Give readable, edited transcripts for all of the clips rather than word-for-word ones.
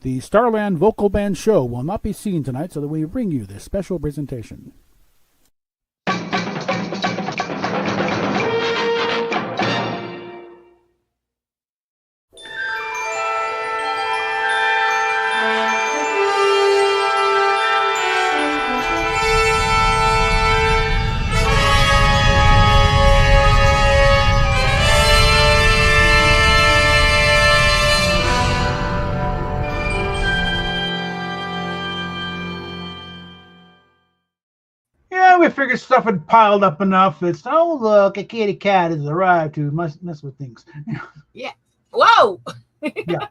The Starland Vocal Band Show will not be seen tonight, so that we bring you this special presentation. We figured stuff had piled up enough. It's, oh, look, a kitty cat has arrived to mess with things. Yeah. Whoa! Yeah.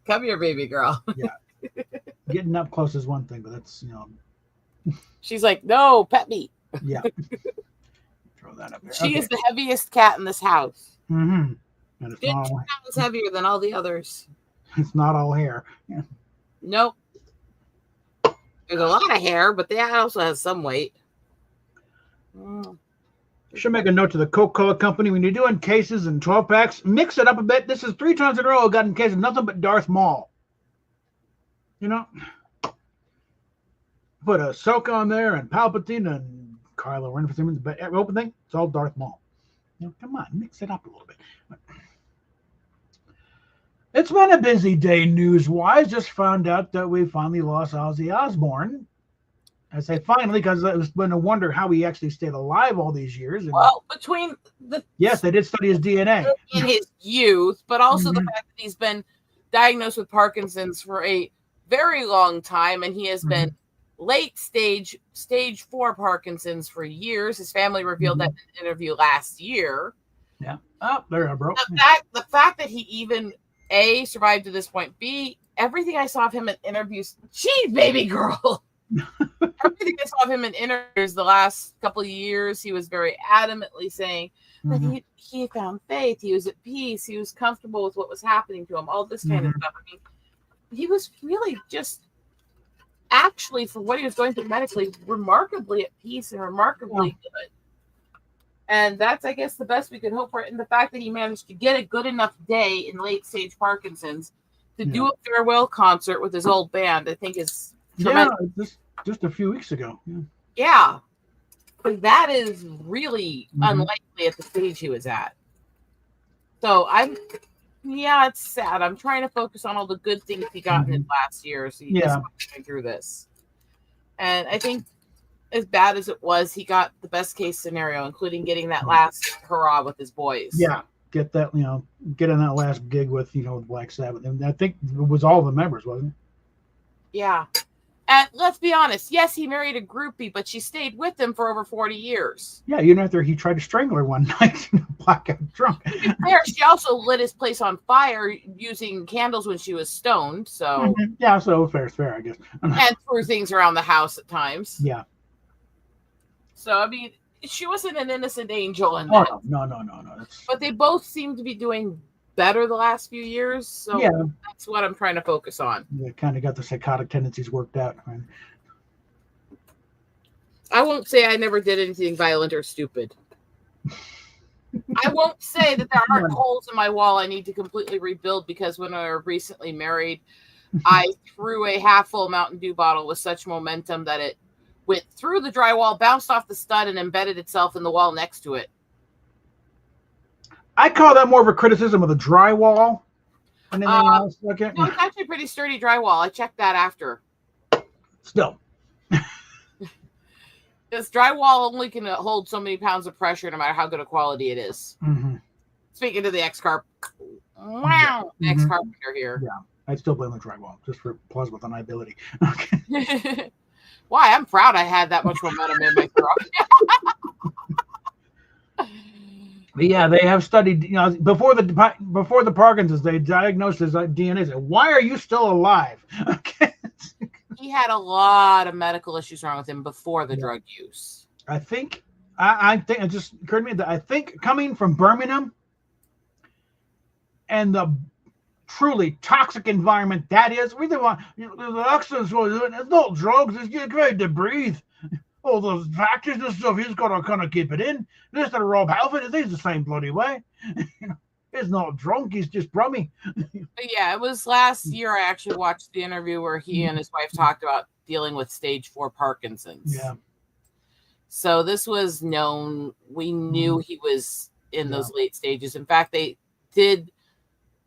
Come here, baby girl. Yeah. Getting up close is one thing, but that's, She's like, no, pet me. Yeah. Throw that up there. She is the heaviest cat in this house. Mm-hmm. And it's not is heavier than all the others. It's not all hair. Yeah. Nope. There's a lot of hair, but that also has some weight. Should make a note to the Coca-Cola company. When you're doing cases and 12 packs, mix it up a bit. This is 3 times in a row I've gotten cases, nothing but Darth Maul. Put a Ahsoka on there and Palpatine and Kylo Ren for some reason, but open thing, it's all Darth Maul. Come on, mix it up a little bit. It's been a busy day news-wise. Just found out that we finally lost Ozzy Osbourne. I say finally because it's been a wonder how he actually stayed alive all these years. And well, between the yes, they did study his DNA in his youth, but also the fact that he's been diagnosed with Parkinson's for a very long time, and he has been late stage 4 Parkinson's for years. His family revealed that in an interview last year. Yeah. Oh, there I broke. The fact that he even A, survived to this point, B, everything I saw of him in interviews, geez, baby girl. Everything I saw of him in interviews the last couple of years, he was very adamantly saying that he found faith, he was at peace, he was comfortable with what was happening to him, all this kind of stuff. I mean, he was really just actually, for what he was going through medically, remarkably at peace and remarkably good. And that's, I guess, the best we could hope for. And the fact that he managed to get a good enough day in late-stage Parkinson's to do a farewell concert with his old band, I think is tremendous. Yeah, just a few weeks ago. Yeah. But that is really unlikely at the stage he was at. So it's sad. I'm trying to focus on all the good things he got in his last year. So he's going through this. And I think as bad as it was, he got the best case scenario, including getting that last hurrah with his boys. Yeah, get that, get in that last gig with, with Black Sabbath. And I think it was all the members, wasn't it? Yeah. And let's be honest, yes, he married a groupie, but she stayed with him for over 40 years. Yeah, after he tried to strangle her one night, blackout drunk. There, she also lit his place on fire using candles when she was stoned. So yeah, so fair's fair, I guess. And threw things around the house at times. Yeah. So I mean, she wasn't an innocent angel in that. No. But they both seem to be doing better the last few years. So that's what I'm trying to focus on. Yeah, kind of got the psychotic tendencies worked out. Right? I won't say I never did anything violent or stupid. I won't say that there aren't holes in my wall I need to completely rebuild, because when I were recently married, I threw a half-full Mountain Dew bottle with such momentum that it went through the drywall, bounced off the stud, and embedded itself in the wall next to it. I call that more of a criticism of the drywall than anything else. Okay. No, it's actually pretty sturdy drywall. I checked that after. Still. This drywall only can hold so many pounds of pressure no matter how good a quality it is. Speaking to the ex-carpenter here. Yeah, I still blame the drywall just for plausible deniability. Okay. Why? I'm proud I had that much momentum in my throat. Yeah, they have studied, before the Parkinson's, they diagnosed his DNA. Said, why are you still alive? Okay. He had a lot of medical issues wrong with him before the drug use. I think it just occurred to me that I think coming from Birmingham and the truly toxic environment that is, we don't want the accidents. It's not drugs. It's just great to breathe. All those factors and stuff, he's got to kind of keep it in. This is Rob Halford, he's the same bloody way. He's not drunk. He's just brummy. But yeah, it was last year I actually watched the interview where he and his wife talked about dealing with stage 4 Parkinson's. Yeah. So this was known. We knew he was in those late stages. In fact, they did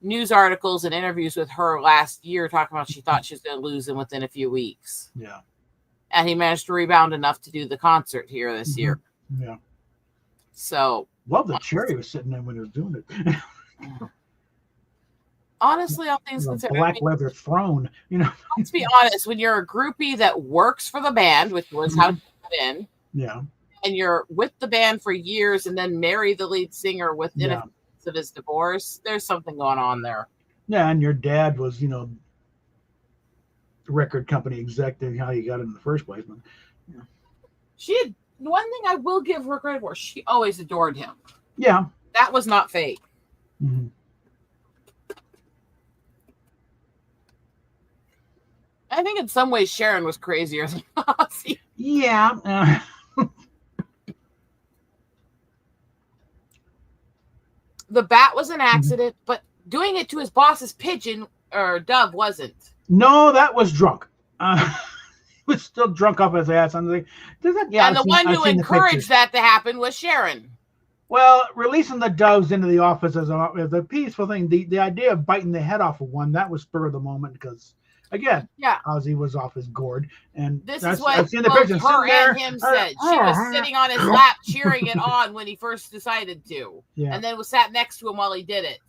news articles and interviews with her last year talking about she thought she was going to lose him within a few weeks. Yeah. And he managed to rebound enough to do the concert here this year. Yeah. So love the chair he was sitting in when he was doing it. Honestly, all things considered, black leather throne. You know, let's be honest. When you're a groupie that works for the band, which was how you got in, and you're with the band for years, and then marry the lead singer within a few months of his divorce, there's something going on there. Yeah, and your dad was, you know, record company executive. How you got it in the first place? But, she had one thing I will give her credit for. She always adored him. Yeah, that was not fake. Mm-hmm. I think in some ways Sharon was crazier than Ozzy. Yeah. The bat was an accident, but doing it to his boss's pigeon or dove wasn't. No, that was drunk. He was still drunk off his ass. I'm like, and the one who encouraged that to happen was Sharon. Well, releasing the doves into the office as a peaceful thing. The idea of biting the head off of one, that was spur of the moment because, again, Ozzy was off his gourd. And this is what both her and him said. She was sitting on his lap cheering it on when he first decided to. Yeah. And then was sat next to him while he did it.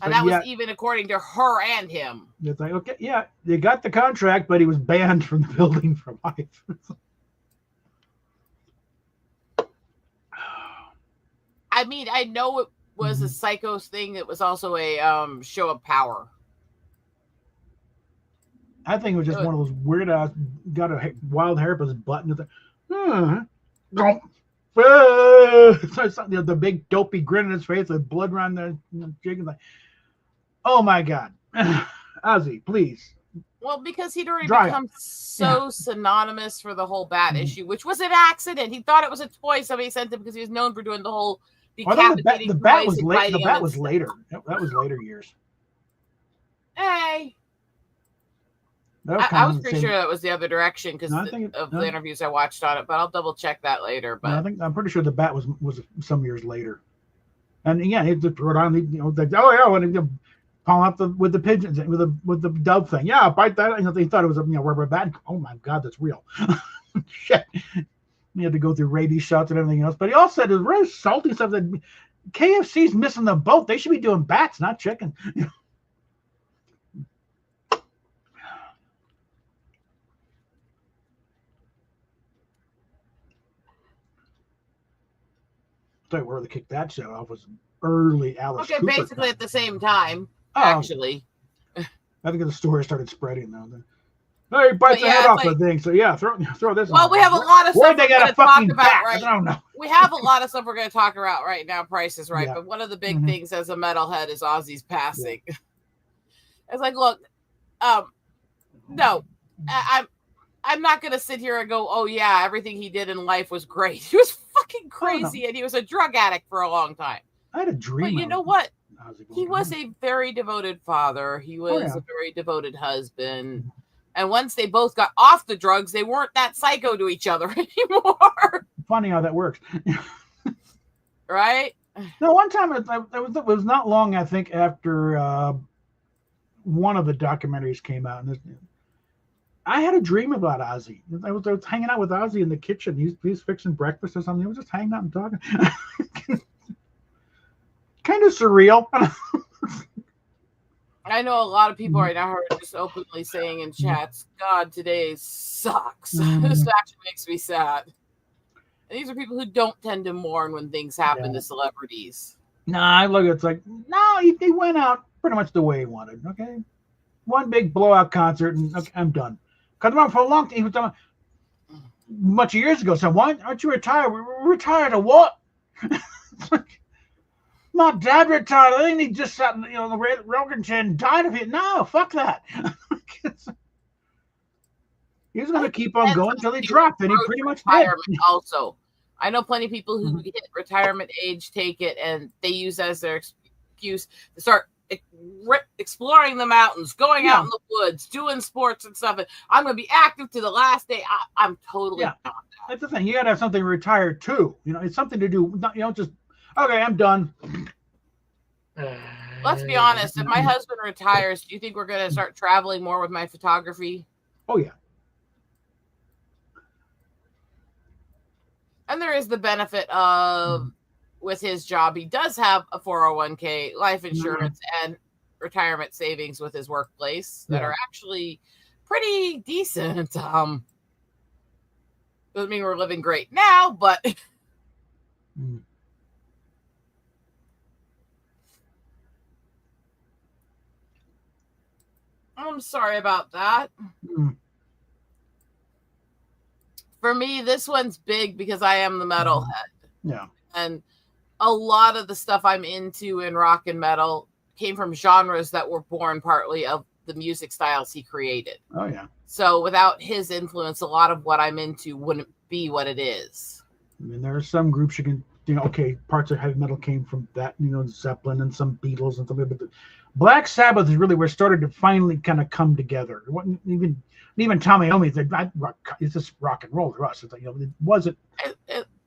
And that was even according to her and him. It's like, okay, yeah, they got the contract, but he was banned from the building for life. I mean, I know it was a psychos thing. It was also a show of power. I think it was just one of those weird ass, got a wild hair up his butt. And the big dopey grin on his face with blood around the chicken. Like, oh my God. Ozzy, please. Well, because he'd already become so synonymous for the whole bat issue, which was an accident. He thought it was a toy somebody sent him because he was known for doing the whole decapitating the bat was late. The bat was later. That was later years. Hey. I was pretty sure that was the other direction because of the interviews I watched on it, but I'll double check that later. But I'm pretty sure the bat was some years later. And yeah, he just threw it on. When he palm up with the pigeons with the dove thing. Yeah, bite that. They thought it was a rubber bat. Oh my God, that's real. Shit. He had to go through rabies shots and everything else. But he also said it was very salty stuff that KFC's missing the boat. They should be doing bats, not chicken. Tell you where they kicked that show off was early Alice Cooper. Basically time. At the same time, actually. I think the story started spreading though. Hey, bites the head off the thing. So yeah, throw this. Well, we have a lot of stuff we're going to talk about right. I don't know. We have a lot of stuff we're going to talk about right now. Price is Right, but one of the big things as a metalhead is Ozzy's passing. Yeah. It's like, look, no, I'm not going to sit here and go, oh yeah, everything he did in life was great. He was fucking crazy, and he was a drug addict for a long time. I had a dream. But you know what? He was a very devoted father. He was a very devoted husband. And once they both got off the drugs, they weren't that psycho to each other anymore. Funny how that works. Right? No, one time it was not long, I think, after one of the documentaries came out. And I had a dream about Ozzy. I was hanging out with Ozzy in the kitchen. He's fixing breakfast or something. He was just hanging out and talking. Kind of surreal. I know a lot of people right now are just openly saying in chats, God, today sucks. This actually makes me sad. And these are people who don't tend to mourn when things happen to celebrities. Nah, I look, it's like, no, he went out pretty much the way he wanted, okay? One big blowout concert, and okay, I'm done. Because for a long time, he was talking much years ago, so why aren't you retired? We're retired of what? It's like, my dad retired. I think he just sat in the rocking chair and died of it. No, fuck that. He was going to keep on going until he dropped, and he pretty much did. Also, I know plenty of people who hit retirement age take it and they use that as their excuse to start exploring the mountains, going out in the woods, doing sports and stuff. And I'm going to be active to the last day. I'm totally down with that. That's the thing. You got to have something to retire to. You know, it's something to do. You know, just, okay, I'm done. Let's be honest. If my husband retires, do you think we're going to start traveling more with my photography? Oh, yeah. And there is the benefit of, with his job, he does have a 401k, life insurance, and retirement savings with his workplace that are actually pretty decent. Doesn't mean we're living great now, but I'm sorry about that. For me, this one's big because I am the metalhead. Yeah. And a lot of the stuff I'm into in rock and metal came from genres that were born partly of the music styles he created. Oh, yeah. So without his influence, a lot of what I'm into wouldn't be what it is. I mean, there are some groups you can, you know, okay, parts of heavy metal came from that, you know, Zeppelin and some Beatles and something, but Black Sabbath is really where it started to finally kind of come together. It wasn't even Tommy Iommi said, it's just rock and roll to us. It's like, you know, it wasn't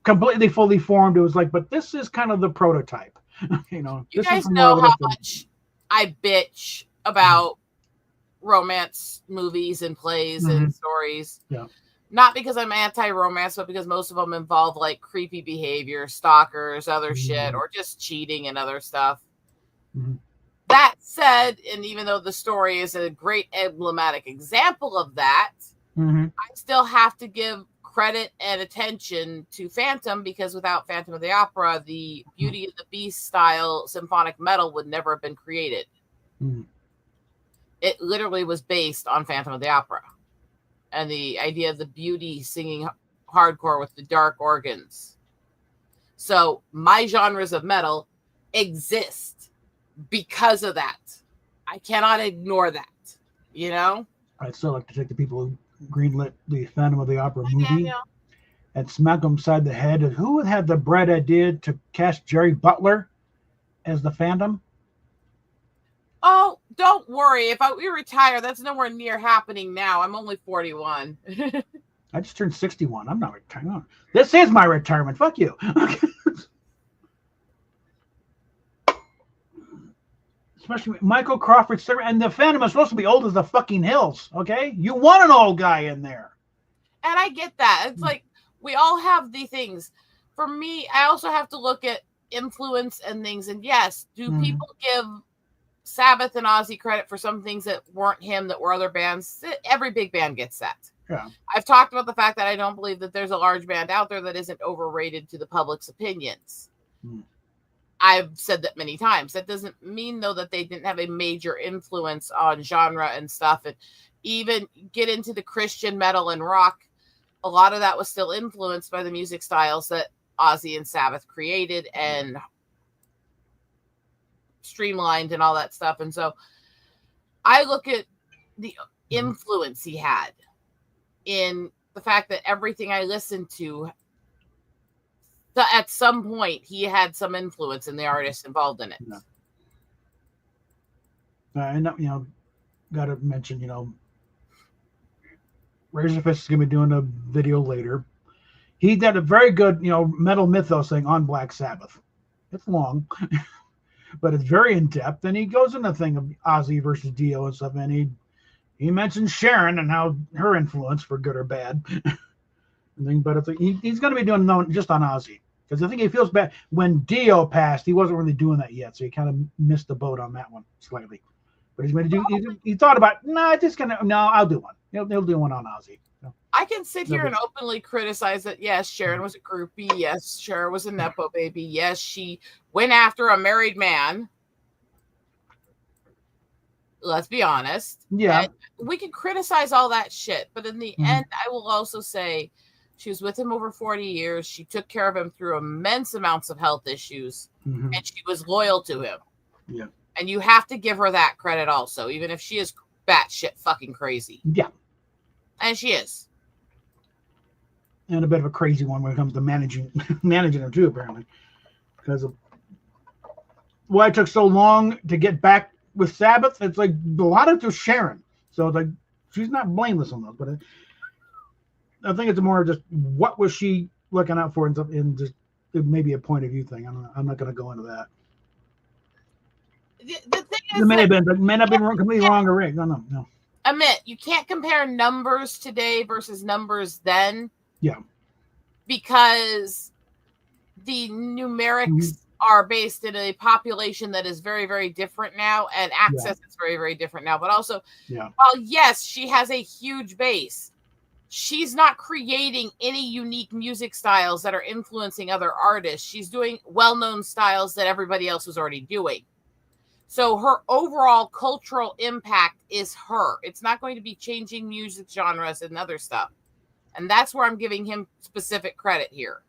completely fully formed. It was like, but this is kind of the prototype. You know, you guys know how much I bitch about romance movies and plays and stories. Yeah. Not because I'm anti-romance, but because most of them involve like creepy behavior, stalkers, other shit, or just cheating and other stuff. That said, and even though the story is a great emblematic example of that, I still have to give credit and attention to Phantom, because without Phantom of the Opera, the Beauty and the Beast style symphonic metal would never have been created. It literally was based on Phantom of the Opera and the idea of the Beauty singing hardcore with the dark organs. So my genres of metal exist because of that. I cannot ignore that, you know? I'd still like to take the people who greenlit the Phantom of the Opera movie and smack them upside the head. And who had the bright idea to cast Jerry Butler as the Phantom? Oh, don't worry. If we retire, that's nowhere near happening now. I'm only 41. I just turned 61. I'm not retiring. This is my retirement. Fuck you. Especially Michael Crawford, and the Phantom is supposed to be old as the fucking hills. Okay, you want an old guy in there, and I get that. It's like we all have the things. For me, I also have to look at influence and things. And yes, do people give Sabbath and Ozzy credit for some things that weren't him, that were other bands? Every big band gets that. Yeah. I've talked about the fact that I don't believe that there's a large band out there that isn't overrated to the public's opinions. I've said that many times. That doesn't mean, though, that they didn't have a major influence on genre and stuff. And even get into the Christian metal and rock, a lot of that was still influenced by the music styles that Ozzy and Sabbath created and streamlined and all that stuff. And so I look at the influence he had in the fact that everything I listened to, at some point, he had some influence in the artists involved in it. And, you know, got to mention, you know, Razorfist is going to be doing a video later. He did a very good, you know, metal mythos thing on Black Sabbath. It's long, but it's very in-depth. And he goes into the thing of Ozzy versus Dio and stuff. And he mentions Sharon and how her influence, for good or bad. But it's he's going to be doing just on Ozzy, because I think he feels bad when Dio passed. He wasn't really doing that yet, so he kind of missed the boat on that one slightly. But he's going to do. He thought about I'll do one. He'll do one on Ozzy. So, I can sit here and openly criticize that. Yes, Sharon was a groupie. Yes, Sharon was a nepo baby. Yes, she went after a married man. Let's be honest. Yeah, and we can criticize all that shit, but in the end, I will also say, she was with him over 40 years. She took care of him through immense amounts of health issues, and she was loyal to him. Yeah. And you have to give her that credit also, even if she is batshit fucking crazy. Yeah. And she is. and a bit of a crazy one when it comes to managing them too, apparently, because of why it took so long to get back with Sabbath. It's like a lot of it was Sharon, so like she's not blameless on those, but I think it's more just what was she looking out for, and just it may be a point of view thing. I'm not going to go into that. The thing is, It may have been, but may not be completely wrong or right. No. Admit, you can't compare numbers today versus numbers then. Yeah. Because the numerics are based in a population that is very, very different now, and access is very, very different now. But also, while yes, she has a huge base, she's not creating any unique music styles that are influencing other artists. She's doing well-known styles that everybody else was already doing. So her overall cultural impact is her. It's not going to be changing music genres and other stuff. And that's where I'm giving him specific credit here.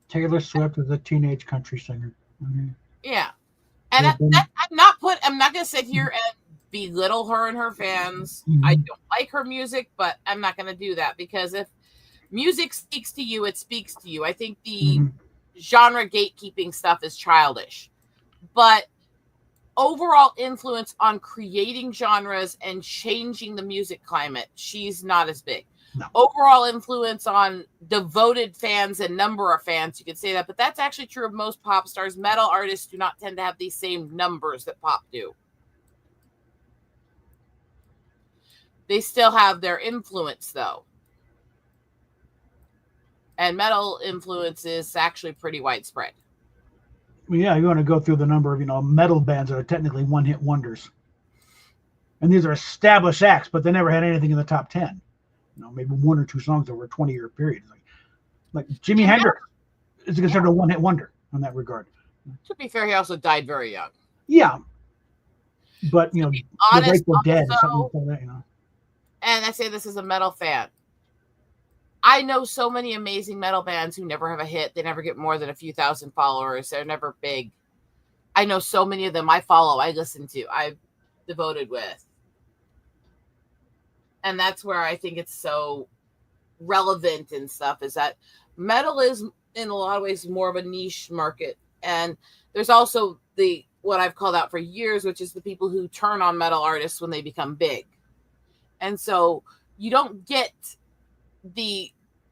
Taylor Swift is a teenage country singer. Mm-hmm. Yeah. And I'm not going to sit here and belittle her and her fans. Mm-hmm. I don't like her music, but I'm not going to do that, because if music speaks to you, it speaks to you. I think the genre gatekeeping stuff is childish. But overall influence on creating genres and changing the music climate, she's not as big. No. Overall influence on devoted fans and number of fans, you could say that, but that's actually true of most pop stars. Metal artists do not tend to have these same numbers that pop do. They still have their influence, though. And metal influence is actually pretty widespread. Yeah, you want to go through the number of, metal bands that are technically one-hit wonders. And these are established acts, but they never had anything in the top 10. Maybe one or two songs over a 20-year period. Like Jimi Hendrix is considered a one-hit wonder in that regard. To be fair, he also died very young. Yeah. But, the Grateful Dead or something like that, And I say this as a metal fan. I know so many amazing metal bands who never have a hit. They never get more than a few thousand followers. They're never big. I know so many of them I follow, I listen to, I've devoted with. And that's where I think it's so relevant and stuff, is that metal is in a lot of ways more of a niche market. And there's also what I've called out for years, which is the people who turn on metal artists when they become big. And so you don't get the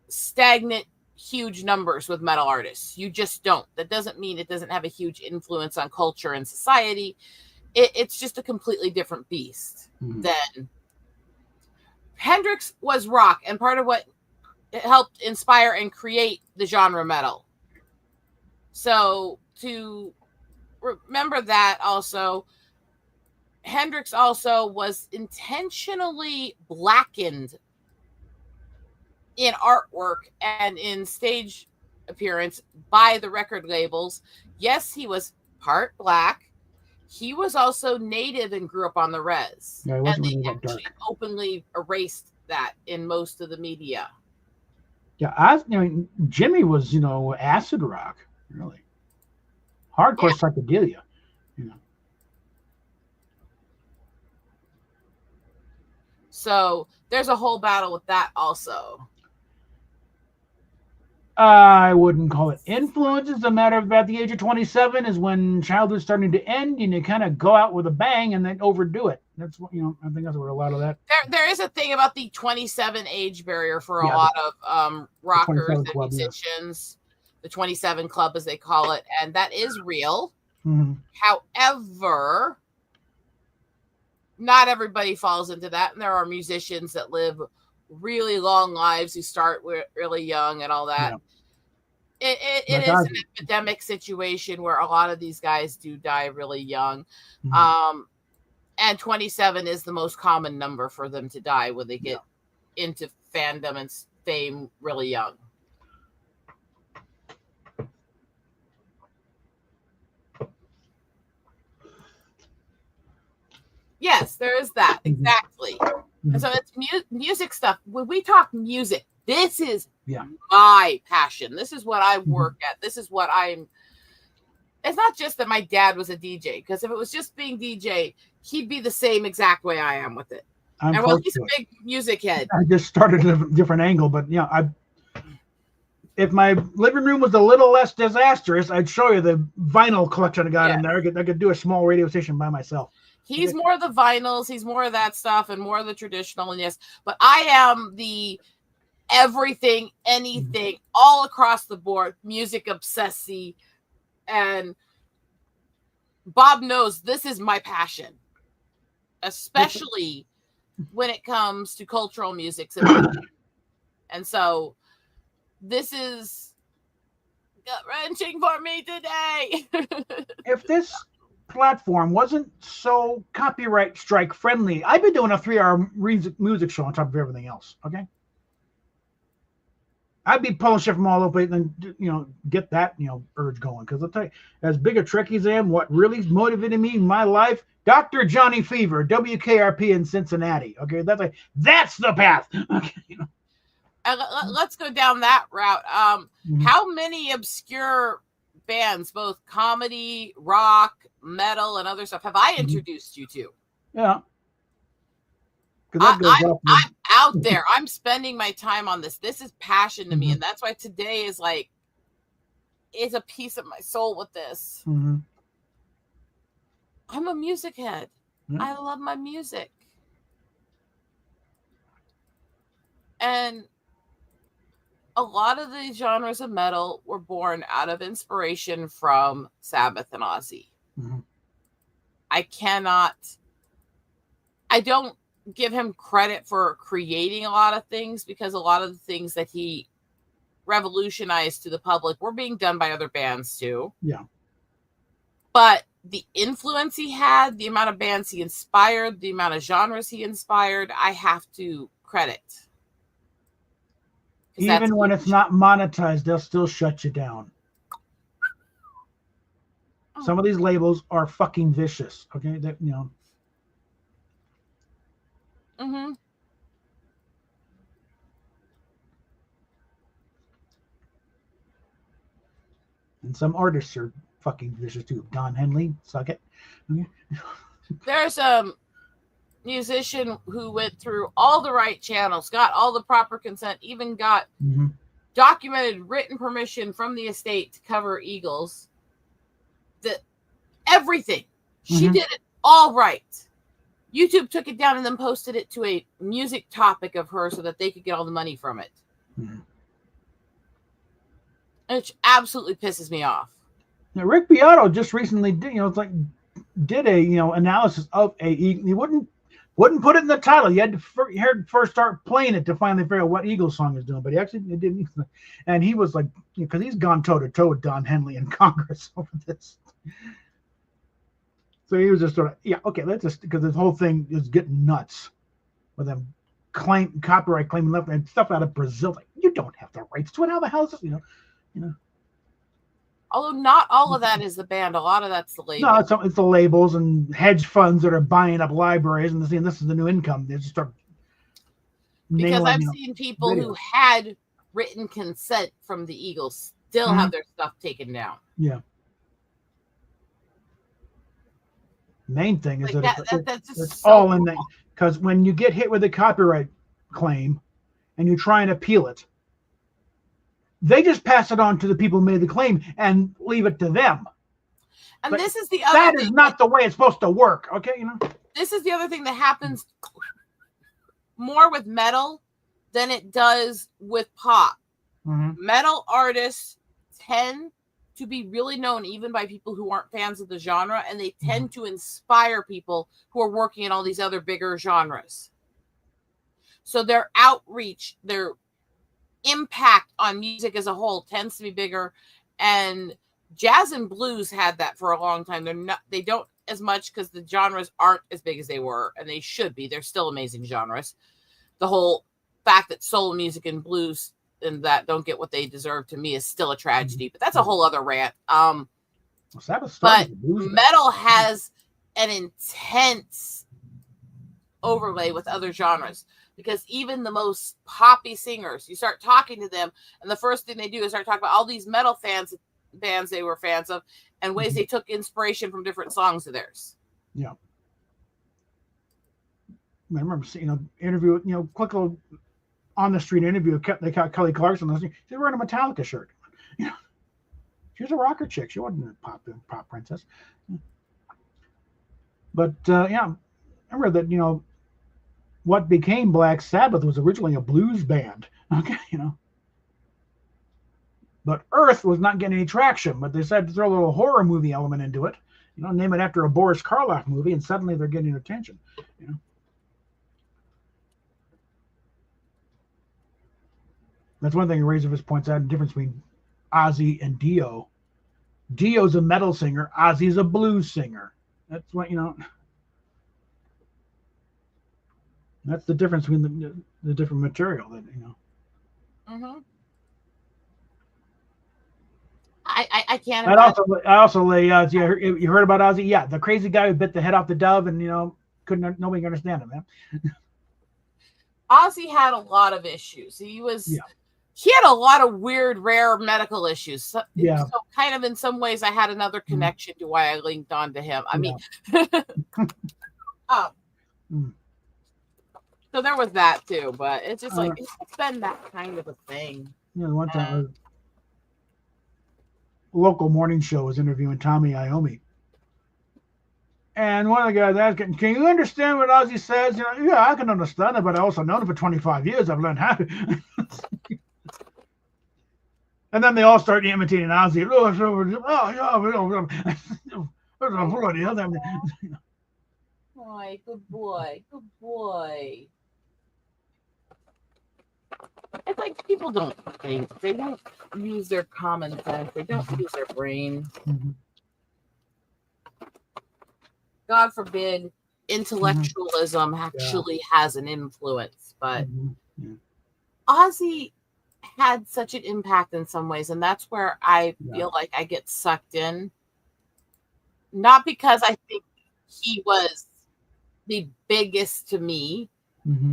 stagnant, huge numbers with metal artists. You just don't. That doesn't mean it doesn't have a huge influence on culture and society. It's just a completely different beast than Hendrix was rock, and part of what helped inspire and create the genre metal. So to remember that also, Hendrix also was intentionally blackened in artwork and in stage appearance by the record labels. Yes, he was part black. He was also native and grew up on the res. Yeah, and they actually openly erased that in most of the media. Yeah, Jimmy was, acid rock, really. Hardcore psychedelia, So there's a whole battle with that also. I wouldn't call it influence. It's a matter of about the age of 27 is when childhood's starting to end, and you kind of go out with a bang and then overdo it. That's what, I think that's where a lot of that. There is a thing about the 27 age barrier for a lot of rockers and musicians. The 27 Club, as they call it, and that is real. Mm-hmm. However, not everybody falls into that, and there are musicians that live really long lives who start really young and all that. Yeah. It is an epidemic situation where a lot of these guys do die really young. Mm-hmm. And 27 is the most common number for them to die when they get into fandom and fame really young. Yes, there is that. Exactly. Mm-hmm. And so it's music stuff. When we talk music, this is my passion. This is what I work at. This is what it's not just that my dad was a DJ, because if it was just being DJ, he'd be the same exact way I am with it. He's a big music head. I just started at a different angle, but if my living room was a little less disastrous, I'd show you the vinyl collection I got in there. I could do a small radio station by myself. He's more of the vinyls. He's more of that stuff and more of the traditional. And yes, but I am the everything, anything, all across the board, music obsessy. And Bob knows this is my passion, especially when it comes to cultural music. And so this is gut-wrenching for me today. If this platform wasn't so copyright strike friendly, I'd be doing a 3-hour music show on top of everything else. Okay. I'd be pulling shit from all over and get that urge going, because I'll tell you, as big a Trekkie as I am, what really motivated me in my life, Dr. Johnny Fever, WKRP in Cincinnati. Okay, that's the path. Okay, let's go down that route. How many obscure bands, both comedy, rock, metal, and other stuff, have I introduced you to? Yeah. I'm out there. I'm spending my time on this. This is passion to me, and that's why today is is a piece of my soul with this. I'm a music head. I love my music. And a lot of the genres of metal were born out of inspiration from Sabbath and Ozzy. I don't give him credit for creating a lot of things, because a lot of the things that he revolutionized to the public were being done by other bands too. Yeah. But the influence he had, the amount of bands he inspired, the amount of genres he inspired, I have to credit. Even when it's not monetized, they'll still shut you down. Some of these labels are fucking vicious. Okay, And some artists are fucking vicious too. Don Henley, suck it. Okay. There's a musician who went through all the right channels, got all the proper consent, even got documented written permission from the estate to cover Eagles. Everything. She did it all right. YouTube took it down and then posted it to a music topic of hers so that they could get all the money from it. Which absolutely pisses me off. Now, Rick Beato just recently did a analysis of he wouldn't put it in the title. You had to first start playing it to finally figure out what Eagles song is doing. But he actually didn't, and he was because he's gone toe to toe with Don Henley in Congress over this. So he was just sort of let's just, because this whole thing is getting nuts with them copyright claiming left and stuff out of Brazil. You don't have the rights to it. How the hell is this? Although not all of that is the band, a lot of that's the label. No, it's the labels and hedge funds that are buying up libraries and saying this is the new income. They just start because I've seen people who had written consent from the Eagles still have their stuff taken down. Yeah. Main thing is it's all in there, because when you get hit with a copyright claim and you try and appeal it, they just pass it on to the people who made the claim and leave it to them. And this is the other thing. That is not the way it's supposed to work, okay? This is the other thing that happens more with metal than it does with pop. Metal artists tend to be really known even by people who aren't fans of the genre, and they tend to inspire people who are working in all these other bigger genres. So their outreach, their impact on music as a whole tends to be bigger, and jazz and blues had that for a long time. They don't as much because the genres aren't as big as they were, and they should be. They're still amazing genres. The whole fact that soul music and blues and that don't get what they deserve, to me, is still a tragedy, but that's a whole other rant. But metal has an intense overlay with other genres, because even the most poppy singers, you start talking to them, and the first thing they do is start talking about all these metal bands they were fans of and ways they took inspiration from different songs of theirs. Yeah. I remember seeing an interview with, quick little on the street interview. They caught Kelly Clarkson. She's wearing a Metallica shirt. You know, she was a rocker chick. She wasn't a pop princess. But yeah, remember that, you know, what became Black Sabbath was originally a blues band. Okay, you know. But Earth was not getting any traction, but they decided to throw a little horror movie element into it. You know, name it after a Boris Karloff movie, and suddenly they're getting attention. You know. That's one thing Razorfist points out, the difference between Ozzy and Dio. Dio's a metal singer, Ozzy's a blues singer. That's what, you know. That's the difference between the different material that, you know. Mm-hmm. I can't. I also lay odds. Yeah, you heard about Ozzy? Yeah, the crazy guy who bit the head off the dove, and, you know, nobody could understand him, man. Ozzy had a lot of issues. He had a lot of weird, rare medical issues. So kind of in some ways, I had another connection to why I linked on to him. I mean, so there was that too. But it's just like it's been that kind of a thing. You know, one time a local morning show was interviewing Tommy Iommi. And one of the guys asked, can you understand what Ozzy says? You know, yeah, I can understand it, but I also known it for 25 years. I've learned how to. And then they all start imitating Ozzy. Boy, good boy, good boy. It's like people don't think. They don't use their common sense. They don't use their brain. Mm-hmm. God forbid intellectualism actually has an influence, but Ozzy had such an impact in some ways, and that's where I feel like I get sucked in. Not because I think he was the biggest to me.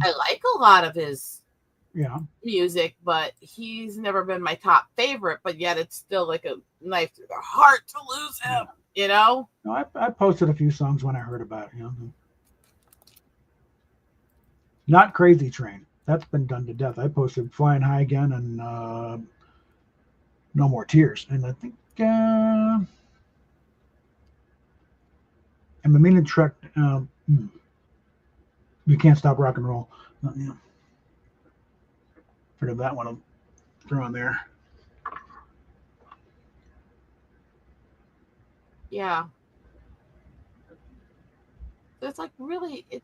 I like a lot of his music, but he's never been my top favorite, but yet it's still like a knife through the heart to lose him. You know? No, I posted a few songs when I heard about it. You know, not Crazy Train. That's been done to death. I posted Flying High Again and No More Tears, and I think and the meaning track. You Can't Stop Rock and Roll. Yeah. Figured that one I'll throw on there. Yeah. So it's like really, it's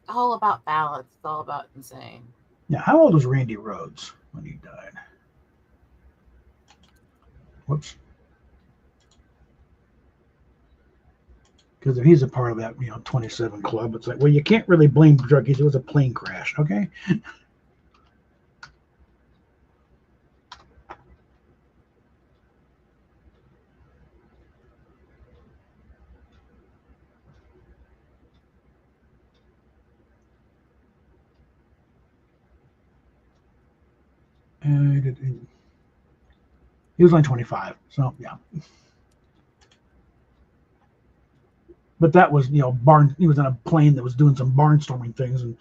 all about balance. It's all about insane. Yeah. How old was Randy Rhoads when he died? Whoops. Because if he's a part of that, 27 club, it's like, well, you can't really blame druggies. It was a plane crash, okay? He was only 25, so yeah. But that was, he was in a plane that was doing some barnstorming things, and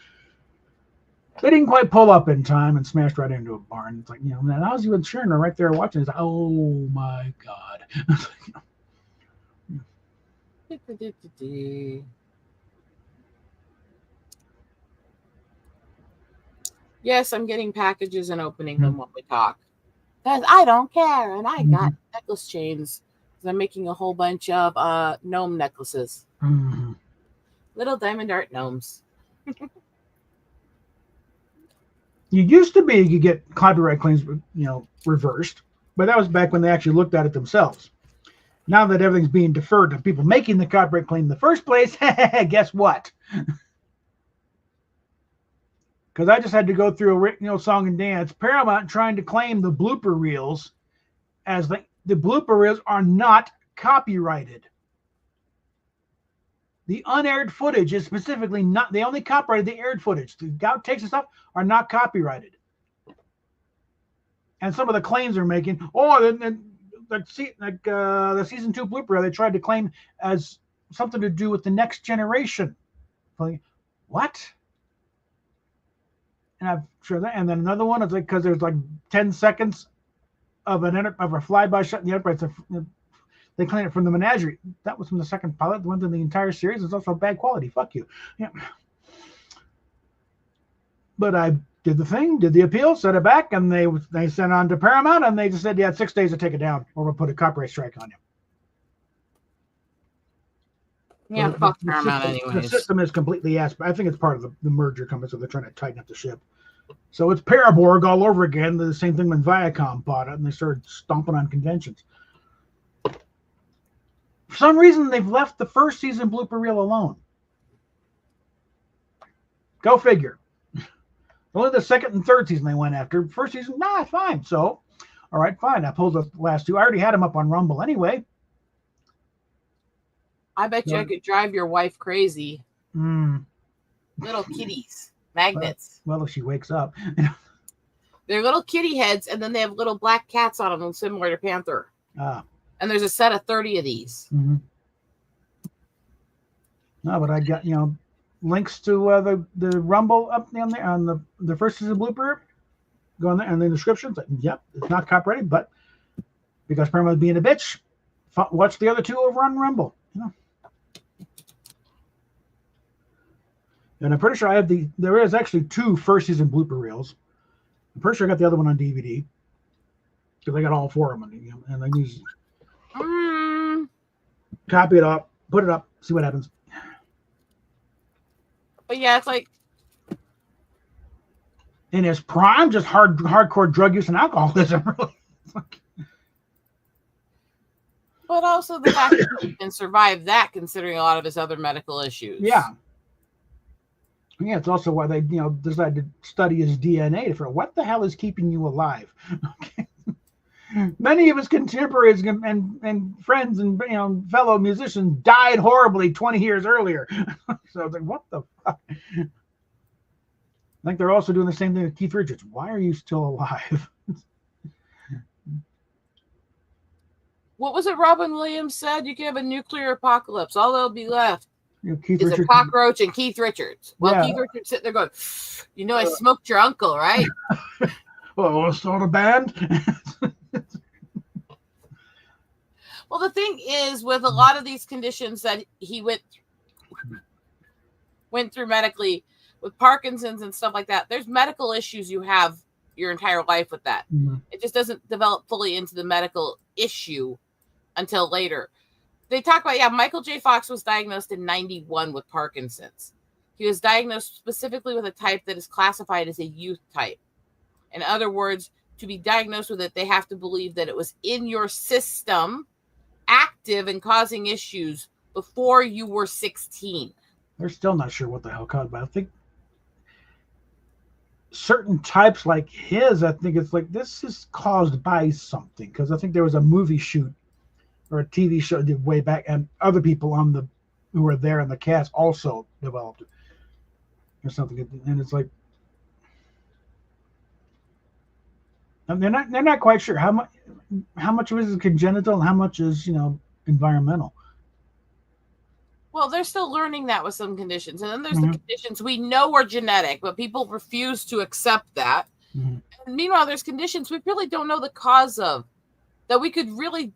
they didn't quite pull up in time and smashed right into a barn. It's like, man, Ozzy and Sharon are right there watching. It's like, oh my God. Yes, I'm getting packages and opening them when we talk. Because I don't care. And I got necklace chains. I'm making a whole bunch of gnome necklaces. Little diamond art gnomes. You used to be, you could get copyright claims, reversed. But that was back when they actually looked at it themselves. Now that everything's being deferred to people making the copyright claim in the first place, guess what? Because I just had to go through a song and dance. Paramount trying to claim the blooper reels as the blooper reels are not copyrighted. The unaired footage is specifically not. They only copyrighted the aired footage. The outtakes and stuff are not copyrighted. And some of the claims they're making, the season 2 blooper reel, they tried to claim as something to do with the next generation. Like, what? and I'm sure that. And then another one is like because there's like 10 seconds of a flyby shot in the Enterprise. They clean it from the menagerie. That was from the second pilot. The one in the entire series is also bad quality. Fuck you. Yeah. But I did the thing, did the appeal, sent it back, and they sent it on to Paramount, and they just said, yeah, 6 days to take it down, or we'll put a copyright strike on you. Yeah, so fuck the Paramount system, anyways. The system is completely ass. I think it's part of the merger company, so they're trying to tighten up the ship. So it's Paraborg all over again. The same thing when Viacom bought it, and they started stomping on conventions. For some reason, they've left the first season blooper reel alone. Go figure. Only the second and third season they went after. First season, nah, fine. So, all right, fine. I pulled the last two. I already had them up on Rumble anyway. I bet you I could drive your wife crazy. Little kitties, magnets. Well, if she wakes up. They're little kitty heads, and then they have little black cats on them, similar to Panther. And there's a set of 30 of these. Mm-hmm. No, but I got, links to the Rumble up on there on the first season blooper. Go on there and the descriptions. Yep, it's not copyrighted, but because Paramount was being a bitch, watch the other two over on Rumble. And I'm pretty sure there is actually 2 first season blooper reels. I'm pretty sure I got the other one on DVD because I got all 4 of them, and I use copy it up, put it up, see what happens. But yeah, it's like in his prime, just hardcore drug use and alcoholism, really. But also the fact that he can survive that, considering a lot of his other medical issues. Yeah. Yeah, it's also why they, decided to study his DNA to figure out what the hell is keeping you alive. Okay. Many of his contemporaries and friends and fellow musicians died horribly 20 years earlier. So it's like, what the fuck? I think they're also doing the same thing with Keith Richards. Why are you still alive? What was it Robin Williams said? You can have a nuclear apocalypse. All that'll be left Keith is Richards, a cockroach and Keith Richards. Well, yeah. Keith Richards sitting there going, I smoked your uncle, right? Oh, start a band? Well, the thing is, with a lot of these conditions that he went through medically, with Parkinson's and stuff like that, there's medical issues you have your entire life with that. Mm-hmm. It just doesn't develop fully into the medical issue until later. They talk about, Michael J. Fox was diagnosed in 1991 with Parkinson's. He was diagnosed specifically with a type that is classified as a youth type. In other words, to be diagnosed with it, they have to believe that it was in your system, active and causing issues before you were 16. They're still not sure what the hell caused, but I think certain types like his, I think it's like this is caused by something, because I think there was a movie shoot or a TV show did way back, and other people who were there in the cast also developed it or something, and it's like, and they're not quite sure how much of it is congenital and how much is environmental. Well, they're still learning that with some conditions, and then there's the conditions we know are genetic, but people refuse to accept that. And meanwhile, there's conditions we really don't know the cause of that we could really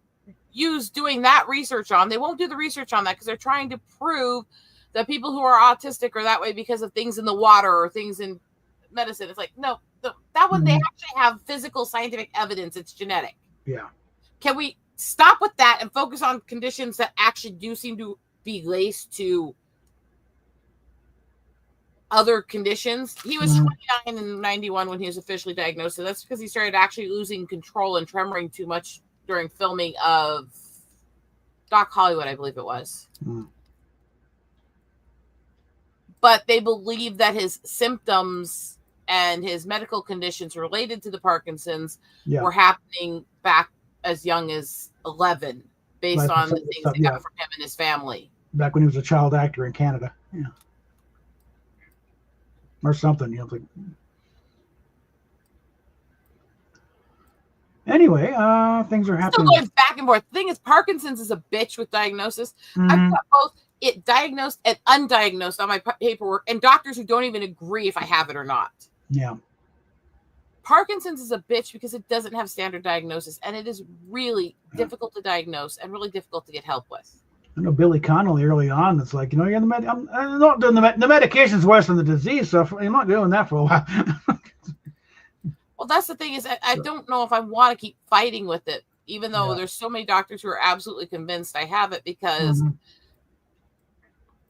use doing that research on. They won't do the research on that because they're trying to prove that people who are autistic are that way because of things in the water or things in medicine. It's like, no, that one, they actually have physical scientific evidence. It's genetic. Yeah. Can we stop with that and focus on conditions that actually do seem to be laced to other conditions? He was 29 in 91 when he was officially diagnosed. So that's because he started actually losing control and tremoring too much during filming of Doc Hollywood, I believe it was. But they believe that his symptoms and his medical conditions related to the Parkinson's were happening back as young as 11, based on the things they got from him and his family. Back when he was a child actor in Canada. Yeah. Or something, like. Anyway, things are happening. Still going back and forth. The thing is, Parkinson's is a bitch with diagnosis. I've got both it diagnosed and undiagnosed on my paperwork, and doctors who don't even agree if I have it or not. Yeah. Parkinson's is a bitch because it doesn't have standard diagnosis, and it is really difficult to diagnose and really difficult to get help with. I know Billy Connolly early on. It's like, you're the I'm not doing the medication's worse than the disease, so I'm not doing that for a while. Well, that's the thing is, I don't know if I want to keep fighting with it, even though there's so many doctors who are absolutely convinced I have it, because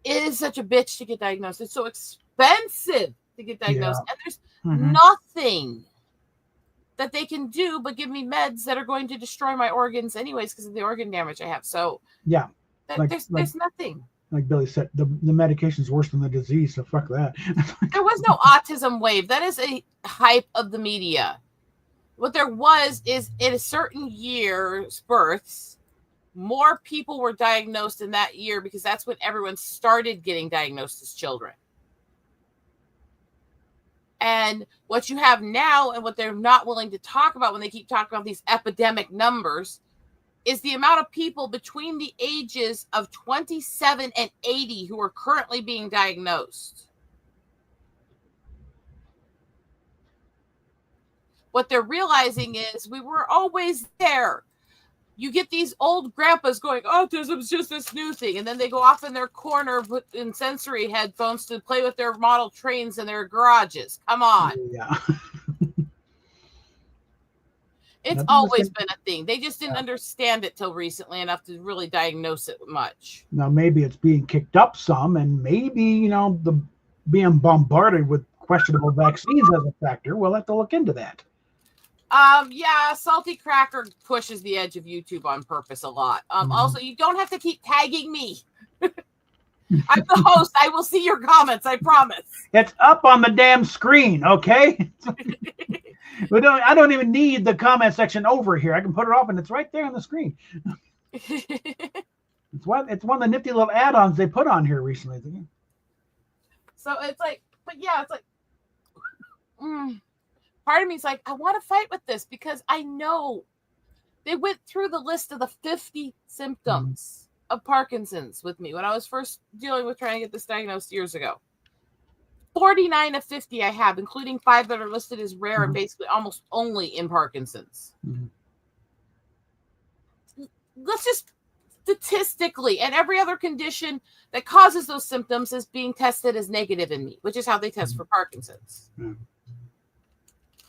it is such a bitch to get diagnosed. It's so expensive to get diagnosed, and there's nothing that they can do but give me meds that are going to destroy my organs anyways because of the organ damage I have. So there's nothing. Like Billy said, the medication's worse than the disease, so fuck that. There was no autism wave. That is a hype of the media. What there was is in a certain year's births, more people were diagnosed in that year because that's when everyone started getting diagnosed as children. And what you have now, and what they're not willing to talk about when they keep talking about these epidemic numbers, is the amount of people between the ages of 27 and 80 who are currently being diagnosed. What they're realizing is we were always there. You get these old grandpas going, autism's just this new thing. And then they go off in their corner in sensory headphones to play with their model trains in their garages. Come on. Yeah. It's always been a thing. They just didn't understand it till recently enough to really diagnose it much. Now, maybe it's being kicked up some, and maybe, the being bombarded with questionable vaccines as a factor. We'll have to look into that. Yeah, Salty Cracker pushes the edge of YouTube on purpose a lot. Also, you don't have to keep tagging me. I'm the host. I will see your comments. I promise. It's up on the damn screen, okay? I don't even need the comment section over here. I can put it off, and it's right there on the screen. It's one of the nifty little add-ons they put on here recently. So it's like, but yeah, it's like, part of me is like, I want to fight with this because I know they went through the list of the 50 symptoms of Parkinson's with me when I was first dealing with trying to get this diagnosed years ago. 49 of 50 I have, including 5 that are listed as rare and basically almost only in Parkinson's. Let's just statistically, and every other condition that causes those symptoms is being tested as negative in me, which is how they test for Parkinson's.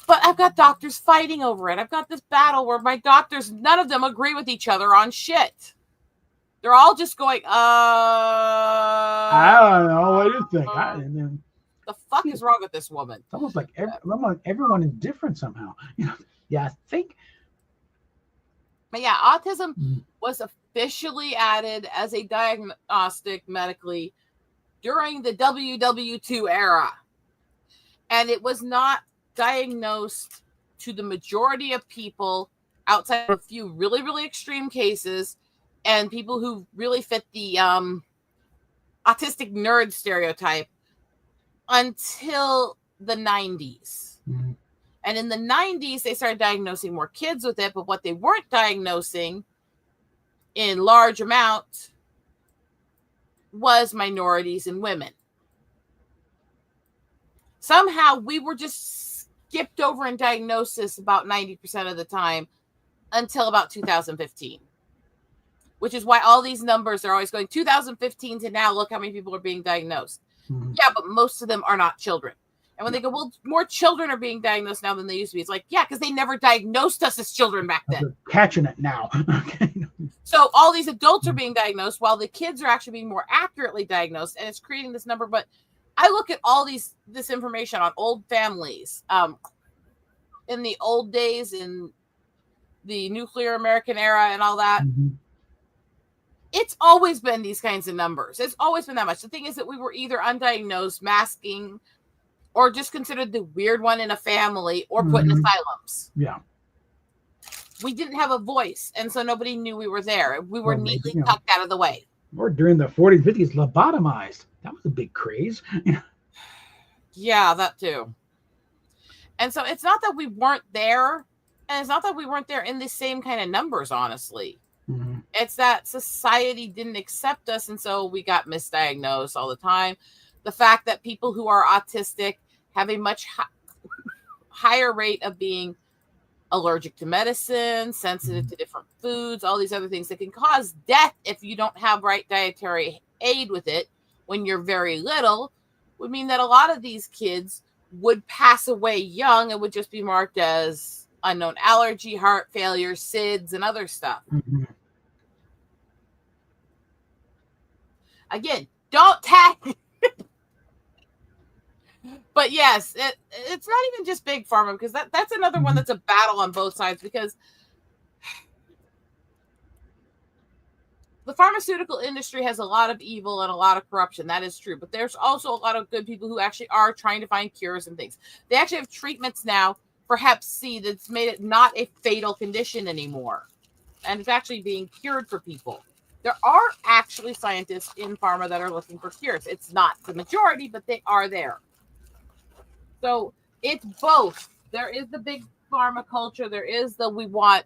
But I've got doctors fighting over it. I've got this battle where my doctors, none of them agree with each other on shit. They're all just going, I don't know. What do you think? The fuck is wrong with this woman? It's almost like everyone is different somehow. Yeah, I think. But yeah, autism was officially added as a diagnostic medically during the WW2 era. And it was not diagnosed to the majority of people outside of a few really, really extreme cases and people who really fit the autistic nerd stereotype until the 90s. And in the 90s, they started diagnosing more kids with it, but what they weren't diagnosing in large amount was minorities and women. Somehow we were just skipped over in diagnosis about 90% of the time until about 2015, which is why all these numbers are always going 2015 to now. Look how many people are being diagnosed. Yeah, but most of them are not children. And when they go, well, more children are being diagnosed now than they used to be. It's like, yeah, because they never diagnosed us as children back then. They're catching it now. So all these adults are being diagnosed while the kids are actually being more accurately diagnosed, and it's creating this number. But I look at all this information on old families. In the old days, in the nuclear American era and all that, it's always been these kinds of numbers. It's always been that much. The thing is that we were either undiagnosed, masking, or just considered the weird one in a family, or put in asylums. Yeah. We didn't have a voice, and so nobody knew we were there. We were neatly tucked out of the way. Or during the 40s, 50s, lobotomized. That was a big craze. Yeah, that too. And so it's not that we weren't there, and it's not that we weren't there in the same kind of numbers, honestly. It's that society didn't accept us, and so we got misdiagnosed all the time. The fact that people who are autistic have a much higher rate of being allergic to medicine, sensitive to different foods, all these other things that can cause death if you don't have right dietary aid with it when you're very little, would mean that a lot of these kids would pass away young and would just be marked as unknown allergy, heart failure, SIDS, and other stuff. Mhm. Again, don't tag. But yes, it's not even just big pharma, because that's another one that's a battle on both sides, because the pharmaceutical industry has a lot of evil and a lot of corruption. That is true. But there's also a lot of good people who actually are trying to find cures and things. They actually have treatments now for Hep C that's made it not a fatal condition anymore. And it's actually being cured for people. There are actually scientists in pharma that are looking for cures. It's not the majority, but they are there. So it's both. There is the big pharma culture. There is the we want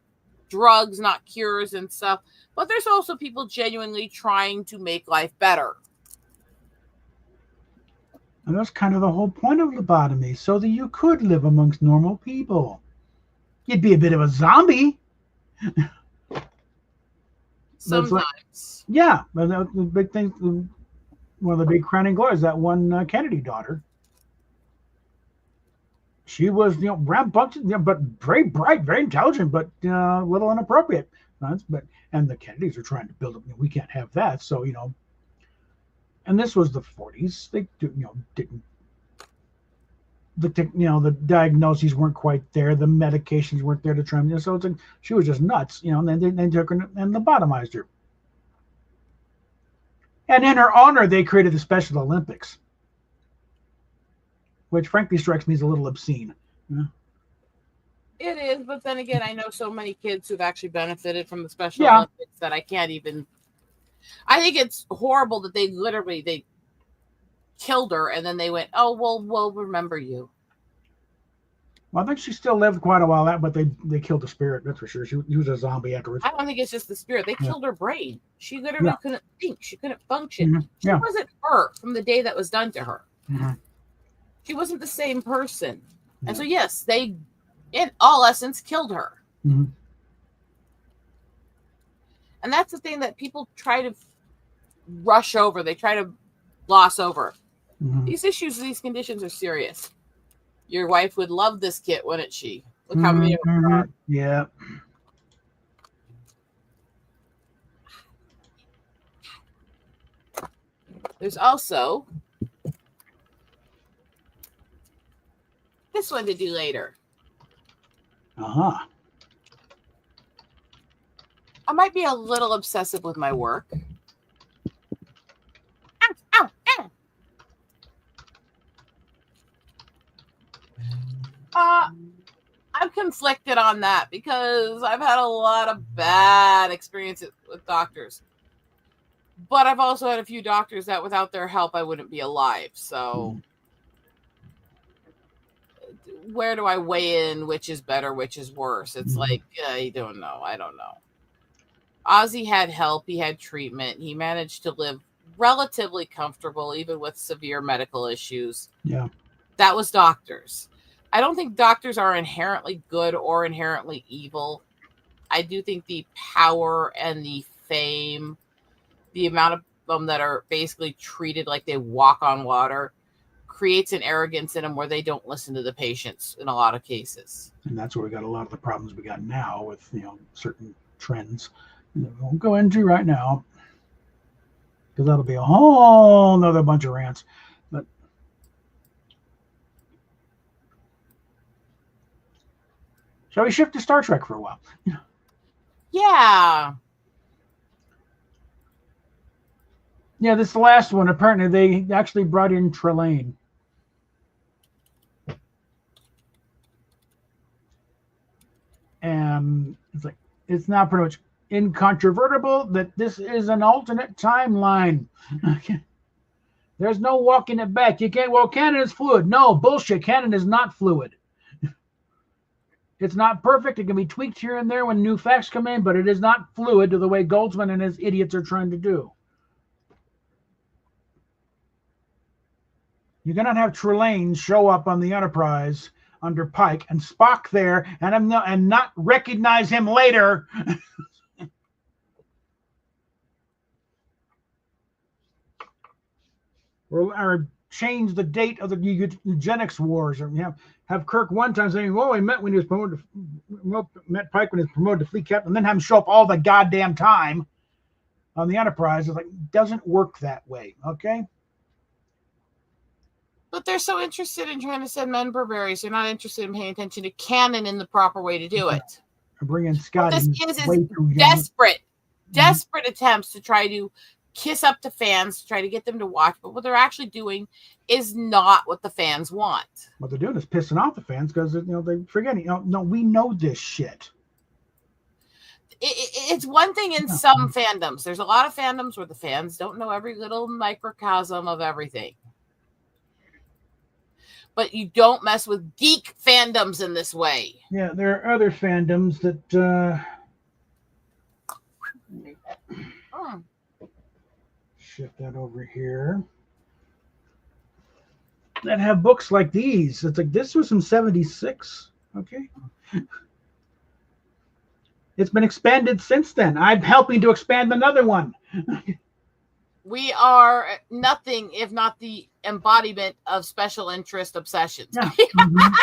drugs, not cures and stuff. But there's also people genuinely trying to make life better. And that's kind of the whole point of lobotomy, so that you could live amongst normal people. You'd be a bit of a zombie. Sometimes. Yeah, but the big thing, one of the big crowning glories, that one Kennedy daughter. She was, rambunctious, but very bright, very intelligent, but a little inappropriate. And the Kennedys are trying to build up. We can't have that. So and this was the 40s. They didn't. The diagnoses weren't quite there. The medications weren't there to try. So it's she was just nuts. And then they took her and lobotomized her. And in her honor, they created the Special Olympics, which frankly strikes me as a little obscene. Yeah. It is, but then again, I know so many kids who've actually benefited from the Special Olympics that I can't even. I think it's horrible that they killed her and then they went, "Oh, well, we'll remember you." Well, I think she still lived quite a while, but they killed the spirit. That's for sure. She was a zombie afterwards. I don't think it's just the spirit. They killed her brain. She literally couldn't think. She couldn't function. Mm-hmm. She wasn't her from the day that was done to her. Mm-hmm. She wasn't the same person. And so, yes, they, in all essence, killed her. Mm-hmm. And that's the thing that people try to rush over. They try to gloss over. Mm-hmm. These issues, these conditions are serious. Your wife would love this kit, wouldn't she? Look how many of them are. Yeah. There's also this one to do later. Uh-huh. I might be a little obsessive with my work. Ow, ow, ow. I'm conflicted on that because I've had a lot of bad experiences with doctors. But I've also had a few doctors that without their help, I wouldn't be alive. So where do I weigh in? Which is better? Which is worse? It's like, I don't know. I don't know. Ozzy had help. He had treatment. He managed to live relatively comfortable, even with severe medical issues. Yeah. That was doctors. I don't think doctors are inherently good or inherently evil. I do think the power and the fame, the amount of them that are basically treated like they walk on water, creates an arrogance in them where they don't listen to the patients in a lot of cases. And that's where we got a lot of the problems we got now with, certain trends. We won't go into right now because that'll be a whole nother bunch of rants. But shall we shift to Star Trek for a while? Yeah. Yeah, this last one, apparently they actually brought in Trelane. And it's now pretty much incontrovertible that this is an alternate timeline. Okay. There's no walking it back. You can't, canon is fluid. No, bullshit. Canon is not fluid. It's not perfect. It can be tweaked here and there when new facts come in, but it is not fluid to the way Goldsman and his idiots are trying to do. You cannot have Trelane show up on the Enterprise under Pike, and Spock there, and not recognize him later. or change the date of the eugenics wars, or have Kirk one time saying, "Oh, he met when he was promoted, met Pike when he was promoted to fleet captain," and then have him show up all the goddamn time on the Enterprise. It's like, doesn't work that way, okay? But they're so interested in trying to send men Burberrys. They're not interested in paying attention to canon in the proper way to do it. Bring in Scott. What this is desperate attempts to try to kiss up to fans, to try to get them to watch. But what they're actually doing is not what the fans want. What they're doing is pissing off the fans because they're forgetting. No, we know this shit. It's one thing in some fandoms. There's a lot of fandoms where the fans don't know every little microcosm of everything. But you don't mess with geek fandoms in this way. Yeah, there are other fandoms that shift that over here, that have books like these. It's like, this was from 76. Okay. It's been expanded since then. I'm helping to expand another one. We are nothing if not the embodiment of special interest obsessions. Yeah. Mm-hmm.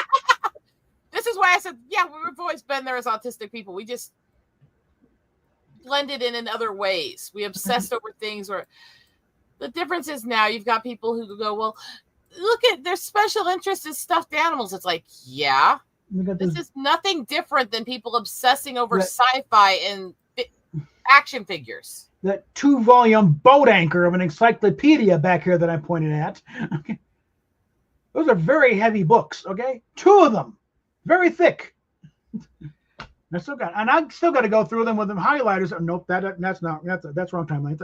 This is why I said, yeah, we've always been there as autistic people. We just blended in other ways. We obsessed over things. Or the difference is now you've got people who go, well, look at their special interest is stuffed animals. It's like, yeah, this is nothing different than people obsessing over sci-fi and action figures. That 2-volume boat anchor of an encyclopedia back here that I'm pointing at. Okay. Those are very heavy books, okay? 2 of them. Very thick. I still got to go through them with them highlighters. Oh, nope, that's wrong timeline.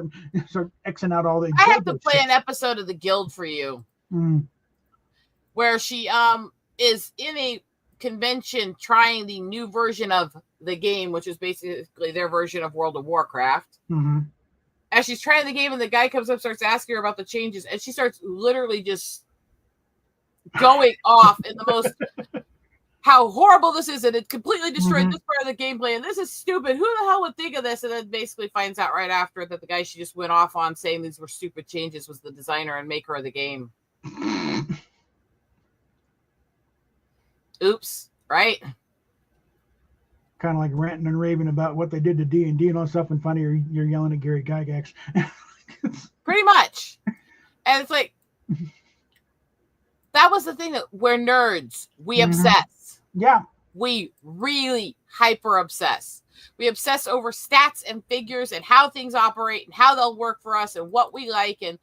Start Xing out all the. I have to play an episode of The Guild for you, where she is in a convention trying the new version of the game, which is basically their version of World of Warcraft. Mm-hmm. As she's trying the game, and the guy comes up, starts asking her about the changes, and she starts literally just going off in the most how horrible this is, and it completely destroyed this part of the gameplay, and this is stupid. Who the hell would think of this? And then basically finds out right after that the guy she just went off on saying these were stupid changes was the designer and maker of the game. Oops, right? Kind of like ranting and raving about what they did to D&D and all stuff, and finally you're yelling at Gary Gygax. Pretty much. And it's like, that was the thing, that we're nerds. We obsess. Yeah. We really hyper obsess. We obsess over stats and figures and how things operate and how they'll work for us and what we like. And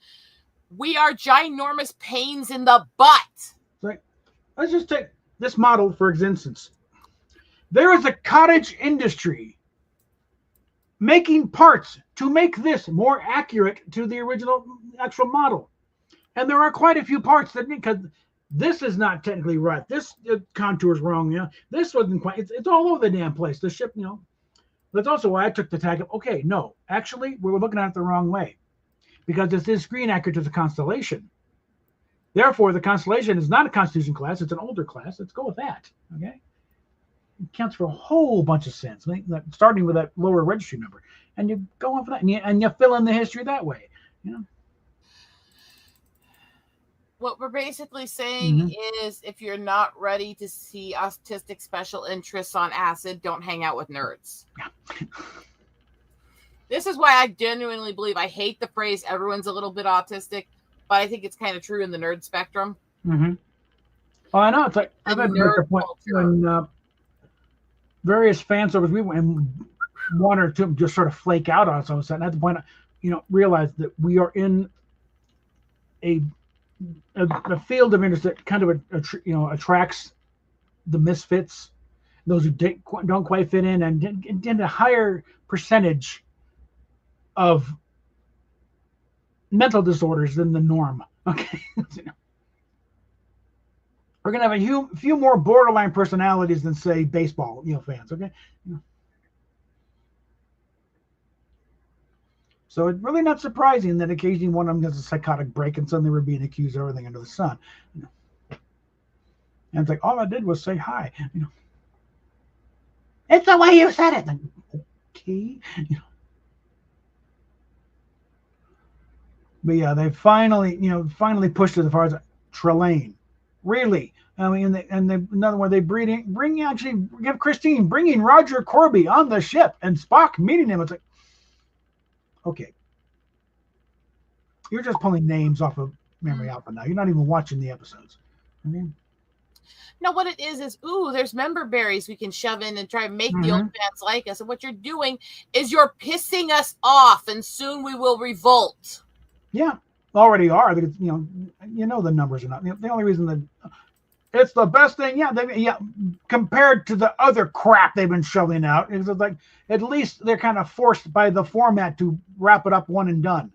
we are ginormous pains in the butt. Like, let's just take this model, for instance. There is a cottage industry making parts to make this more accurate to the original actual model. And there are quite a few parts that, because this is not technically right. This contour is wrong. This wasn't quite, it's all over the damn place. The ship, That's also why I took the tag of, okay, no, actually, we were looking at it the wrong way. Because this is screen accurate to the constellation. Therefore, the constellation is not a Constitution class. It's an older class. Let's go with that. Okay. It counts for a whole bunch of sins, starting with that lower registry number, and you go on for that, and you fill in the history that way. What we're basically saying is, if you're not ready to see autistic special interests on acid, don't hang out with nerds. Yeah. This is why I genuinely believe, I hate the phrase "everyone's a little bit autistic," but I think it's kind of true in the nerd spectrum. Mm-hmm. Well, I know it's like I've had the point when various fan services, we went and 1 or 2 just sort of flake out on us all of a sudden. At the point, realize that we are in a field of interest that kind of attracts the misfits, those who don't quite fit in, and a higher percentage of mental disorders than the norm. Okay. We're going to have a few more borderline personalities than, say, baseball fans. Okay. So it's really not surprising that occasionally one of them gets a psychotic break and suddenly we're being accused of everything under the sun. And it's like, all I did was say hi. It's the way you said it. Like, okay. But yeah, they finally pushed it as far as Trelane. Really? I mean, in other words, they give Christine bringing Roger Corby on the ship and Spock meeting him. It's like, okay, you're just pulling names off of Memory Alpha now. You're not even watching the episodes. I mean, no, what it is, ooh, there's member berries we can shove in and try and make the old fans like us. And what you're doing is you're pissing us off, and soon we will revolt. Yeah, already are. Because, the numbers are not. The only reason that it's the best thing, compared to the other crap they've been shoving out, is like at least they're kind of forced by the format to wrap it up one and done.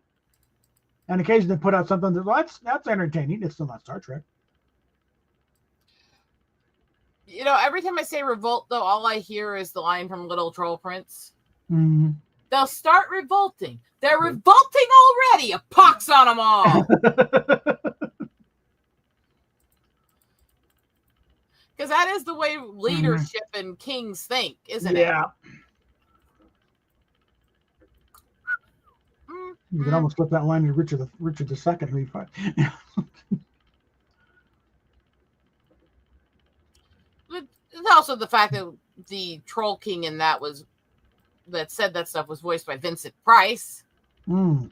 And occasionally put out something that's entertaining. It's still not Star Trek. Every time I say revolt, though, all I hear is the line from Little Troll Prince. Mm-hmm. They'll start revolting. They're revolting already. A pox on them all. Because that is the way leadership and kings think, isn't it? Yeah. You can almost flip that line to Richard II, who you find. But it's also the fact that the Troll King in that said that stuff was voiced by Vincent Price. Yeah,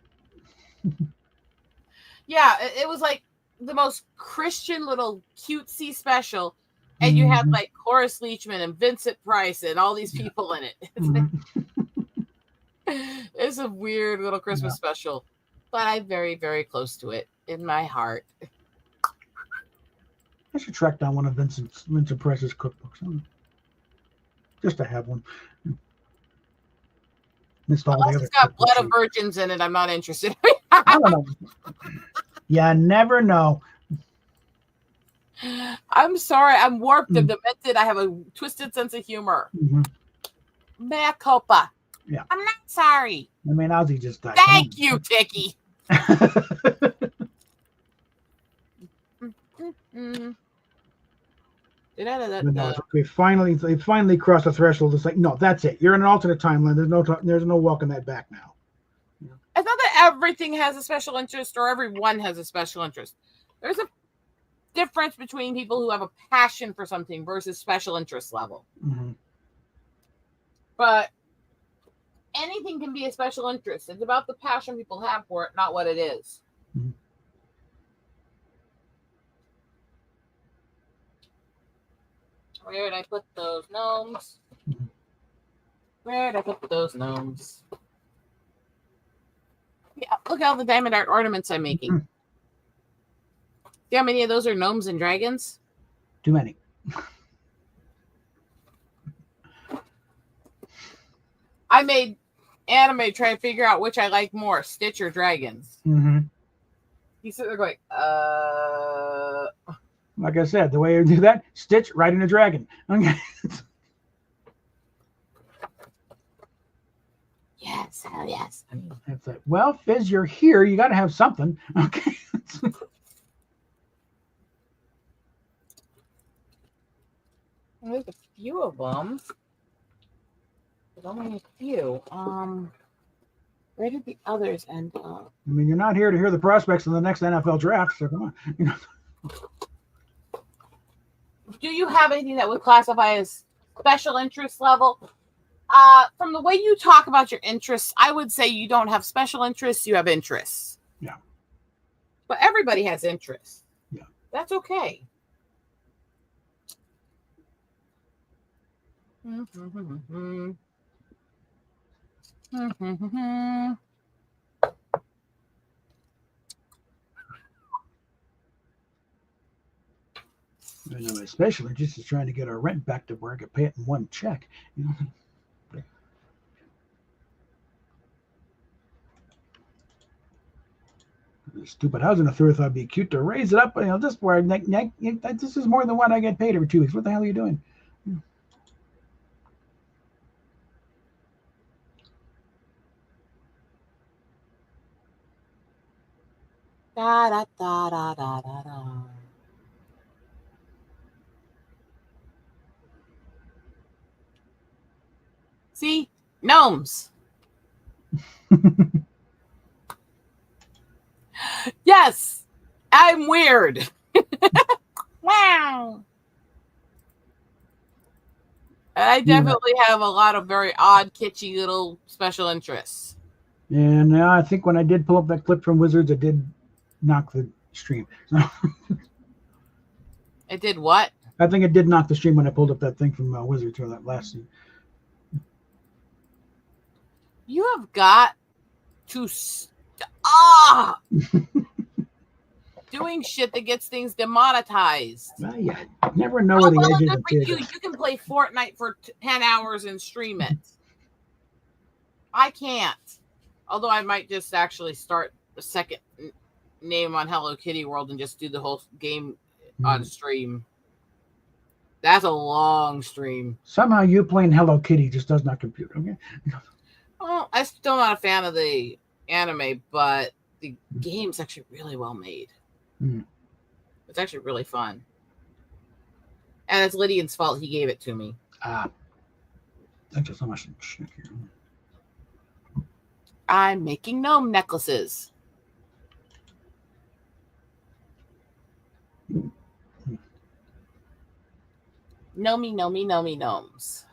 it was like the most Christian little cutesy special, and you had like Horace Leachman and Vincent Price and all these people in it. It's a weird little Christmas special, but I'm very, very close to it in my heart. I should track down one of Vincent Price's cookbooks, just to have one. Unless it's got blood of virgins in it, I'm not interested. I don't know. You never know. I'm sorry. I'm warped and demented. I have a twisted sense of humor. Mea culpa. Yeah. I'm not sorry. I mean, Ozzy just died. Thank you, Tiki. They finally crossed the threshold. It's like, no, that's it. You're in an alternate timeline. There's no walking that back now. It's not that everything has a special interest or everyone has a special interest. There's a difference between people who have a passion for something versus special interest level. But anything can be a special interest. It's about the passion people have for it, not what it is. Where did I put those gnomes? Where did I put those gnomes? Yeah, look at all the diamond art ornaments I'm making. See how many of those are gnomes and dragons? Too many. I made anime try and figure out which I like more, Stitch or dragons. He's sitting there going, Like I said, the way you do that, Stitch riding a dragon. Okay. Yes, hell yes. It's like, well, Fizz, you're here. You got to have something. Okay. There's a few of them. There's only a few. Where did the others end up? I mean, you're not here to hear the prospects of the next NFL draft, so come on. Do you have anything that would classify as special interest level? From the way you talk about your interests, I would say you don't have special interests, you have interests. Yeah. But everybody has interests. Yeah. That's okay. My special interest is trying to get our rent back to where I could pay it in one check. The stupid housing authority thought it'd be cute to raise it up. Just where this is more than what I get paid every 2 weeks. What the hell are you doing? Da da da da da da da. See? Gnomes. Yes, I'm weird. Wow. I definitely have a lot of very odd, kitschy little special interests. And I think when I did pull up that clip from Wizards, it did knock the stream. It did what? I think it did knock the stream when I pulled up that thing from Wizards for that last scene. You have got to doing shit that gets things demonetized. Well, yeah, never know where the edge is. You can play Fortnite for 10 hours and stream it. I can't. Although I might just actually start a second name on Hello Kitty World and just do the whole game on stream. That's a long stream. Somehow you playing Hello Kitty just does not compute. Okay. Well, I'm still not a fan of the anime, but the game's actually really well made. It's actually really fun. And it's Lydian's fault he gave it to me. Thank you so much. I'm making gnome necklaces. Gnomes.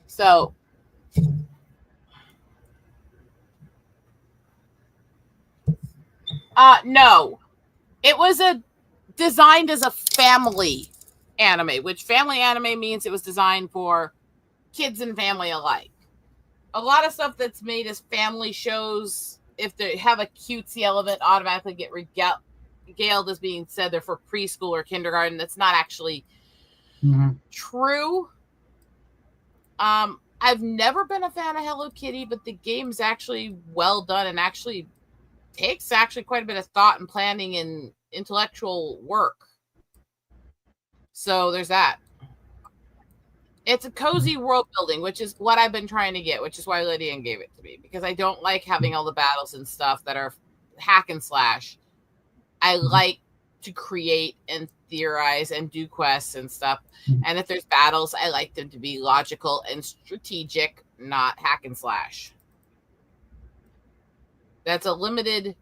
So no. It was designed as a family anime, which family anime means it was designed for kids and family alike. A lot of stuff that's made as family shows, if they have a cutesy element, automatically get regaled as being said they're for preschool or kindergarten. That's not actually true. I've never been a fan of Hello Kitty, but the game's actually well done and actually takes quite a bit of thought and planning and intellectual work. So there's that. It's a cozy world building, which is what I've been trying to get, which is why Lydian gave it to me, because I don't like having all the battles and stuff that are hack and slash. I like to create and theorize and do quests and stuff. And if there's battles, I like them to be logical and strategic, not hack and slash. That's a limited,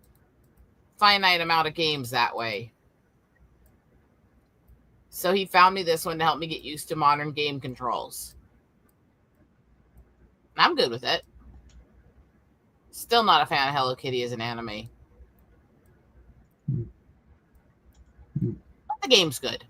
finite amount of games that way. So he found me this one to help me get used to modern game controls. I'm good with it. Still not a fan of Hello Kitty as an anime. But the game's good.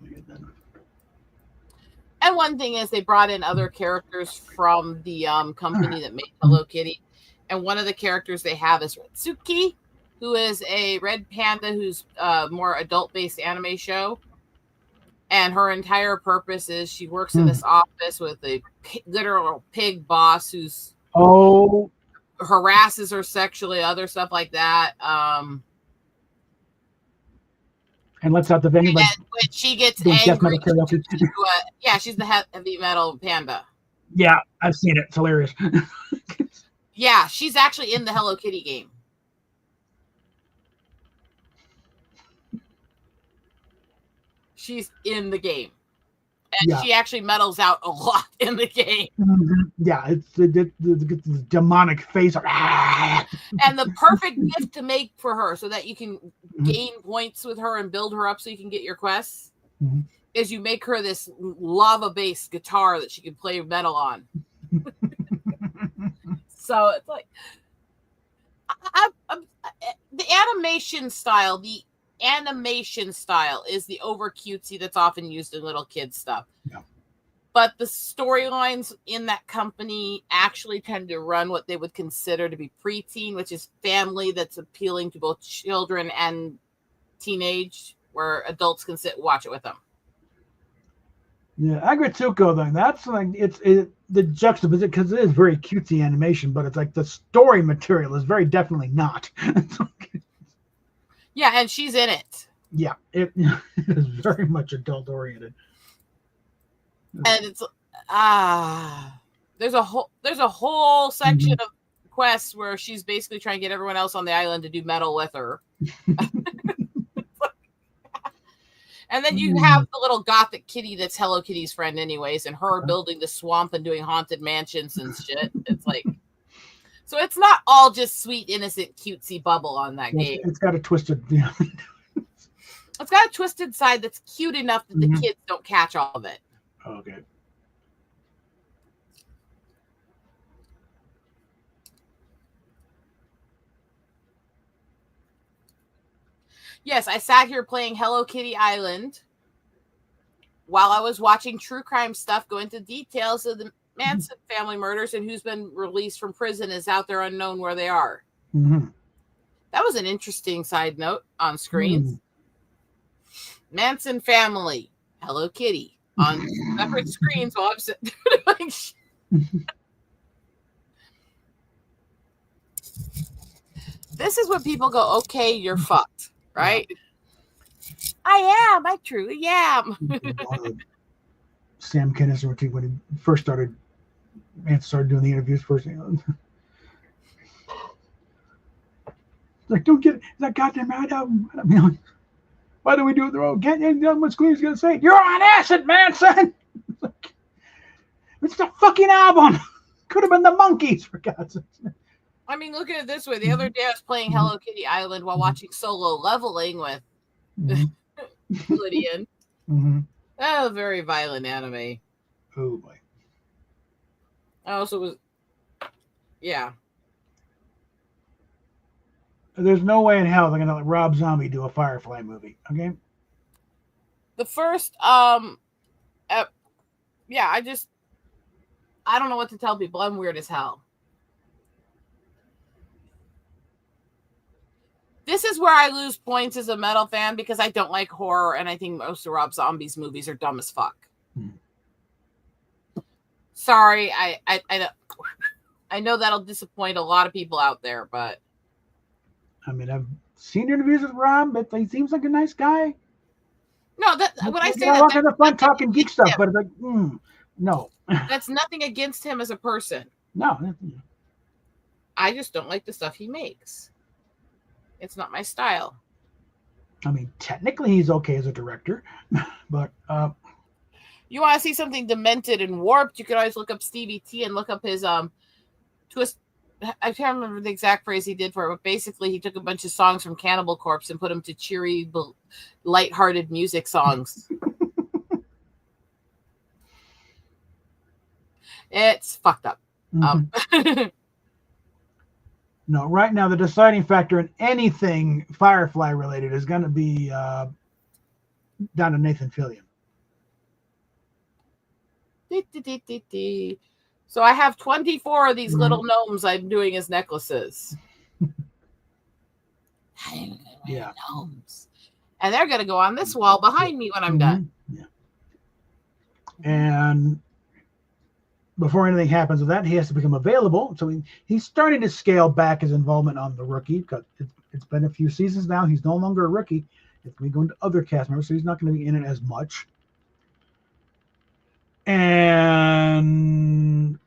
And one thing is they brought in other characters from the company that made Hello Kitty. And one of the characters they have is Ritsuki, who is a red panda who's more adult-based anime show. And her entire purpose is she works in this office with a literal pig boss who's harasses her sexually, other stuff like that. And lets out the venue. When she gets angry, she's the heavy metal panda. Yeah, I've seen it. It's hilarious. Yeah, she's actually in the Hello Kitty game. She's in the game. And she actually medals out a lot in the game. Yeah, it's the demonic face. And the perfect gift to make for her so that you can gain points with her and build her up so you can get your quests is you make her this lava-based guitar that she can play metal on. So it's like the animation style is the over cutesy that's often used in little kids stuff. Yeah. But the storylines in that company actually tend to run what they would consider to be preteen, which is family that's appealing to both children and teenage, where adults can sit and watch it with them. Yeah, Agritsuko, then that's like it's the juxtaposition, because it is very cutesy animation, but it's like the story material is very definitely not. Yeah, and she's in it. Yeah, it is very much adult oriented. And it's there's a whole section of quests where she's basically trying to get everyone else on the island to do metal with her. And then you have the little gothic kitty that's Hello Kitty's friend anyways, and her building the swamp and doing haunted mansions and shit. It's like, so it's not all just sweet, innocent, cutesy bubble on that game. It's got a twisted, It's got a twisted side that's cute enough that the kids don't catch all of it. Okay. Yes, I sat here playing Hello Kitty Island while I was watching true crime stuff go into details of the Manson family murders, and who's been released from prison is out there unknown where they are. Mm-hmm. That was an interesting side note on screens. Manson family, Hello Kitty on separate screens while I'm sitting there like shit. This is when people go, okay, you're fucked, right? Yeah. I truly am. Sam Kinison, when he first started doing the interviews first, like, don't get that goddamn mad album. I mean, why do we do it the wrong? Can't you know what Squeeze's gonna say? You're on acid, Manson. It's the fucking album. Could have been the Monkees, for God's sake. I mean, look at it this way. The other day I was playing Hello Kitty Island while watching Solo Leveling with Lydian. Oh, very violent anime. Oh boy. I also was, yeah. There's no way in hell they're gonna let Rob Zombie do a Firefly movie. Okay. The first, yeah, I don't know what to tell people. I'm weird as hell. This is where I lose points as a metal fan because I don't like horror, and I think most of Rob Zombie's movies are dumb as fuck. Sorry, I know that'll disappoint a lot of people out there, but I mean, I've seen interviews with Rob, but he seems like a nice guy. No, that when I say that, that's the fun talking geek stuff, but it's like, no. That's nothing against him as a person. No, I just don't like the stuff he makes. It's not my style. I mean, technically he's okay as a director, but you want to see something demented and warped, you could always look up Stevie T and look up his twist. I can't remember the exact phrase he did for it, but basically he took a bunch of songs from Cannibal Corpse and put them to cheery, lighthearted music songs. It's fucked up. No, right now the deciding factor in anything Firefly related is going to be down to Nathan Fillion. So I have 24 of these little gnomes I'm doing as necklaces. Yeah. Gnomes. And they're going to go on this wall behind me when I'm done. Yeah. And before anything happens with that, he has to become available. So he's starting to scale back his involvement on the rookie because it's been a few seasons now. He's no longer a rookie. It's going to be going to other cast members, so he's not going to be in it as much. And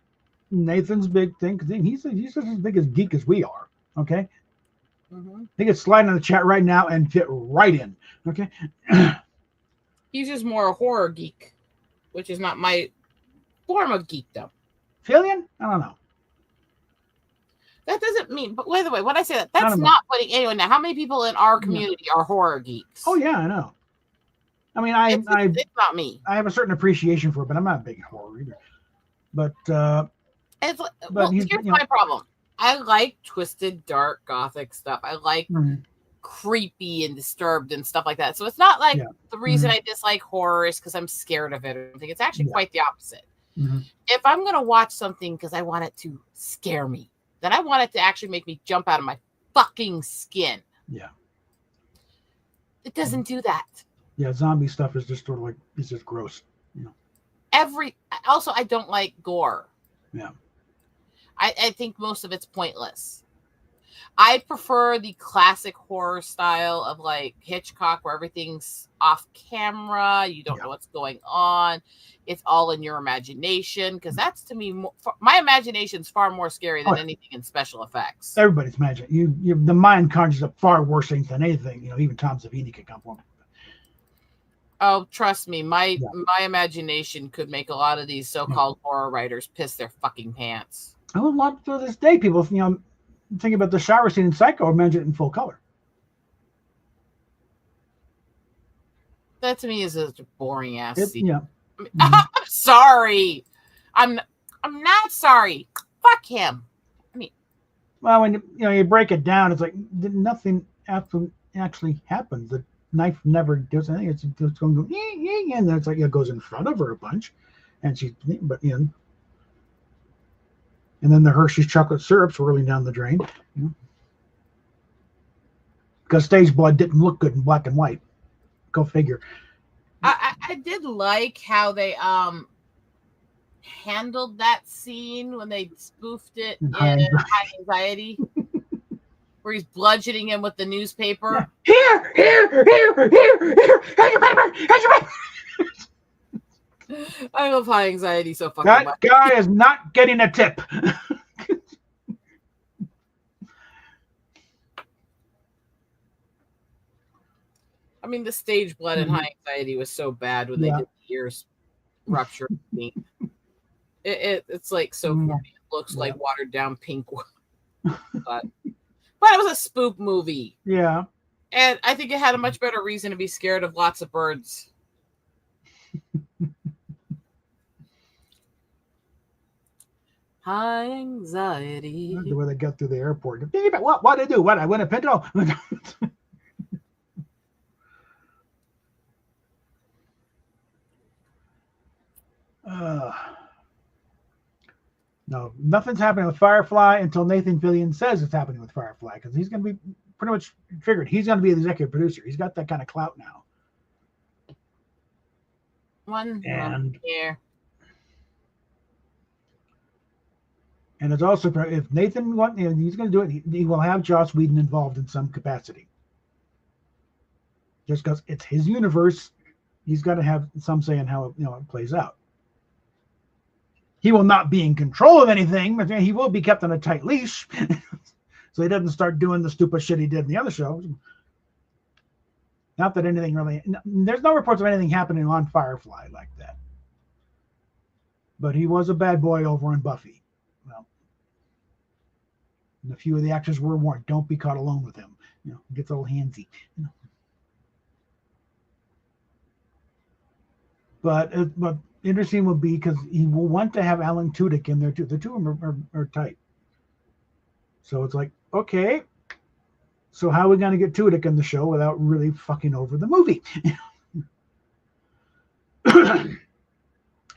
Nathan's big thing, because he's just as big as geek as we are. Okay. He could slide in the chat right now and fit right in. Okay. He's just more a horror geek, which is not my form of geekdom. Fillion? I don't know. That doesn't mean, but by the way, when I say that, that's not putting anyone down. How many people in our community are horror geeks? Oh yeah, I know. I mean, it's not me. I have a certain appreciation for it, but I'm not a big horror either. But here's my problem. I like twisted, dark, gothic stuff. I like creepy and disturbed and stuff like that. So it's not like the reason I dislike horror is because I'm scared of it or anything. It's actually quite the opposite. If I'm going to watch something because I want it to scare me, then I want it to actually make me jump out of my fucking skin. Yeah. It doesn't do that. Yeah, zombie stuff is just sort of like, it's just gross. You know. Also, I don't like gore. Yeah. I think most of it's pointless. I prefer the classic horror style of like Hitchcock, where everything's off camera. You don't know what's going on. It's all in your imagination. Because that's, to me, my imagination's far more scary than anything in special effects. Everybody's imagination. The mind conjures up far worse things than anything. You know, even Tom Savini could come from. Oh, trust me, my Yeah. imagination could make a lot of these so-called horror writers piss their fucking pants. A lot to this day, people, thinking about the shower scene in Psycho, imagine it in full color. That to me is a boring ass scene. Yeah. I mean, I'm sorry. I'm not sorry. Fuck him. I mean, well, when you break it down, it's like nothing actually happened. The knife never does anything. It's just going to go, and then it's like it goes in front of her a bunch, and and then the Hershey's chocolate syrup swirling down the drain, because stage blood didn't look good in black and white. Go figure. I did like how they handled that scene when they spoofed it in High Anxiety, where he's bludgeoning him with the newspaper. Yeah. Here, here's your paper. I love High Anxiety so fucking That much. guy is not getting a tip. I mean, the stage blood in High Anxiety was so bad when they did the ears rupture. It's like so corny. It looks like watered down pink. But it was a spook movie. Yeah. And I think it had a much better reason to be scared of lots of birds. High Anxiety. The way they got through the airport. What did I do? What? I went a Pinto? No, nothing's happening with Firefly until Nathan Fillion says it's happening with Firefly, because he's going to be pretty much figured. He's going to be the executive producer. He's got that kind of clout now. One here. And it's also, if Nathan wants, he's going to do it, he will have Joss Whedon involved in some capacity. Just because it's his universe, he's got to have some say in how it plays out. He will not be in control of anything, but he will be kept on a tight leash, so he doesn't start doing the stupid shit he did in the other shows. Not that anything really, there's no reports of anything happening on Firefly like that. But he was a bad boy over in Buffy. Well, and a few of the actors were warned, don't be caught alone with him. He gets a little handsy. But interesting will be, because he will want to have Alan Tudyk in there too. The two of them are tight. So it's like, okay, so how are we going to get Tudyk in the show without really fucking over the movie? And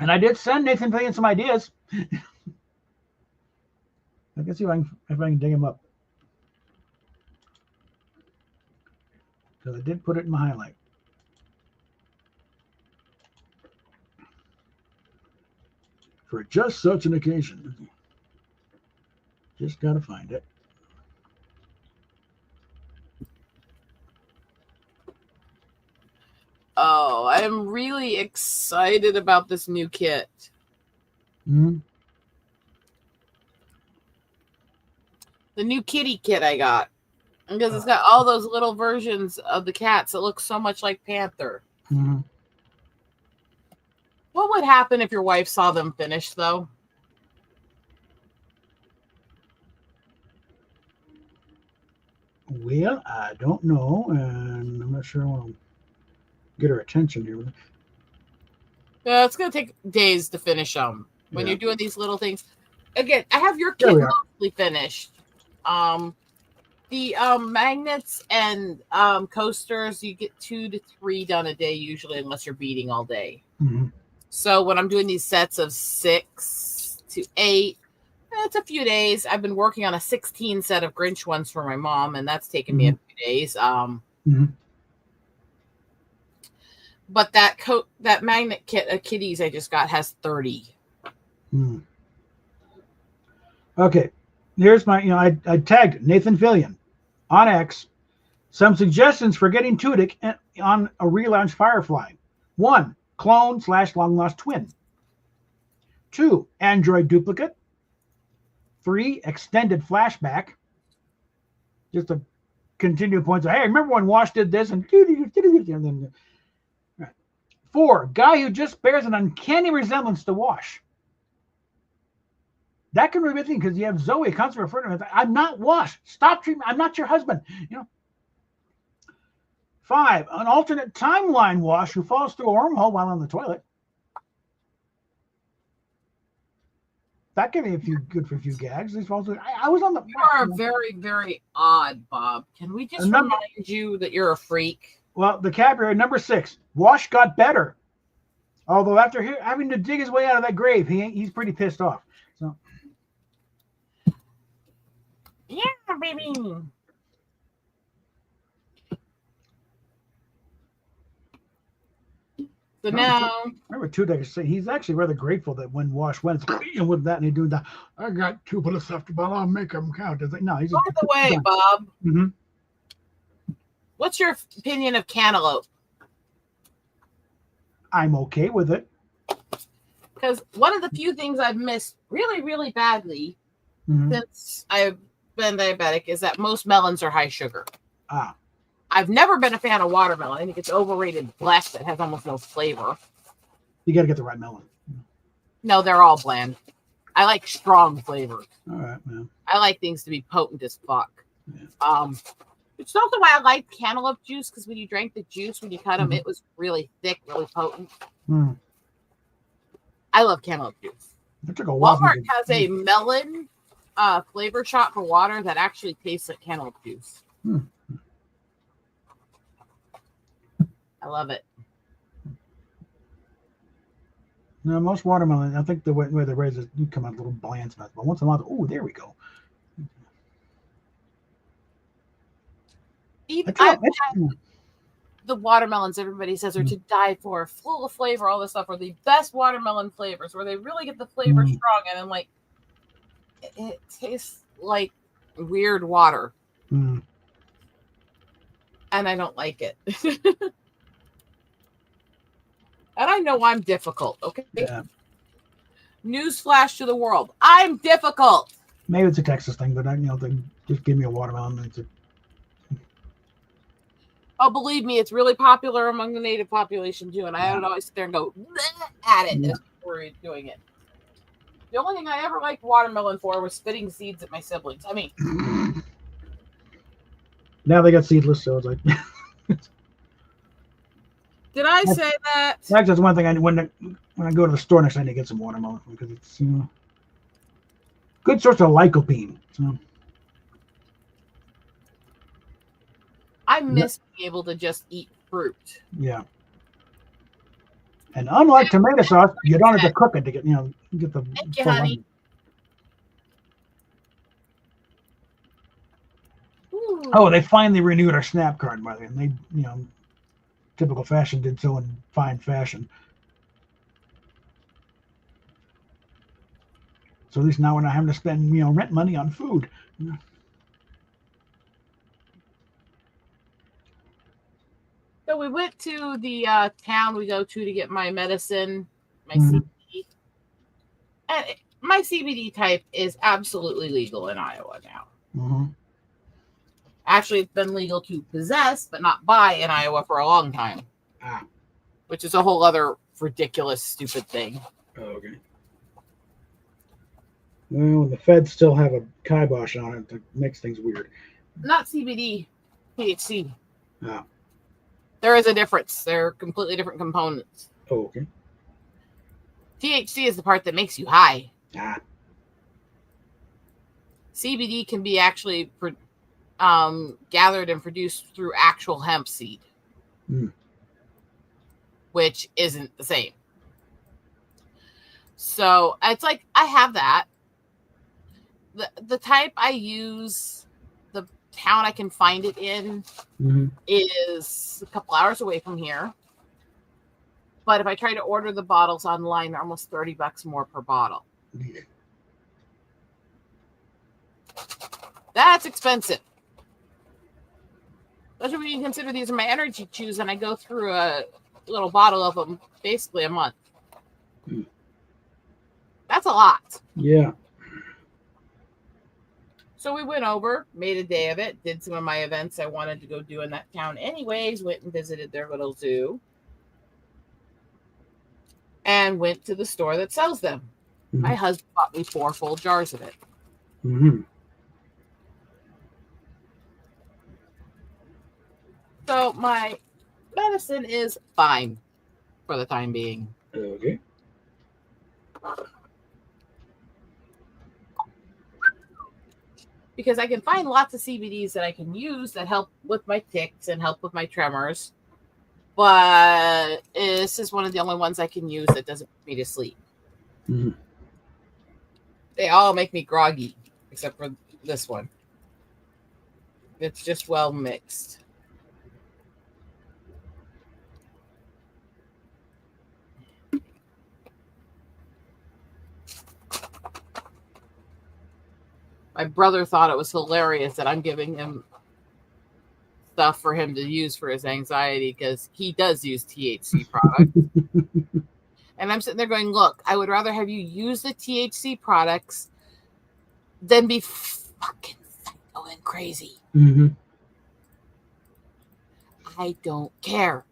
I did send Nathan Fillion some ideas. I can see if I can dig him up, because I did put it in my highlight. For just such an occasion. Just gotta find it. Oh, I'm really excited about this new kit. Mm-hmm. The new kitty kit I got. Because it's got all those little versions of the cats that look so much like Panther. Mm-hmm. What would happen if your wife saw them finished, though? Well, I don't know, and I'm not sure I want to get her attention here. It's going to take days to finish them. When you're doing these little things. Again, I have your kit mostly finished. The magnets and coasters, you get 2 to 3 done a day usually, unless you're beating all day. Mm-hmm. So when I'm doing these sets of 6 to 8, it's a few days. I've been working on a 16 set of Grinch ones for my mom, and that's taken me a few days. But that magnet kit of kitties I just got has 30. Okay, here's my, I tagged Nathan Fillion on X. Some suggestions for getting Tudyk on a relaunch Firefly. 1, clone / long lost twin. 2, android duplicate. 3, extended flashback. Just to continue points of, hey, remember when Wash did this? And then 4, guy who just bears an uncanny resemblance to Wash. That can really be a thing because you have Zoe constantly referring to him as, I'm not Wash. Stop treating me. I'm not your husband. 5, an alternate timeline Wash who falls through a wormhole while on the toilet. That can be good for a few gags. I was on the. You are very, very odd, Bob. Can we just remind you that you're a freak? Well, the cabaret, number 6. Wash got better. Although after having to dig his way out of that grave, he's pretty pissed off. So. Yeah, baby. So now, remember 2 days. He's actually rather grateful that when Wash went and with that, and he's doing that. I got 2 bullets left, but I'll make them count. It's like, no, he's by the way, Bob, what's your opinion of cantaloupe? I'm okay with it. Because one of the few things I've missed really, really badly since I've been diabetic is that most melons are high sugar. I've never been a fan of watermelon. I think it's overrated black that has almost no flavor. You got to get the right melon. No, they're all bland. I like strong flavors. All right, man. I like things to be potent as fuck. Yeah. Which is also why I like cantaloupe juice, because when you drank the juice, when you cut them, it was really thick, really potent. I love cantaloupe juice. Walmart has a melon flavor shot for water that actually tastes like cantaloupe juice. I love it. No, most watermelon, I think the way they raise it, you come out a little bland smell. But once in a while, oh, there we go. Even I've had the watermelons everybody says are to die for, full of flavor, all this stuff, are the best watermelon flavors, where they really get the flavor strong, and I'm like, it tastes like weird water. And I don't like it. And I know I'm difficult, okay? Yeah. Newsflash to the world. I'm difficult. Maybe it's a Texas thing, but they just give me a watermelon. Oh, believe me, it's really popular among the native population too. And I would always sit there and go at it as we're doing it. The only thing I ever liked watermelon for was spitting seeds at my siblings. I mean, now they got seedless, so it's like. Did I say that? That's one thing. When I go to the store next time, I get some watermelon because it's good source of lycopene. So. I miss being able to just eat fruit. Yeah. And unlike tomato sauce, you don't have to cook it to get the. Thank you, honey. Oh, they finally renewed our Snap card, by the way. And they, typical fashion did so in fine fashion. So at least now we're not having to spend, rent money on food. So we went to the town we go to get my medicine, my CBD. And my CBD type is absolutely legal in Iowa now. Actually, it's been legal to possess, but not buy in Iowa for a long time. Which is a whole other ridiculous, stupid thing. Oh, okay. Well, the feds still have a kibosh on it that makes things weird. Not CBD, THC. Oh. There is a difference. They're completely different components. Oh, okay. THC is the part that makes you high. CBD can be actually gathered and produced through actual hemp seed, which isn't the same. So it's like I have that. The type I use, the town I can find it in is a couple hours away from here. But if I try to order the bottles online, they're almost $30 more per bottle. Yeah. That's expensive. Especially when you consider these are my energy chews, and I go through a little bottle of them basically a month. That's a lot. Yeah. So we went over, made a day of it, did some of my events I wanted to go do in that town anyways, went and visited their little zoo. and went to the store that sells them. Mhm. My husband bought me 4 full jars of it. Mm-hmm. So my medicine is fine for the time being. Okay. Because I can find lots of CBDs that I can use that help with my tics and help with my tremors. But this is one of the only ones I can use that doesn't put me to sleep. Mm-hmm. They all make me groggy, except for this one. It's just well mixed. My brother thought it was hilarious that I'm giving him stuff for him to use for his anxiety because he does use THC products. And I'm sitting there going, look, I would rather have you use the THC products than be fucking psycho and crazy. Mm-hmm. I don't care.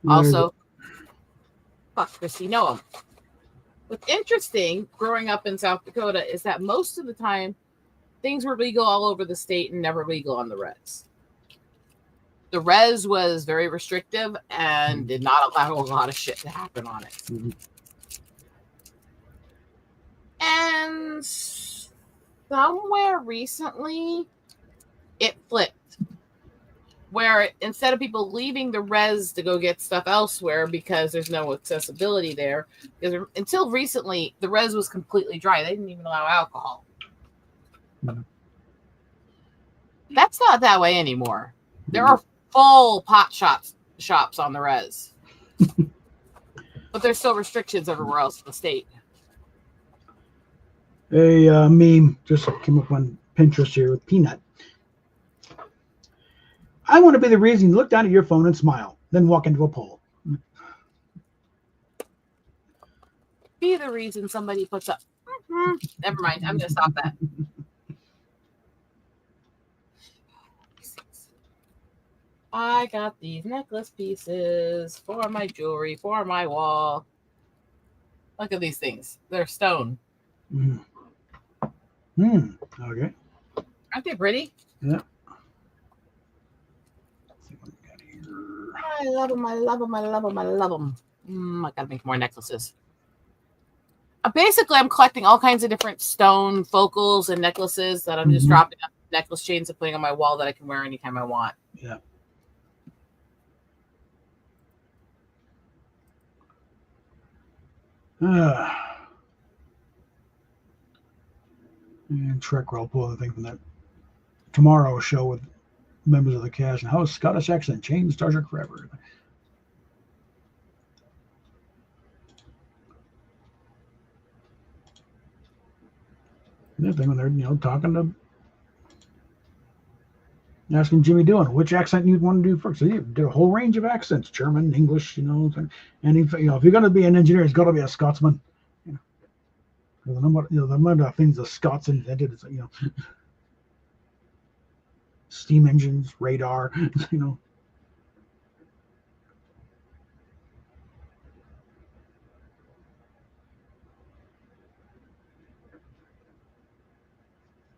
Also, fuck Christy Noam. What's interesting growing up in South Dakota is that most of the time things were legal all over the state and never legal on the res. The res was very restrictive and did not allow a lot of shit to happen on it. Mm-hmm. And somewhere recently, it flipped. Where instead of people leaving the res to go get stuff elsewhere because there's no accessibility there, because until recently, the res was completely dry. They didn't even allow alcohol. Mm-hmm. That's not that way anymore. There are full pot shops on the res. But there's still restrictions everywhere else in the state. A meme just came up on Pinterest here with Peanut. I want to be the reason you look down at your phone and smile, then walk into a pole. Be the reason somebody puts up. Never mind. I'm going to stop that. I got these necklace pieces for my jewelry, for my wall. Look at these things. They're stone. Okay. Aren't they pretty? Yeah. I love them. I love them. I love them. I love them. I gotta make more necklaces. Basically, I'm collecting all kinds of different stone focals and necklaces that I'm just dropping up necklace chains and putting on my wall that I can wear anytime I want. Yeah. And Trek will pull the thing from that Tomorrow show with members of the cast and how Scottish accent changed Star Trek forever. This thing when they're talking to asking Jimmy Doohan which accent you'd want to do first. So he did a whole range of accents, German, English, and if you're going to be an engineer, it's got to be a Scotsman. The number of things the Scots invented is steam engines, radar,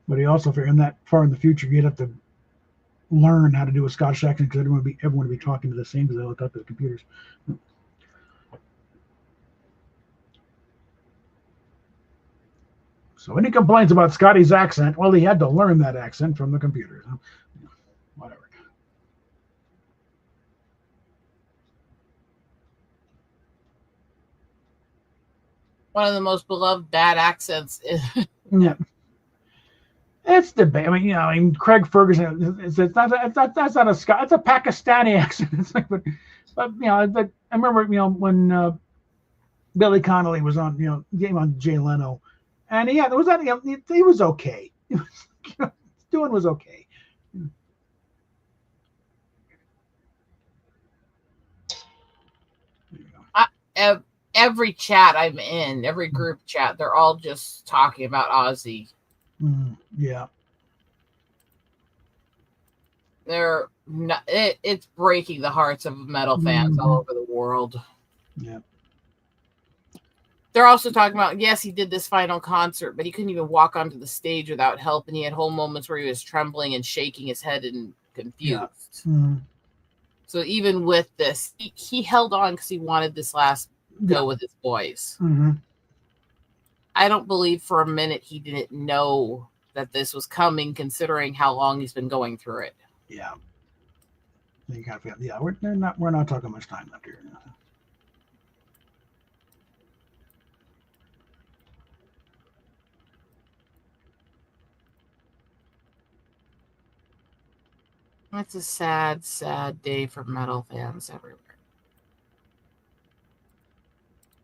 But he also figured that far in the future, you'd have to learn how to do a Scottish accent because everyone would be talking to the same because they look up at the computers. So any complaints about Scotty's accent? Well, he had to learn that accent from the computers. Whatever. One of the most beloved bad accents is. Yeah. It's debate. I mean, Craig Ferguson. That's not a Scot. It's a Pakistani accent. It's like, but I remember, when Billy Connolly was on, game on Jay Leno, and he was okay. Doing was okay. Every chat I'm in, every group chat, they're all just talking about Ozzy. Yeah. They're not, it's breaking the hearts of metal fans all over the world. Yeah. They're also talking about, yes, he did this final concert, but he couldn't even walk onto the stage without help, and he had whole moments where he was trembling and shaking his head and confused. Yeah. So even with this, he held on because he wanted this last go with his boys. I don't believe for a minute he didn't know that this was coming, considering how long he's been going through it. Yeah. You gotta feel, yeah, we're not talking much time left here. It's a sad, sad day for metal fans everywhere.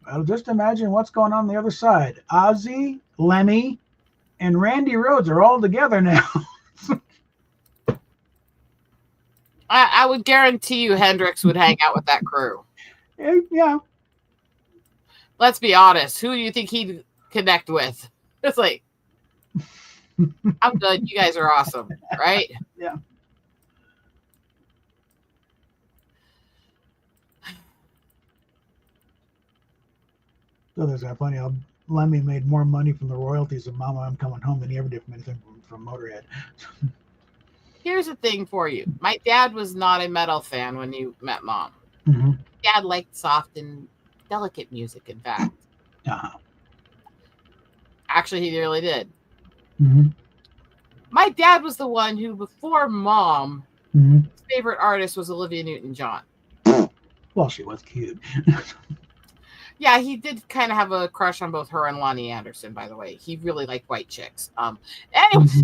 Well, just imagine what's going on the other side. Ozzy, Lemmy, and Randy Rhoads are all together now. I would guarantee you Hendrix would hang out with that crew. Yeah. Let's be honest. Who do you think he'd connect with? It's like, I'm good. You guys are awesome, right? Yeah. So there's plenty of Lemmy made more money from the royalties of Mama I'm Coming Home than he ever did from anything from Motorhead. Here's the thing for you. My dad was not a metal fan when you met Mom. Dad liked soft and delicate music, in fact. Actually, he really did. My dad was the one who, before Mom, his favorite artist was Olivia Newton-John. Well, she was cute. Yeah, he did kind of have a crush on both her and Lonnie Anderson, by the way. He really liked white chicks. Anyways,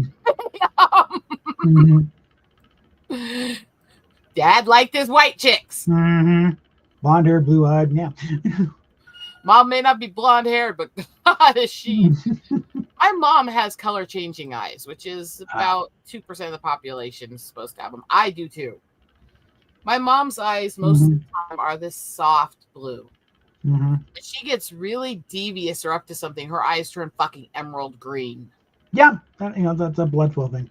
Dad liked his white chicks. Blonde hair, blue eyed, yeah. Mom may not be blonde haired, but God is she. My mom has color changing eyes, which is about 2% of the population is supposed to have them. I do too. My mom's eyes most of the time are this soft blue. If she gets really devious or up to something, her eyes turn fucking emerald green. Yeah, that's a blood flow thing.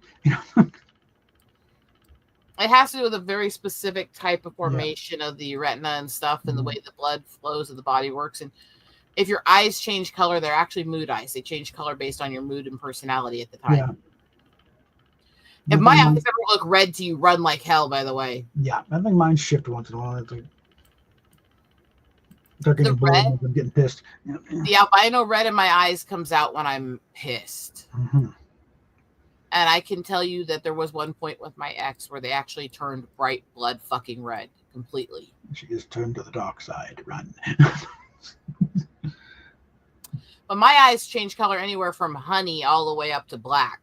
It has to do with a very specific type of formation of the retina and stuff, and the way the blood flows of the body works. And if your eyes change color, they're actually mood eyes. They change color based on your mood and personality at the time. Yeah. If my eyes ever look red to you, run like hell, by the way. Yeah, I think mine shift once in a while. It's like they're getting bored. I'm getting pissed. The albino red in my eyes comes out when I'm pissed. And I can tell you that there was one point with my ex where they actually turned bright blood fucking red completely. She just turned to the dark side. Run. But my eyes change color anywhere from honey all the way up to black.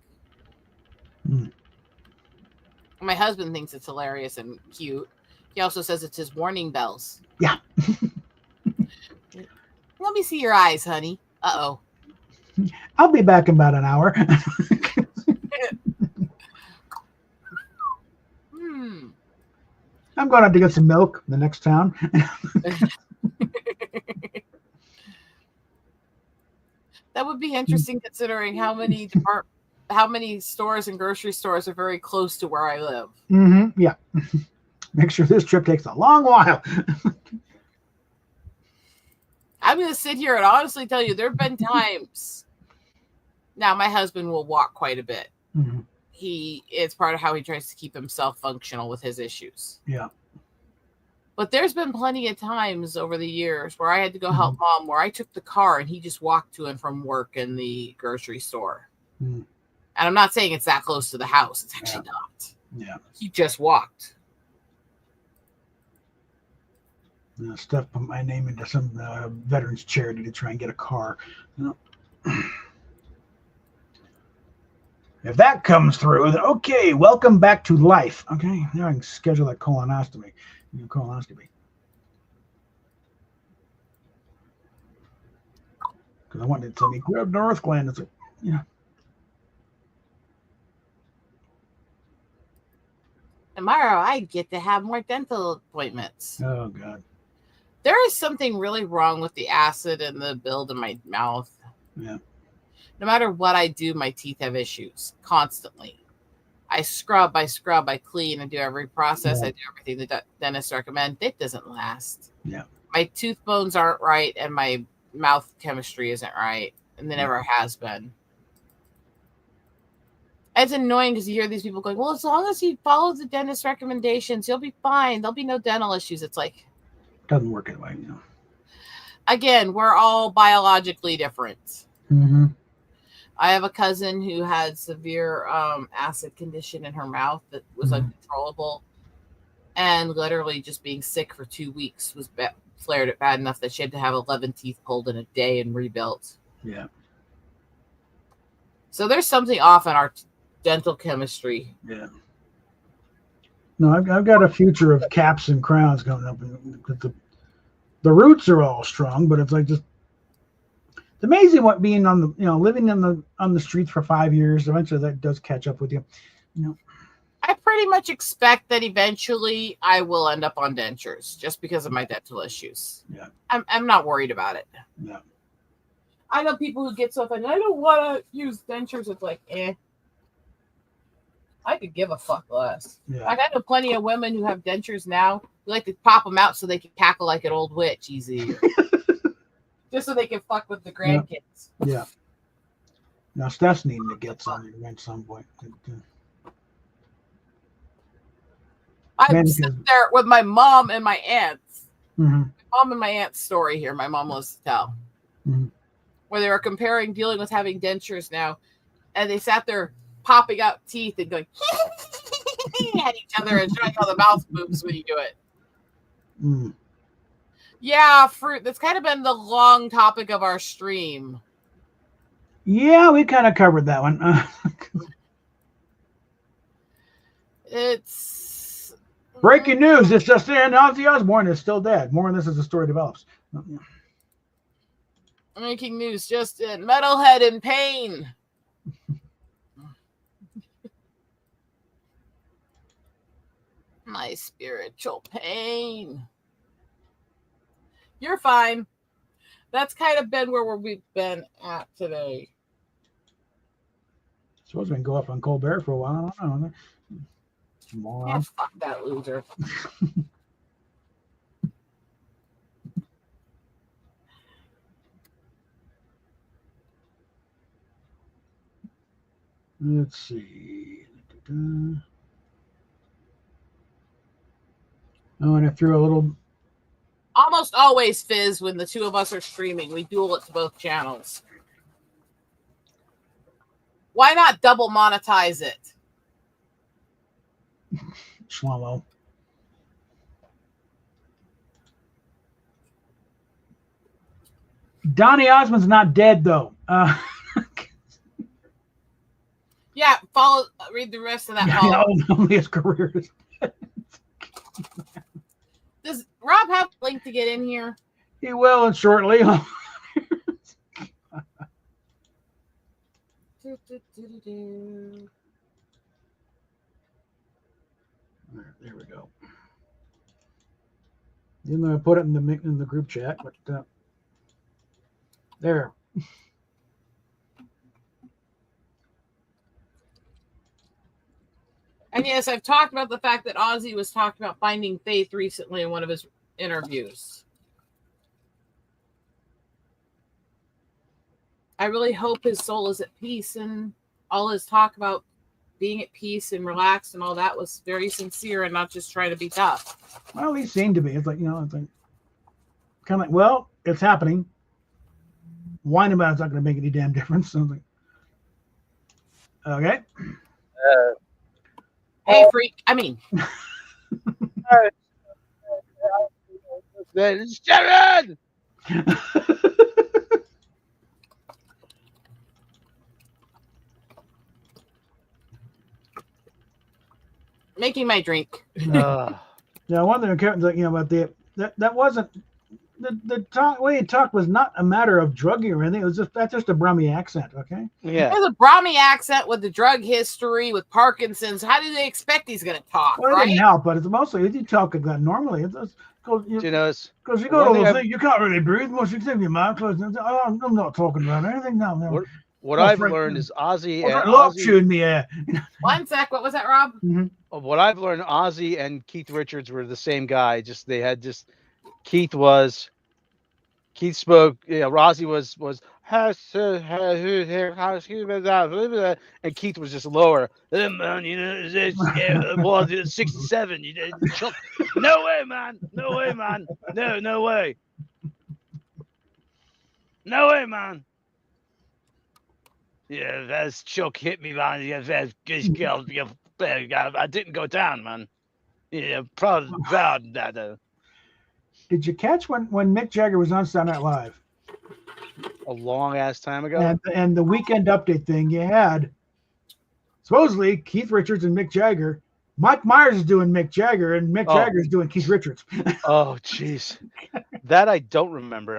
My husband thinks it's hilarious and cute. He also says it's his warning bells. Yeah. Let me see your eyes, honey. Uh-oh. I'll be back in about an hour. I'm going to have to get some milk in the next town. That would be interesting considering how many stores and grocery stores are very close to where I live. Yeah. Make sure this trip takes a long while. I'm going to sit here and honestly tell you, there have been times. Now, my husband will walk quite a bit. It's part of how he tries to keep himself functional with his issues. Yeah. But there's been plenty of times over the years where I had to go help Mom, where I took the car and he just walked to and from work in the grocery store. And I'm not saying it's that close to the house. It's actually not. Yeah. He just walked. Stuff put my name into some veterans charity to try and get a car. If that comes through, then okay, welcome back to life. Okay, now I can schedule that colonoscopy. Because I wanted to tell me grab North Glen. It's like, Tomorrow I get to have more dental appointments. Oh God. There is something really wrong with the acid and the build in my mouth. Yeah. No matter what I do, my teeth have issues constantly. I scrub, I clean, I do every process. Yeah. I do everything the dentist recommend. It doesn't last. Yeah. My tooth bones aren't right, and my mouth chemistry isn't right, and they never has been. It's annoying because you hear these people going, well, as long as you follow the dentist recommendations, you'll be fine. There'll be no dental issues. It's like, doesn't work that way, you know. Again, we're all biologically different. Mm-hmm. I have a cousin who had severe acid condition in her mouth that was uncontrollable, and literally just being sick for 2 weeks was flared it bad enough that she had to have 11 teeth pulled in a day and rebuilt. Yeah. So there's something off in our dental chemistry. Yeah. No, I've got a future of caps and crowns coming up. The roots are all strong, but it's like just it's amazing what being on the living on the streets for 5 years. Eventually, that does catch up with you. You know. I pretty much expect that eventually I will end up on dentures just because of my dental issues. Yeah. I'm not worried about it. Yeah. I know people who get so offended. I don't want to use dentures. It's like, I could give a fuck less. Yeah. Like, I know plenty of women who have dentures now who like to pop them out so they can cackle like an old witch easy. Just so they can fuck with the grandkids. Yeah. Now Steph's needing to get some at some point. I'm sitting there with my mom and my aunts. Mm-hmm. My mom and my aunt's story here. My mom loves to tell. Mm-hmm. Where they were comparing dealing with having dentures now, and they sat there popping out teeth and going at each other and showing how the mouth moves when you do it. Mm. Yeah, fruit. That's kind of been the long topic of our stream. Yeah, we kind of covered that one. It's breaking news. It's just in. Ozzy Osbourne is still dead. More on this as the story develops. Breaking news just in. Metalhead in pain. My spiritual pain. You're fine. That's kind of been where we've been at today. Suppose we can go up on Colbert for a while. I don't know. Yeah, fuck that loser. Let's see. Oh, and I threw a little. Almost always, Fizz, when the two of us are streaming, we duel it to both channels. Why not double monetize it? Swallow. Donny Osmond's not dead, though. Yeah, read the rest of that. Only his career is dead. Does Rob have a link to get in here? He will, and shortly. There we go. Didn't I put it in the group chat, but there. And yes, I've talked about the fact that Ozzy was talking about finding faith recently in one of his interviews. I really hope his soul is at peace, and all his talk about being at peace and relaxed and all that was very sincere and not just trying to be tough. Well, he seemed to be. It's like, it's like kind of like, well, it's happening. Whining about it's not going to make any damn difference. So like, okay. Hey, freak. I mean. Sharon! Making my drink. Yeah, one thing about that wasn't the way he talked was not a matter of drugging or anything. It was that's just a Brummy accent, okay? Yeah. There's a Brahmi accent with the drug history, with Parkinson's. How do they expect he's going to talk, well, right? It didn't help, but it's mostly you talk like that normally. Because you go to those things, you can't really breathe much. You think your mouth closed. Oh, I'm not talking about anything now. what Oh, I've Frank, learned is Ozzy Frank and love Ozzy. chewing me. 1 sec. What was that, Rob? What I've learned, Ozzy and Keith Richards were the same guy. Keith spoke. Ozzy was and Keith was just lower. Man, it's 67. Chuck, no way, man. No way, man. No way. No way, man. Yeah, that's Chuck hit me, man. Yeah, that's girl. I didn't go down, man. Yeah, proud that. Did you catch when Mick Jagger was on Saturday Night Live? A long ass time ago. And the weekend update thing, you had supposedly Keith Richards and Mick Jagger. Mike Myers is doing Mick Jagger, and Mick Jagger is doing Keith Richards. Oh, jeez. That I don't remember.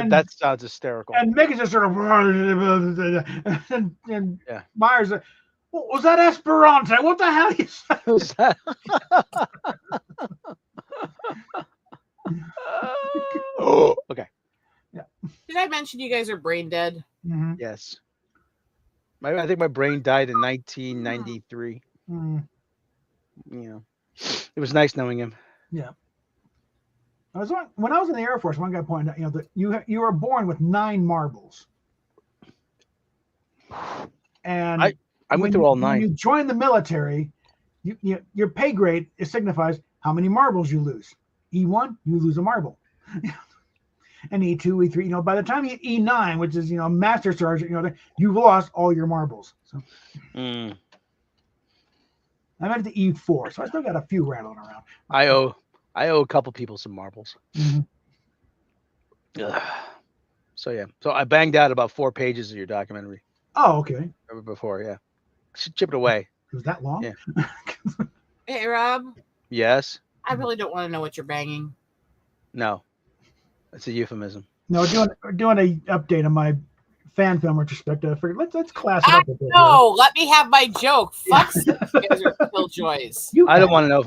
That sounds hysterical. And Mick is just sort of, and Yeah. Myers, was that Esperanto? What the hell is that? Was that? Okay. Yeah. Did I mention you guys are brain dead? Mm-hmm. Yes. I think my brain died in 1993. Mm-hmm. It was nice knowing him. Yeah. When I was in the Air Force, one guy pointed out, that you were born with 9 marbles. And I went through all 9. When you join the military, your pay grade signifies how many marbles you lose. E1, you lose a marble. And E2, E3, by the time you get E9, which is, master sergeant, you've lost all your marbles. So I'm at the E4, so I still got a few rattling around. I owe a couple people some marbles. Mm-hmm. So yeah. So I banged out about 4 pages of your documentary. Oh, okay. Before, yeah. Should chip it away. It was that long? Yeah. Hey, Rob. Yes. I really don't want to know what you're banging. No. That's a euphemism. No, we're doing a update on my fan film retrospective. Let's class it up a bit. No, let me have my joke. Fuck, you guys are killjoys. I don't want to know if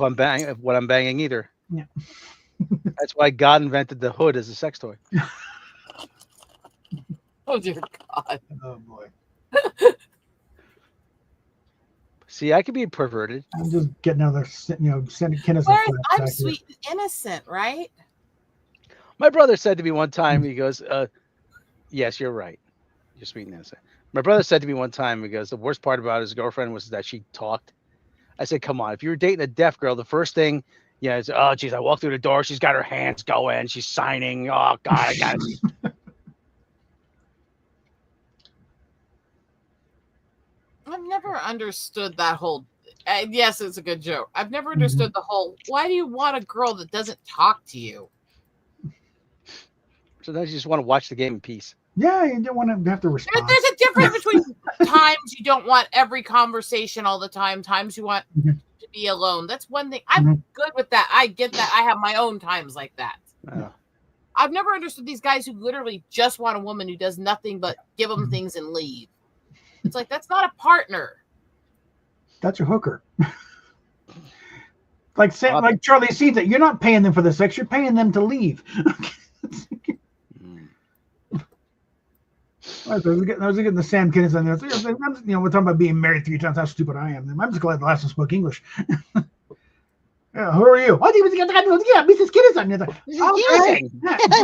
what I'm banging either. Yeah. That's why God invented the hood as a sex toy. Oh dear God. Oh boy. See, I could be perverted. I'm just getting another, sending Kenneth. I'm sweet and innocent, right? My brother said to me one time, he goes, yes, you're right. You're sweet and innocent. My brother said to me one time, he goes, the worst part about his girlfriend was that she talked. I said, come on, if you were dating a deaf girl, the first thing, is, oh, geez, I walked through the door. She's got her hands going. She's signing. Oh, God, I got it. I've never understood that whole. Yes, it's a good joke. I've never understood the whole. Why do you want a girl that doesn't talk to you? Sometimes you just want to watch the game in peace. Yeah, you don't want to have to respond. There's a difference between times you don't want every conversation all the time, times you want to be alone. That's one thing. I'm good with that. I get that. I have my own times like that. I've never understood these guys who literally just want a woman who does nothing but give them things and leave. It's like, that's not a partner. That's a hooker. like Charlie sees it. You're not paying them for the sex. You're paying them to leave. I was getting the Sam Kinison there. We're talking about being married 3 times. How stupid I am. I'm just glad the last one spoke English. Yeah, who are you? Yeah, Mrs. Kinison.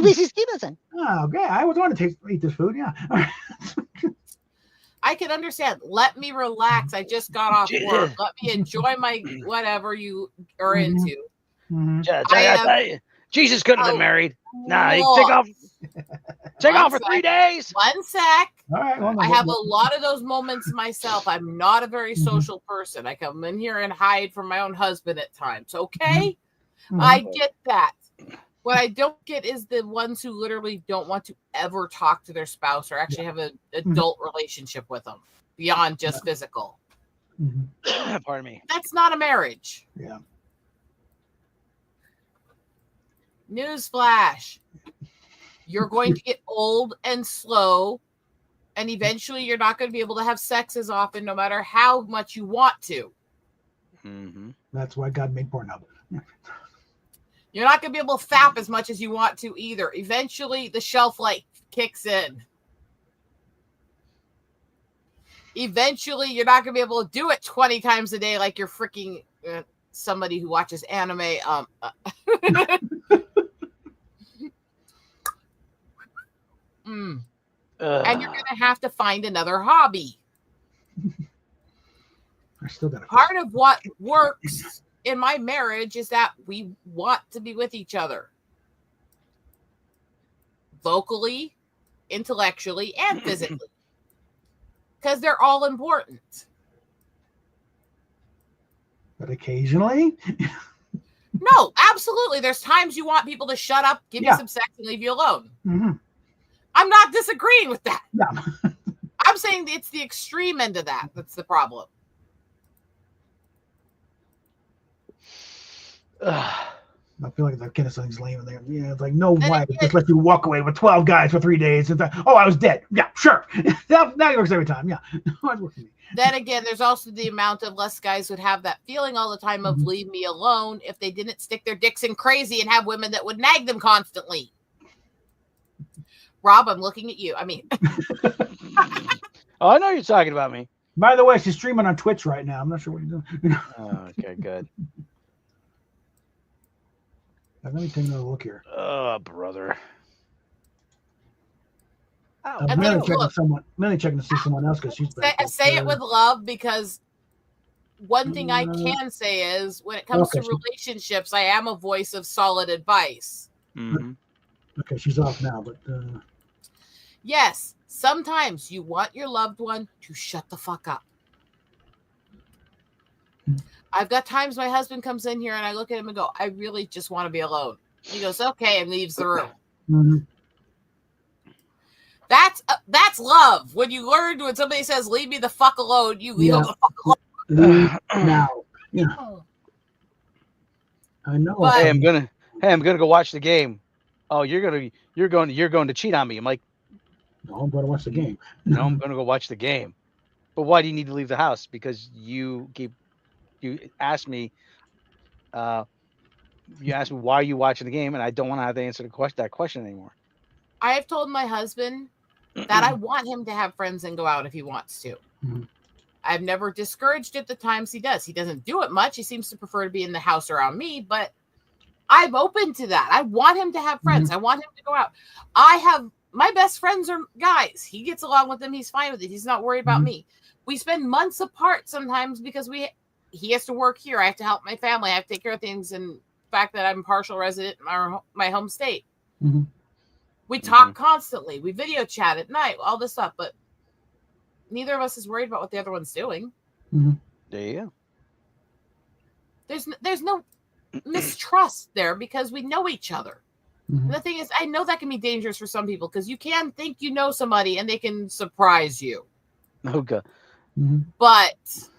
Mrs. Kinison. Oh, okay. I was want to eat this food. Yeah. I can understand. Let me relax. I just got off work. Let me enjoy my whatever you are into. Jesus could have been married. Nah, take off for 3 days. 1 sec. All right, I have a lot of those moments myself. I'm not a very social person. I come in here and hide from my own husband at times. Okay? I get that. What I don't get is the ones who literally don't want to ever talk to their spouse or actually have an adult relationship with them beyond just physical. Pardon me. That's not a marriage. Yeah. Newsflash. You're going to get old and slow, and eventually you're not going to be able to have sex as often no matter how much you want to. That's why God made Pornhub. You're not going to be able to fap as much as you want to either. Eventually, the shelf life kicks in. eventually you're not going to be able to do it 20 times a day like you're freaking somebody who watches anime. And you're going to have to find another hobby. I still got part of what works in my marriage is that we want to be with each other. Vocally, intellectually, and physically. Because they're all important. But occasionally? No, absolutely. There's times you want people to shut up, give you some sex, and leave you alone. Mm-hmm. I'm not disagreeing with that. No. I'm saying it's the extreme end of that that's the problem. I feel like that kind of something's lame in there. Yeah, it's like, no way. Just let you walk away with 12 guys for 3 days. And oh, I was dead. Yeah, sure. that works every time. Yeah. Then again, there's also the amount of less guys would have that feeling all the time of leave me alone if they didn't stick their dicks in crazy and have women that would nag them constantly. Rob, I'm looking at you. I mean. Oh, I know you're talking about me. By the way, she's streaming on Twitch right now. I'm not sure what you're doing. Oh, okay, good. Let me take another look here. Oh, brother. I'm really checking to see someone else because she's say it with love, because one thing I can say is when it comes to relationships, I am a voice of solid advice. Mm-hmm. Okay, she's off now, but yes, sometimes you want your loved one to shut the fuck up. I've got times my husband comes in here and I look at him and go, I really just want to be alone. He goes, okay, and leaves the room. Mm-hmm. That's love. When you learn, when somebody says, leave me the fuck alone, you leave them the fuck alone. Now. Yeah. I know. But, hey, I'm gonna go watch the game. Oh, you're going to cheat on me. I'm like, no, I'm going to watch the game. No, I'm going to go watch the game. But why do you need to leave the house? Because you asked me, why are you watching the game, and I don't want to have to answer that question anymore. I have told my husband that I want him to have friends and go out if he wants to. Mm-hmm. I've never discouraged it the times he does. He doesn't do it much. He seems to prefer to be in the house around me, but I'm open to that. I want him to have friends. I want him to go out. My best friends are guys. He gets along with them. He's fine with it. He's not worried about me. We spend months apart sometimes because he has to work here. I have to help my family. I have to take care of things. And the fact that I'm a partial resident in my home state. Mm-hmm. We talk constantly. We video chat at night, all this stuff, but neither of us is worried about what the other one's doing. Mm-hmm. There you go. There's no mistrust there because we know each other. Mm-hmm. And the thing is, I know that can be dangerous for some people because you can think you know somebody and they can surprise you. Oh, God. Mm-hmm. But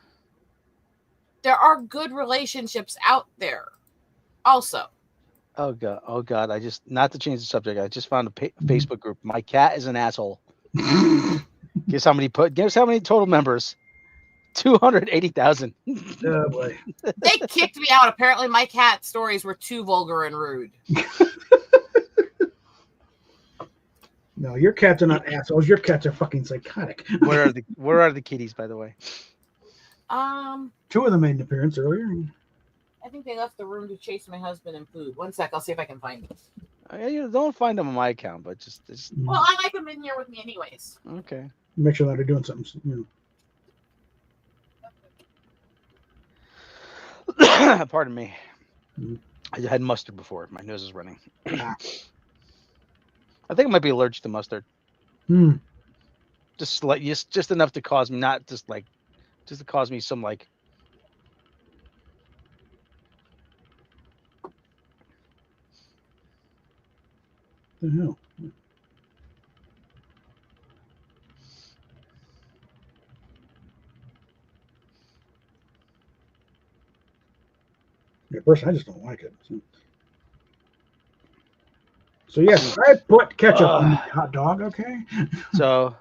there are good relationships out there also. Oh, God. Not to change the subject, I just found a Facebook group. My cat is an asshole. Guess how many total members? 280,000. Oh, boy. They kicked me out. Apparently, my cat stories were too vulgar and rude. No, your cats are not assholes. Your cats are fucking psychotic. Where are the kitties, by the way? 2 of them made an appearance earlier. I think they left the room to chase my husband and food. One sec, I'll see if I can find them. You don't find them on my account, but just Well, I like them in here with me anyways. okay. Make sure that they're doing something. Pardon me. I had mustard before. My nose is running. I think I might be allergic to mustard. Just enough to cause me just to cause me some like. The hell? Yeah, personally, I just don't like it. So yes, I put ketchup on the hot dog. Okay. So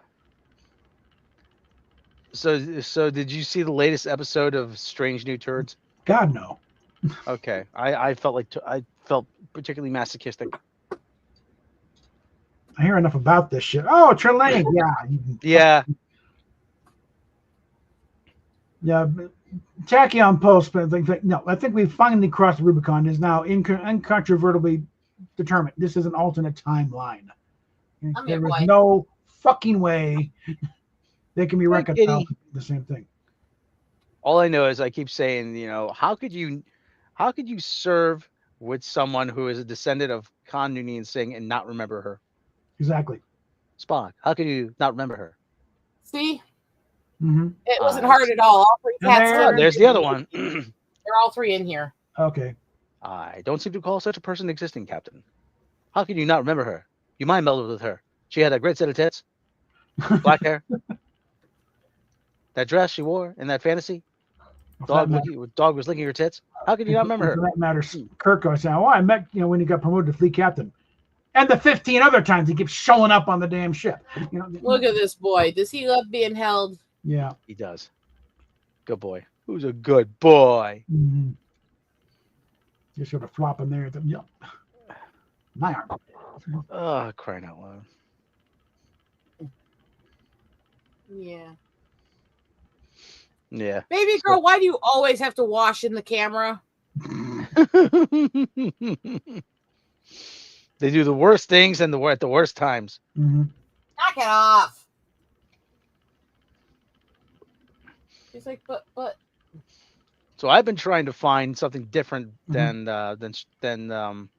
did you see the latest episode of Strange New Turds? God no. Okay, I felt particularly masochistic. I hear enough about this shit. Oh, Trelane. Yeah. Yeah. Yeah, but tacky on post, but I think we've finally crossed the Rubicon. Is now incontrovertibly determined. This is an alternate timeline. I'm There your is boy. no fucking way they can be Hey, reconciled. kitty. The same thing. All I know is I keep saying, how could you serve with someone who is a descendant of Khan Noonien Singh and not remember her? Exactly. Spock, how could you not remember her? See, Mm-hmm. it wasn't Uh, hard at all. All three And cats. there- there's the other one. They're all three in here. Okay. I don't seem to recall such a person existing, Captain. How can you not remember her? You mind melded with her. She had a great set of tits, black hair, that dress she wore in that fantasy. Dog was licking her tits. How can you not remember her? For that matter, Kirk was saying, "Oh, I met when he got promoted to fleet captain, and the 15 other times he keeps showing up on the damn ship." Look at this boy. Does he love being held? Yeah. He does. Good boy. Who's a good boy? Mm-hmm. Just sort of flopping there. Yep. My arm. Oh, crying out loud. Yeah. Yeah. Baby girl, why do you always have to wash in the camera? They do the worst things and at the worst times. Mm-hmm. Knock it off. He's like, but. So I've been trying to find something different Mm-hmm. than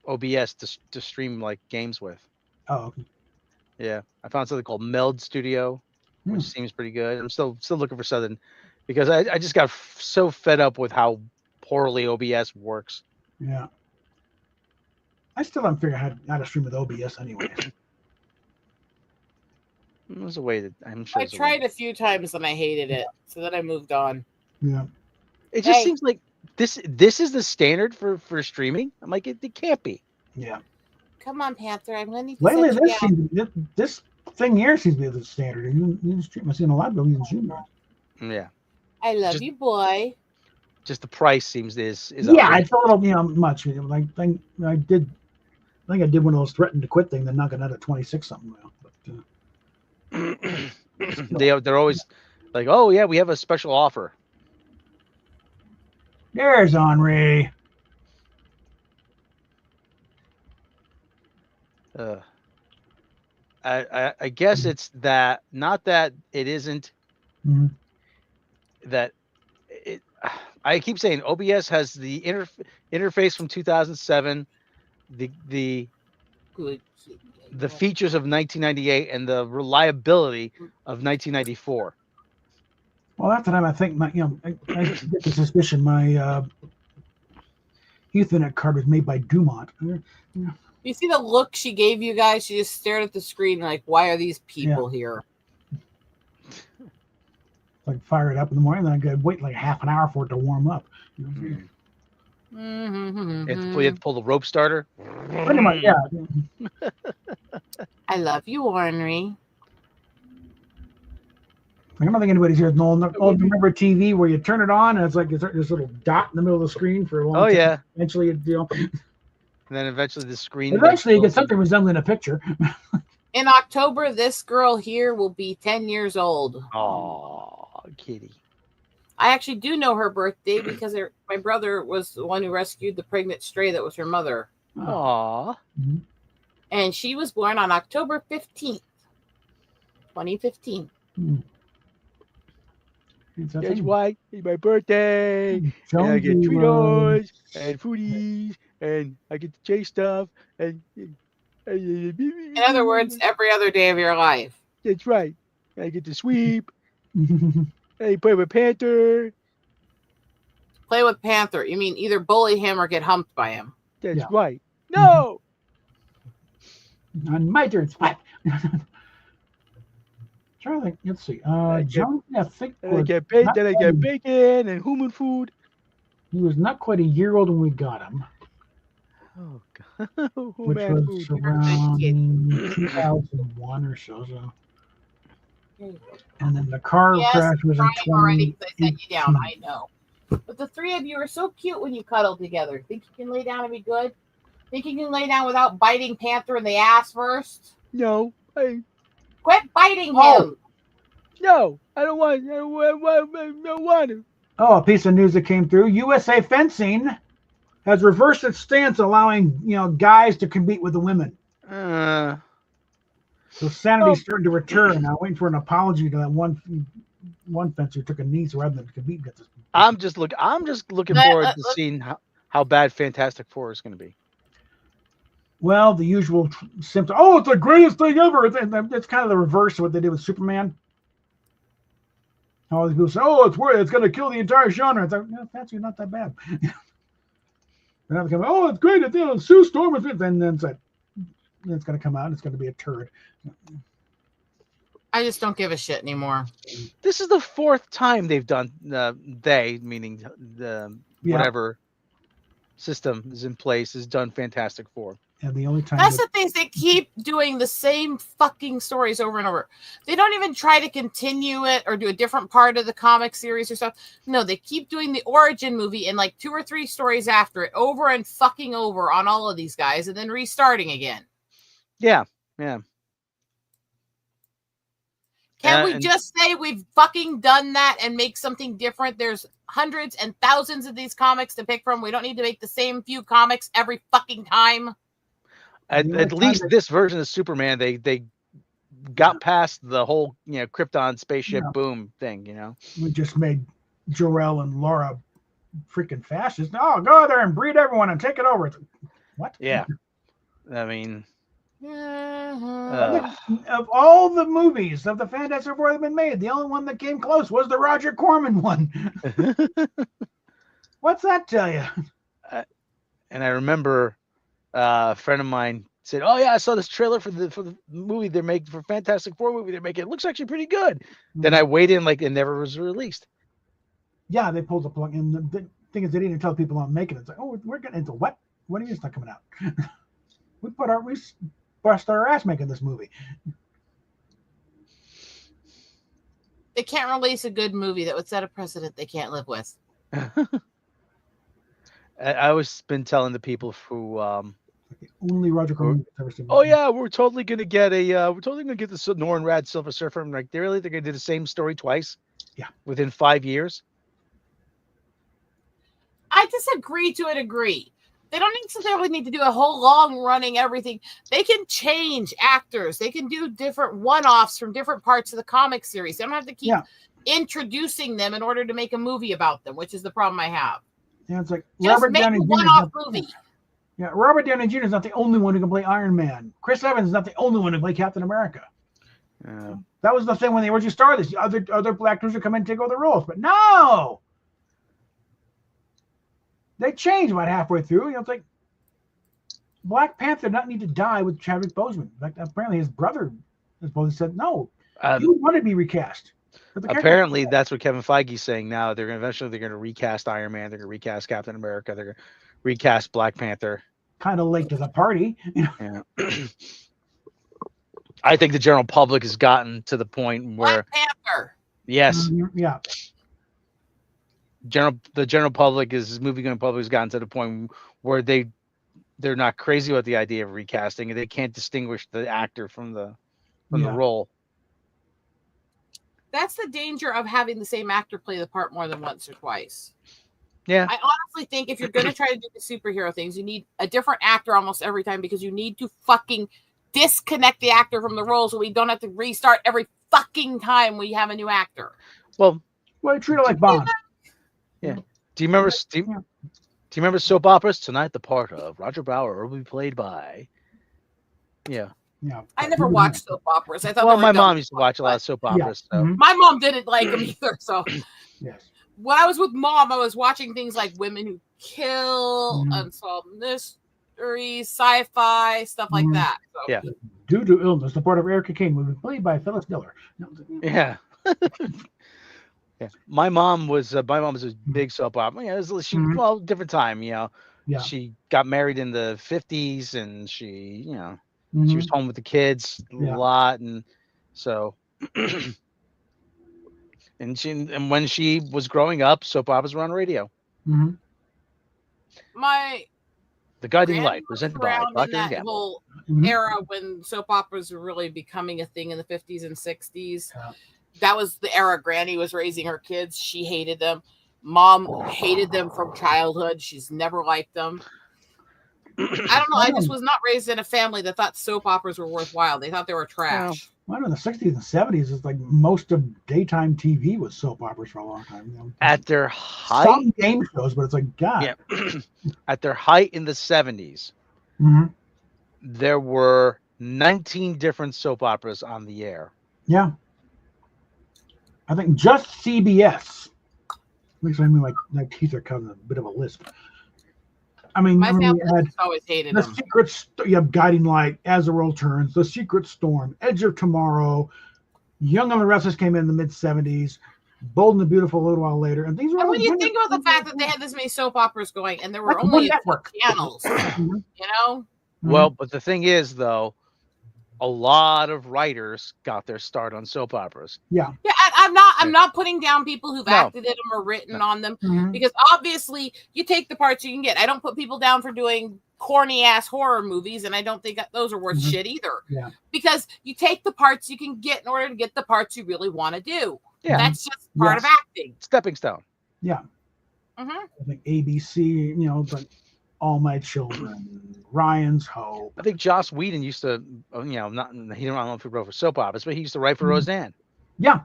OBS to stream like games with. Oh, okay. Yeah, I found something called Meld Studio, which seems pretty good. I'm still looking for something because I just got so fed up with how poorly OBS works. Yeah. I still haven't figured out how to stream with OBS anyway. There's a way that I'm sure. I tried a few times and I hated it, so then I moved on. Yeah. It just seems like this is the standard for streaming. I'm like, it can't be. Yeah. Come on, Panther. I'm going to Lately, set you down. this thing here seems to be the standard. You stream. I've seen a lot of people using stream. Yeah. I love you, boy. Just the price seems is Yeah, outrageous. it's a little much. Like I did one of those threatened to quit thing, then knock it out at 26 something now. But, they're always like, oh yeah, we have a special offer. there's Henri. I guess it's that, not that it isn't that it. I keep saying OBS has the interface from 2007, the features of 1998, and the reliability of 1994. Well, after that, I think I get the suspicion my Ethernet card was made by Dumont. You see the look she gave you guys? She just stared at the screen like, why are these people here? Like fire it up in the morning, then I gotta wait like half an hour for it to warm up. You have to pull the rope starter. Pretty much, yeah. I love you, Henry. I don't think anybody's here. No, remember TV where you turn it on and it's like this little dot in the middle of the screen for a long time. Oh yeah. Eventually, And then eventually the screen. Eventually, you get something resembling a picture. In October, this girl here will be 10 years old. Oh, kitty. I actually do know her birthday because my brother was the one who rescued the pregnant stray that was her mother. Aww. And she was born on October 15th, 2015. That's why it's my birthday. And I get Cheetos and foodies, and I get to chase stuff. And in other words, every other day of your life. That's right. I get to sweep. I play with Panther. Play with Panther. You mean either bully him or get humped by him. That's right. No. On my turn, what? Trying to think. Let's see. John, I think. I get bacon and human food. He was not quite a year old when we got him. Oh God. Which was around 2001 or so. And then the car crash was in 20. Already, I set you down. I know. But the three of you are so cute when you cuddle together. Think you can lay down and be good? Think you can lay down without biting Panther in the ass first? No. Quit biting him. No, I don't want to. Oh, a piece of news that came through: USA Fencing has reversed its stance, allowing guys to compete with the women. So sanity's starting to return. I'm waiting for an apology to that one fencer who took a knee so rather than compete against this. I'm just looking forward to seeing how bad Fantastic Four is going to be. Well, the usual symptom. Oh, it's the greatest thing ever. It's kind of the reverse of what they did with Superman. All these people say, "Oh, it's going to kill the entire genre." It's like, no, it's actually not that bad. They're not going, "Oh, it's great." Sue Storm is it. Then it's like, it's going to come out. It's going to be a turd. I just don't give a shit anymore. This is the fourth time they've done they, meaning the whatever system is in place, has done Fantastic Four. And the only time that's the things, they keep doing the same fucking stories over and over. They don't even try to continue it or do a different part of the comic series or stuff. No, they keep doing the origin movie and like 2 or 3 stories after it over and fucking over on all of these guys and then restarting again. Yeah. Can we just say we've fucking done that and make something different? There's hundreds and thousands of these comics to pick from. We don't need to make the same few comics every fucking time. At least this version of Superman, they got past the whole Krypton spaceship boom thing. We just made Jor-El and Laura freaking fascists. Oh, go there and breed everyone and take it over. What? Yeah, I mean. Of all the movies of the Fantastic Four that have been made, the only one that came close was the Roger Corman one. What's that tell you? And I remember a friend of mine said, "Oh yeah, I saw this trailer for the movie they're making for Fantastic Four movie they're making. It looks actually pretty good." Mm-hmm. Then I waited and it never was released. Yeah, they pulled the plug. And the thing is, they didn't tell people I'm making it. It's like, oh, we're getting into what? What do you mean it's not coming out? we bust our ass making this movie. They can't release a good movie that would set a precedent they can't live with. I was been telling the people who only Roger Corman ever seen. Oh yeah, we're totally gonna get the Norrin Rad Silver Surfer. I'm like, they're gonna do the same story twice. Yeah, within 5 years. I disagree to a degree. They don't necessarily need to do a whole long running everything. They can change actors. They can do different one-offs from different parts of the comic series. They don't have to keep introducing them in order to make a movie about them, which is the problem I have. Yeah, it's like just Robert make Downey a one-off movie. Yeah, Robert Downey Jr. is not the only one who can play Iron Man. Chris Evans is not the only one who can play Captain America. That was the thing when they originally started this. Other black actors would come in and take over the roles, but no. They changed about halfway through. It's like Black Panther did not need to die with Chadwick Boseman. In fact, apparently his brother said no. He would want to be recast. Apparently, that's what Kevin Feige's saying now. They're going to recast Iron Man. They're going to recast Captain America. They're going to recast Black Panther. Kind of late to the party. Yeah. I think the general public has gotten to the point where Black Panther. Yes. Yeah. The general public movie-going public has gotten to the point where they're not crazy about the idea of recasting, and they can't distinguish the actor from the role. That's the danger of having the same actor play the part more than once or twice. Yeah. I honestly think if you're going to try to do the superhero things, you need a different actor almost every time because you need to fucking disconnect the actor from the role so we don't have to restart every fucking time we have a new actor. Well, treat it like Bond. Yeah. Do you remember soap operas? Tonight, the part of Roger Bauer will be played by. Yeah. Yeah. I never watched soap operas. I thought. Well, my mom used to watch a lot of soap operas. Yeah. So. Mm-hmm. My mom didn't like them either. So. Yes. When I was with Mom, I was watching things like Women Who Kill, Unsolved Mysteries, sci-fi, stuff like that. So. Yeah. Due to illness, the part of Erica King will be played by Phyllis Diller. Yeah. Yeah. My mom was a big soap opera. Yeah, different time. Yeah. She got married in the 50s, and she was home with the kids a lot, and so. And when she was growing up, soap operas were on radio. Mm-hmm. The Guiding Light, presented by Procter & Gamble. That whole era when soap operas were really becoming a thing in the 50s and 60s. that was the era Granny was raising her kids. She hated them. Mom hated them from childhood. She's never liked them. I don't know. I just was not raised in a family that thought soap operas were worthwhile. They thought they were trash. Well, in the 60s and 70s, it's like most of daytime TV was soap operas for a long time. You know? At their height, some game shows, but it's like, God. Yeah. At their height in the 70s, there were 19 different soap operas on the air. Yeah. I think just CBS. Makes me like teeth are cutting a bit of a lisp. I mean, my family had always hated the them. Secret. You have Guiding Light, As the World Turns, The Secret Storm, Edge of Tomorrow, Young and the Restless came in the mid '70s, Bold and the Beautiful a little while later, and these were. And when you think about the fact that they had this many soap operas going, and there were only network channels, you know. Well, but the thing is, though, a lot of writers got their start on soap operas. Yeah. Yeah, I'm not putting down people who've acted in them or written on them, because obviously you take the parts you can get. I don't put people down for doing corny ass horror movies, and I don't think those are worth shit either. Yeah. Because you take the parts you can get in order to get the parts you really want to do. Yeah. That's just part of acting. Stepping stone. Yeah. I think ABC, you know, but All My Children, Ryan's Hope. I think Joss Whedon used to, you know, I don't know if he wrote for soap operas, but he used to write for Roseanne. Yeah.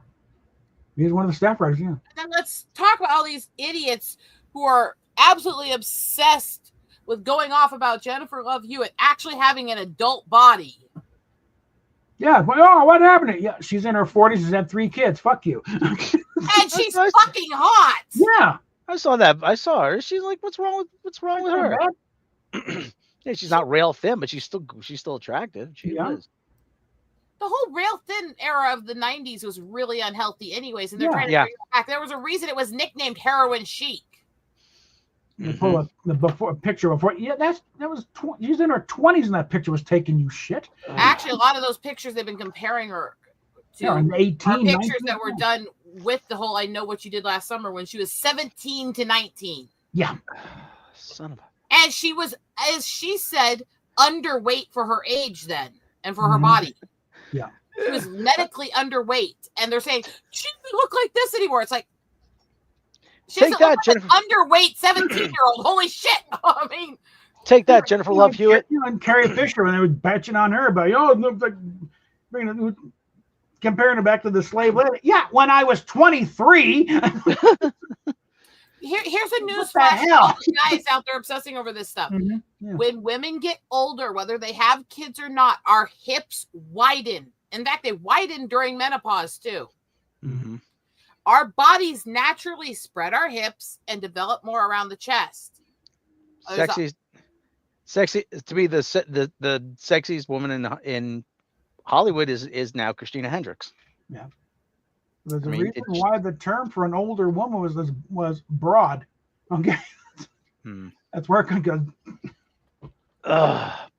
He's one of the staff writers, yeah. And then let's talk about all these idiots who are absolutely obsessed with going off about Jennifer Love Hewitt actually having an adult body. Yeah. Oh, what happened? Yeah, she's in her 40s. She's had 3 kids. Fuck you. And she's fucking hot. Yeah. I saw that. I saw her. She's like, what's wrong with her? Yeah, she's not rail thin, but she's still attractive. She is. The whole rail thin era of the 90s was really unhealthy anyways, and they're trying to bring it back. There was a reason it was nicknamed heroin chic. You pull up the picture before. Yeah, that was she's in her 20s, and that picture was taken. You shit. Actually, a lot of those pictures they've been comparing her to 18, are pictures 19. that were done with the whole "I Know What You Did Last Summer" when she was 17 to 19. Yeah. Son of a. And she was, as she said, underweight for her age then, and for her body. Yeah. She was medically underweight, and they're saying she doesn't look like this anymore. It's like, she doesn't look like an underweight 17-year-old. Holy shit! I mean, take that, Jennifer Love Hewitt. And Carrie Fisher, when they were batching on her about, it looks like, comparing her back to the slave lady. Yeah, when I was 23. Here's a news flash for all the guys out there obsessing over this stuff. When women get older, whether they have kids or not, our hips widen. In fact, they widen during menopause too. Our bodies naturally spread our hips and develop more around the chest. Sexy to be the sexiest woman in Hollywood is now Christina Hendricks. Yeah. There's a reason why the term for an older woman was broad. Okay. That's where it could go.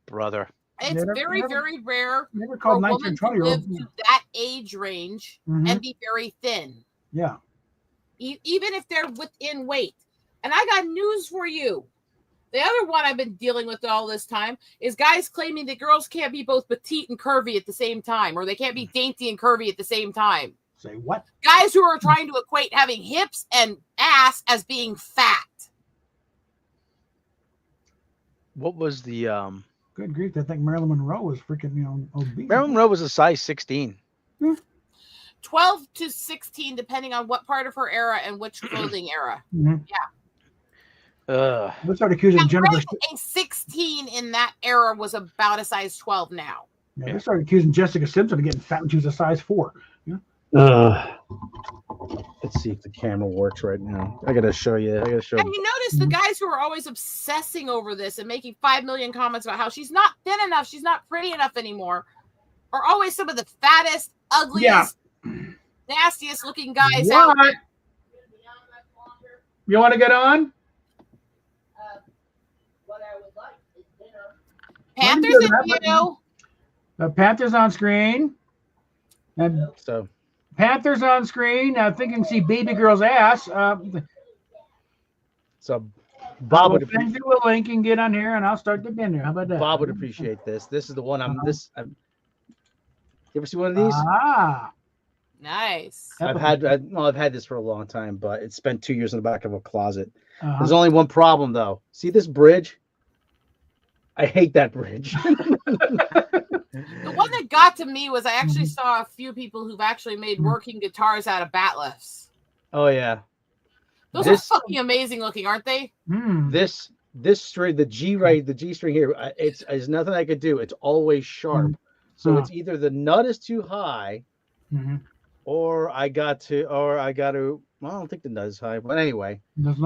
Brother. It's very rare for a woman to live to that age range and be very thin. Yeah. Even if they're within weight. And I got news for you. The other one I've been dealing with all this time is guys claiming that girls can't be both petite and curvy at the same time, or they can't be dainty and curvy at the same time. Say what? Guys who are trying to equate having hips and ass as being fat. What was the Good grief! I think Marilyn Monroe was freaking obese. Marilyn Monroe was a size 16. 12 to 16, depending on what part of her era and which clothing era. Yeah. Let's start accusing Jennifer. A 16 in that era was about a size 12 now. Yeah, they started accusing Jessica Simpson of getting fat when she was a size 4. Yeah. Let's see if the camera works right now. I gotta show you. And you notice the guys who are always obsessing over this and making 5 million comments about how she's not thin enough, she's not pretty enough anymore, are always some of the fattest, ugliest, nastiest looking guys out there. You want to get on? What I would like is dinner. Panthers and The Panthers on screen. And so Panthers on screen. I think you can see baby girl's ass. So Bob would send you a link and get on here, and I'll start the dinner. How about that? Bob would appreciate this. This is the one I'm. You ever see one of these? Nice. Yep. I've had this for a long time, but it's spent 2 years in the back of a closet. Uh-huh. There's only one problem though. See this bridge? I hate that bridge. The one that got to me was I actually saw a few people who've actually made working guitars out of bat lifts. Oh yeah. Those are fucking amazing looking, aren't they? This string, the G string here, it's nothing I could do. It's always sharp. So it's either the nut is too high, or I got to. Well, I don't think the nut is high, but anyway.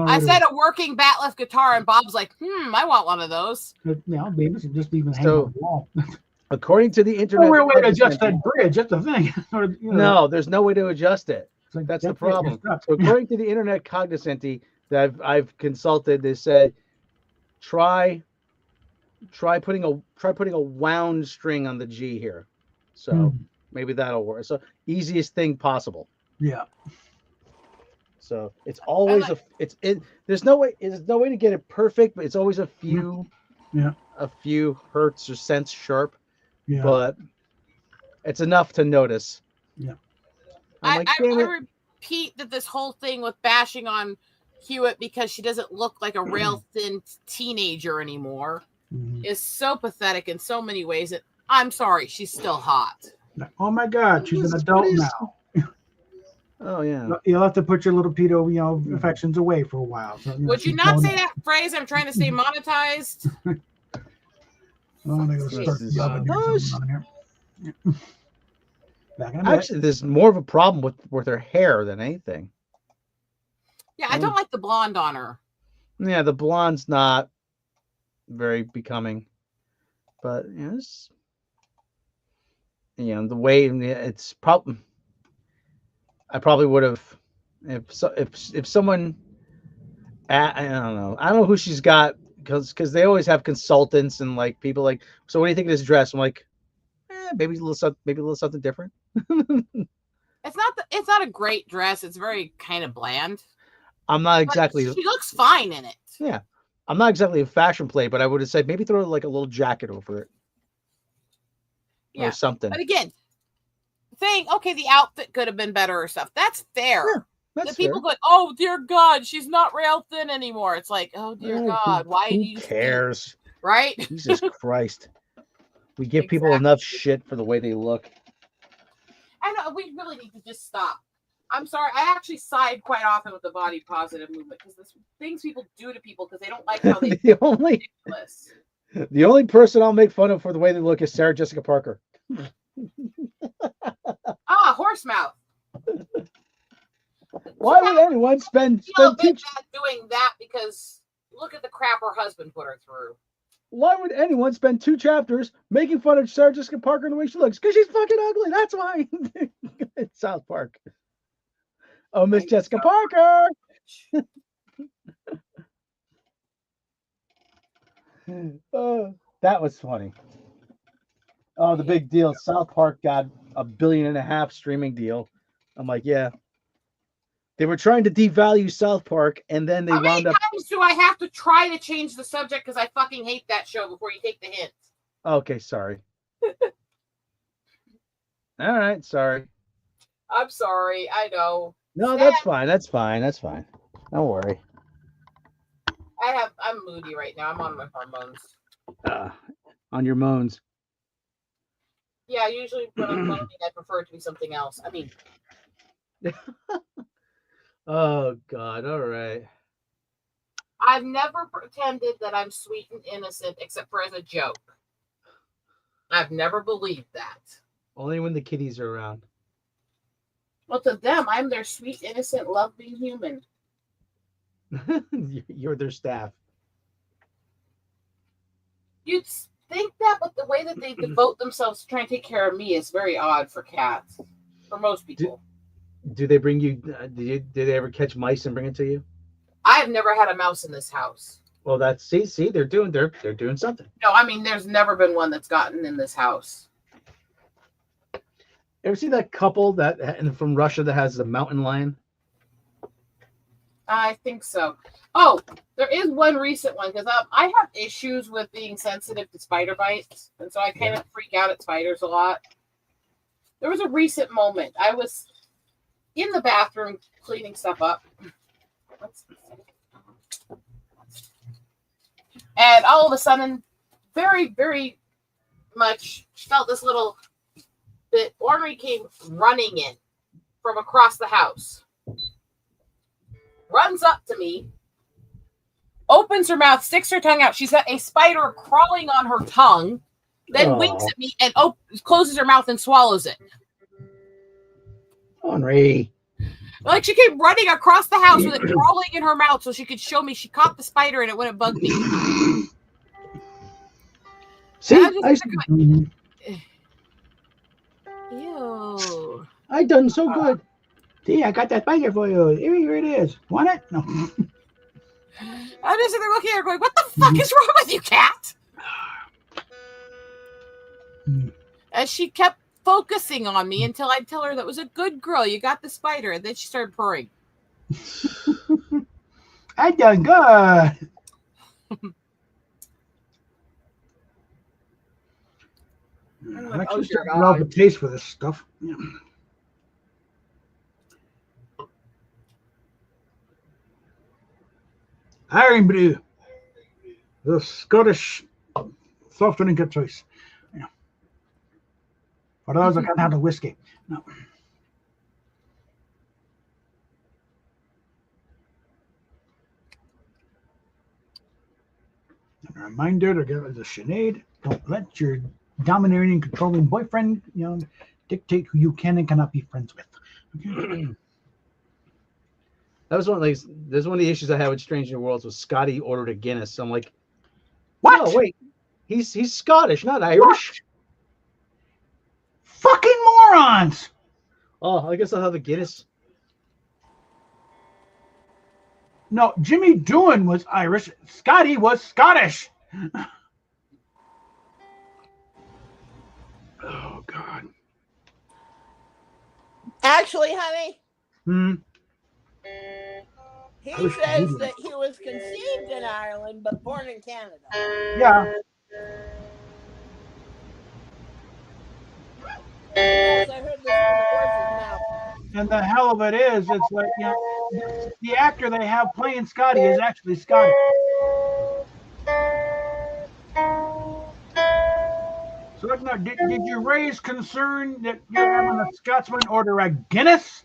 I said a working bat lift guitar, and Bob's like, I want one of those. Yeah, maybe just even hang on the wall. According to the internet, no real way to adjust that bridge. That's the thing. No, there's no way to adjust it. Like, that's the problem. So according to the internet cognoscenti that I've consulted, they said try putting a wound string on the G here. So maybe that'll work. So easiest thing possible. Yeah. So it's always there's no way to get it perfect, but it's always a few hertz or cents sharp. Yeah. But it's enough to notice. Yeah. I repeat that this whole thing with bashing on Hewitt because she doesn't look like a rail thin teenager anymore is so pathetic in so many ways. And I'm sorry, she's still hot. Oh my God, she's an adult now. Oh yeah. You'll have to put your little pedo, affections away for a while. So, would you not say that phrase? I'm trying to stay monetized. I'm gonna start the Actually, there's more of a problem with her hair than anything. Yeah, I don't like the blonde on her. Yeah, the blonde's not very becoming, but the way it's probably. I probably would have if someone. I don't know who she's got because they always have consultants and like people like. So what do you think of this dress? I'm like, maybe a little something different. It's not a great dress. It's very kind of bland. I'm not exactly. She looks fine in it. Yeah, I'm not exactly a fashion play, but I would have said maybe throw like a little jacket over it. Yeah, or something. But again, saying the outfit could have been better or stuff. That's fair. Yeah, that's the people fair. go, oh dear God, she's not rail thin anymore. It's like, oh dear God, why do you cares? Right? Jesus Christ. We give people enough shit for the way they look. I know we really need to just stop. I'm sorry. I actually side quite often with the body positive movement because there's things people do to people because they don't like how they the only person I'll make fun of for the way they look is Sarah Jessica Parker. Horse mouth. Why would anyone spend doing that because look at the crap her husband put her through. Why would anyone spend 2 chapters making fun of Sarah Jessica Parker and the way she looks? Because she's fucking ugly. That's why. It's South Park. Oh, Miss Jessica Parker. That was funny. Oh, the big deal. South Park got $1.5 billion streaming deal. I'm like, yeah. They were trying to devalue South Park, and then they wound up. How many times do I have to try to change the subject because I fucking hate that show before you take the hint? Okay, sorry. All right, sorry. I'm sorry. I know. No, that's fine. That's fine. That's fine. Don't worry. I'm moody right now. I'm on my hormones. On your moans. Yeah, usually when I'm moaning, I prefer it to be something else. I mean. Oh God! All right. I've never pretended that I'm sweet and innocent except for as a joke. I've never believed that. Only when the kitties are around. Well, to them, I'm their sweet, innocent, love being human. You're their staff. You'd think that, but the way that they devote themselves to trying to take care of me is very odd for cats. For most people. Do they bring you? Did they ever catch mice and bring it to you? I have never had a mouse in this house. Well, that's see, they're doing something. No, I mean, there's never been one that's gotten in this house. Ever see that couple from Russia that has the mountain lion? I think so. Oh, there is one recent one because I have issues with being sensitive to spider bites, and so I kind of freak out at spiders a lot. There was a recent moment. I was in the bathroom cleaning stuff up. And all of a sudden, very, very much felt this little bit. Ornery came running in from across the house. Runs up to me, opens her mouth, sticks her tongue out. She's got a spider crawling on her tongue, then winks at me and closes her mouth and swallows it. Henri. Like she came running across the house with it crawling in her mouth so she could show me she caught the spider and it wouldn't bug me. See, Ew. I done so good. See, I got that spider for you. Here it is. Want it? No. I'm just sitting there looking at her going, what the fuck is wrong with you, cat? And she kept focusing on me until I'd tell her that was a good girl. You got the spider. And then she started purring. I done good. I'm I like, actually oh, dear develop a God. taste for this stuff. Yeah. Iron Brew. The Scottish soft drink of choice. Yeah. For those that can't handle whiskey. No. And a reminder to give us a Sinead. Don't let your domineering, controlling boyfriend, dictate who you can and cannot be friends with. Okay? That was one of these. There's one of the issues I had with Stranger Worlds was Scotty ordered a Guinness. I'm like, What? no, wait, he's Scottish, not Irish. Fucking morons! Oh, I guess I'll have a Guinness. No, Jimmy Doohan was Irish. Scotty was Scottish. Oh, God. Actually, honey, he I wish says Canadian. that he was conceived in Ireland but born in Canada. Yeah. Yes, I heard this from the horse's mouth. And the hell of it is, it's like, the actor they have playing Scotty is actually Scottish. So, now, did you raise concern that you're having a Scotsman order a Guinness?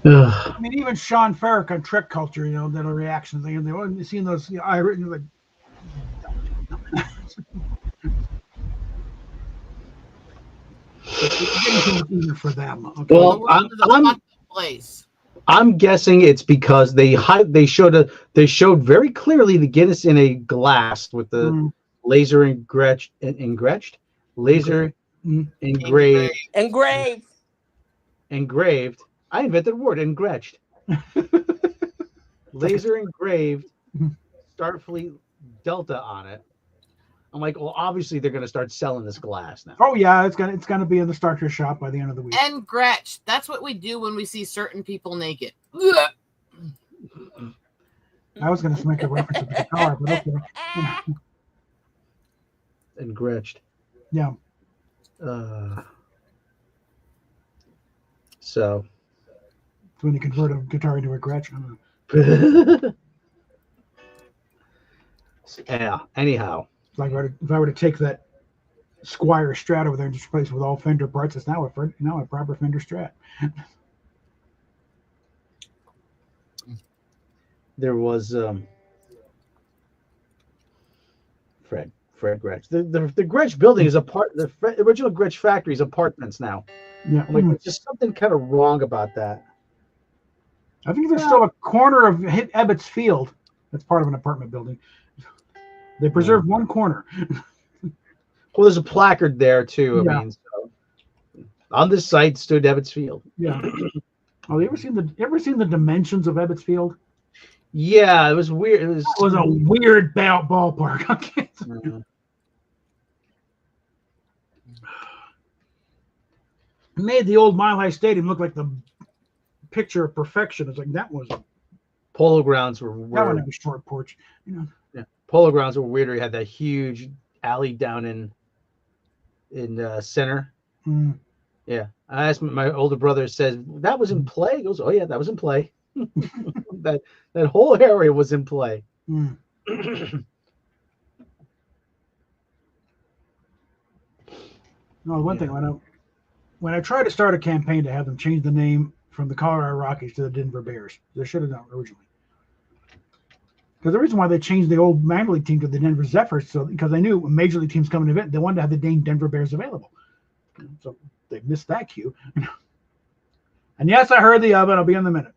I mean, even Sean Ferrick on Trick Culture, that a reaction thing, and they only seen those Irish, like, it's getting too much easier for them. Okay. Well, The world is a I'm fucked up place. I'm guessing it's because they showed very clearly the Guinness in a glass with the laser engraved. I invented the word engraved. Laser engraved Starfleet Delta on it. I'm like, well, obviously they're going to start selling this glass now. Oh yeah, it's gonna be in the starter shop by the end of the week. And Gretch. That's what we do when we see certain people naked. I was gonna make a reference to the guitar, but okay. And Gretched. Yeah. So. When you convert a guitar into a Gretsch. Yeah. Anyhow. Like if I were to take that Squire Strat over there and just replace it with all Fender parts, it's now a proper Fender Strat. There was Fred Gretsch. The Gretsch building is the original Gretsch factory is apartments now. Yeah. I'm like, there's just something kind of wrong about that. I think there's still a corner of Ebbets Field that's part of an apartment building. They preserved one corner. Well, there's a placard there too. Yeah. I mean, so on this site stood Ebbets Field. Yeah. Oh, you ever seen the dimensions of Ebbets Field? Yeah, it was weird. It was a weird ballpark. Okay. It made the old Mile High Stadium look like the picture of perfection. It's like that was Polo Grounds were That one where had a short porch. Polo Grounds were weird. You had that huge alley down in center. Mm. Yeah, I asked my older brother. Says that was in play. He goes, oh yeah, that was in play. that whole area was in play. Mm. No, one thing when I tried to start a campaign to have them change the name from the Colorado Rockies to the Denver Bears, they should have done it originally. Because the reason why they changed the old minor league team to the Denver Zephyrs, so because they knew when major league teams come in event, they wanted to have the name Denver Bears available. So they missed that cue. And yes, I heard the oven. I'll be in a minute.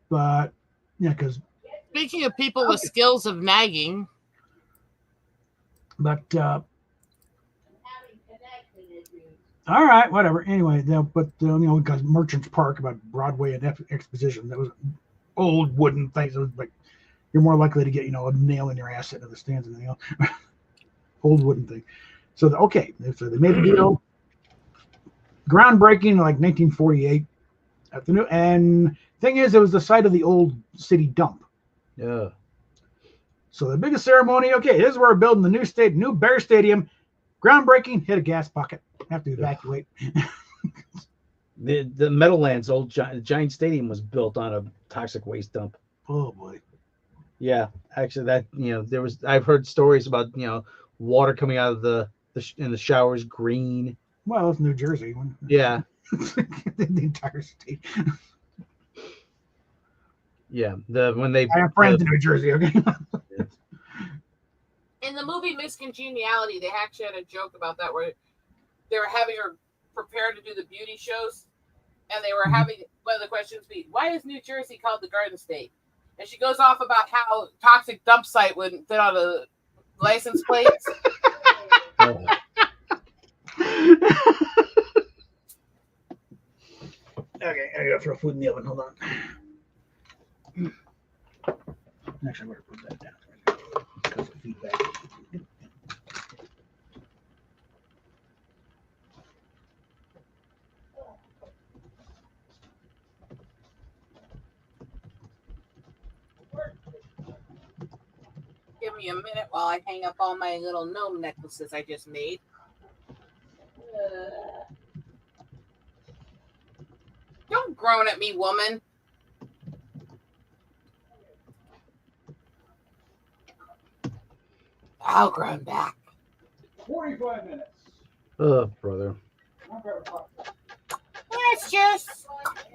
But yeah, because Speaking of people with skills of nagging, but all right, whatever. Anyway, because Merchants Park about Broadway and Exposition, that was old wooden things. It was like you're more likely to get a nail in your ass sitting in the stands than anything else. Old wooden thing. So so they made a deal. Groundbreaking like 1948. And thing is, it was the site of the old city dump. Yeah. So the biggest ceremony. Okay, this is where we're building the new Bear Stadium. Groundbreaking. Hit a gas bucket. Have to evacuate. The Meadowlands old giant stadium was built on a toxic waste dump. Oh boy. Yeah, actually, that I've heard stories about water coming out of in the showers green. Well, it's New Jersey. Yeah. The entire state. Yeah, I have friends in New Jersey. Okay. in the movie Miss Congeniality, they actually had a joke about that where they were having her prepare to do the beauty shows, and they were having one of the questions be, "Why is New Jersey called the Garden State?" And she goes off about how toxic dump site wouldn't fit on a license plate. Okay, I gotta throw food in the oven. Hold on. Actually, I'm gonna put that down because of feedback. Give me a minute while I hang up all my little gnome necklaces I just made. Don't groan at me, woman. I'll groan back. 45 minutes. Oh, brother. It's just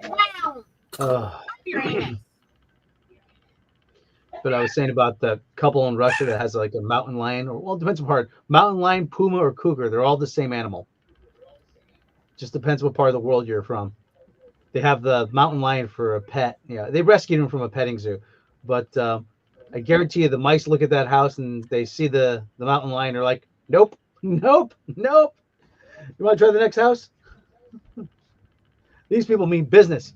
wow. Your anus. But I was saying about the couple in Russia that has like a mountain lion, it depends what part. Mountain lion, puma, or cougar. They're all the same animal. Just depends what part of the world you're from. They have the mountain lion for a pet. Yeah, they rescued him from a petting zoo. But I guarantee you the mice look at that house and they see the mountain lion. They're like, nope, nope, nope. You want to try the next house? These people mean business.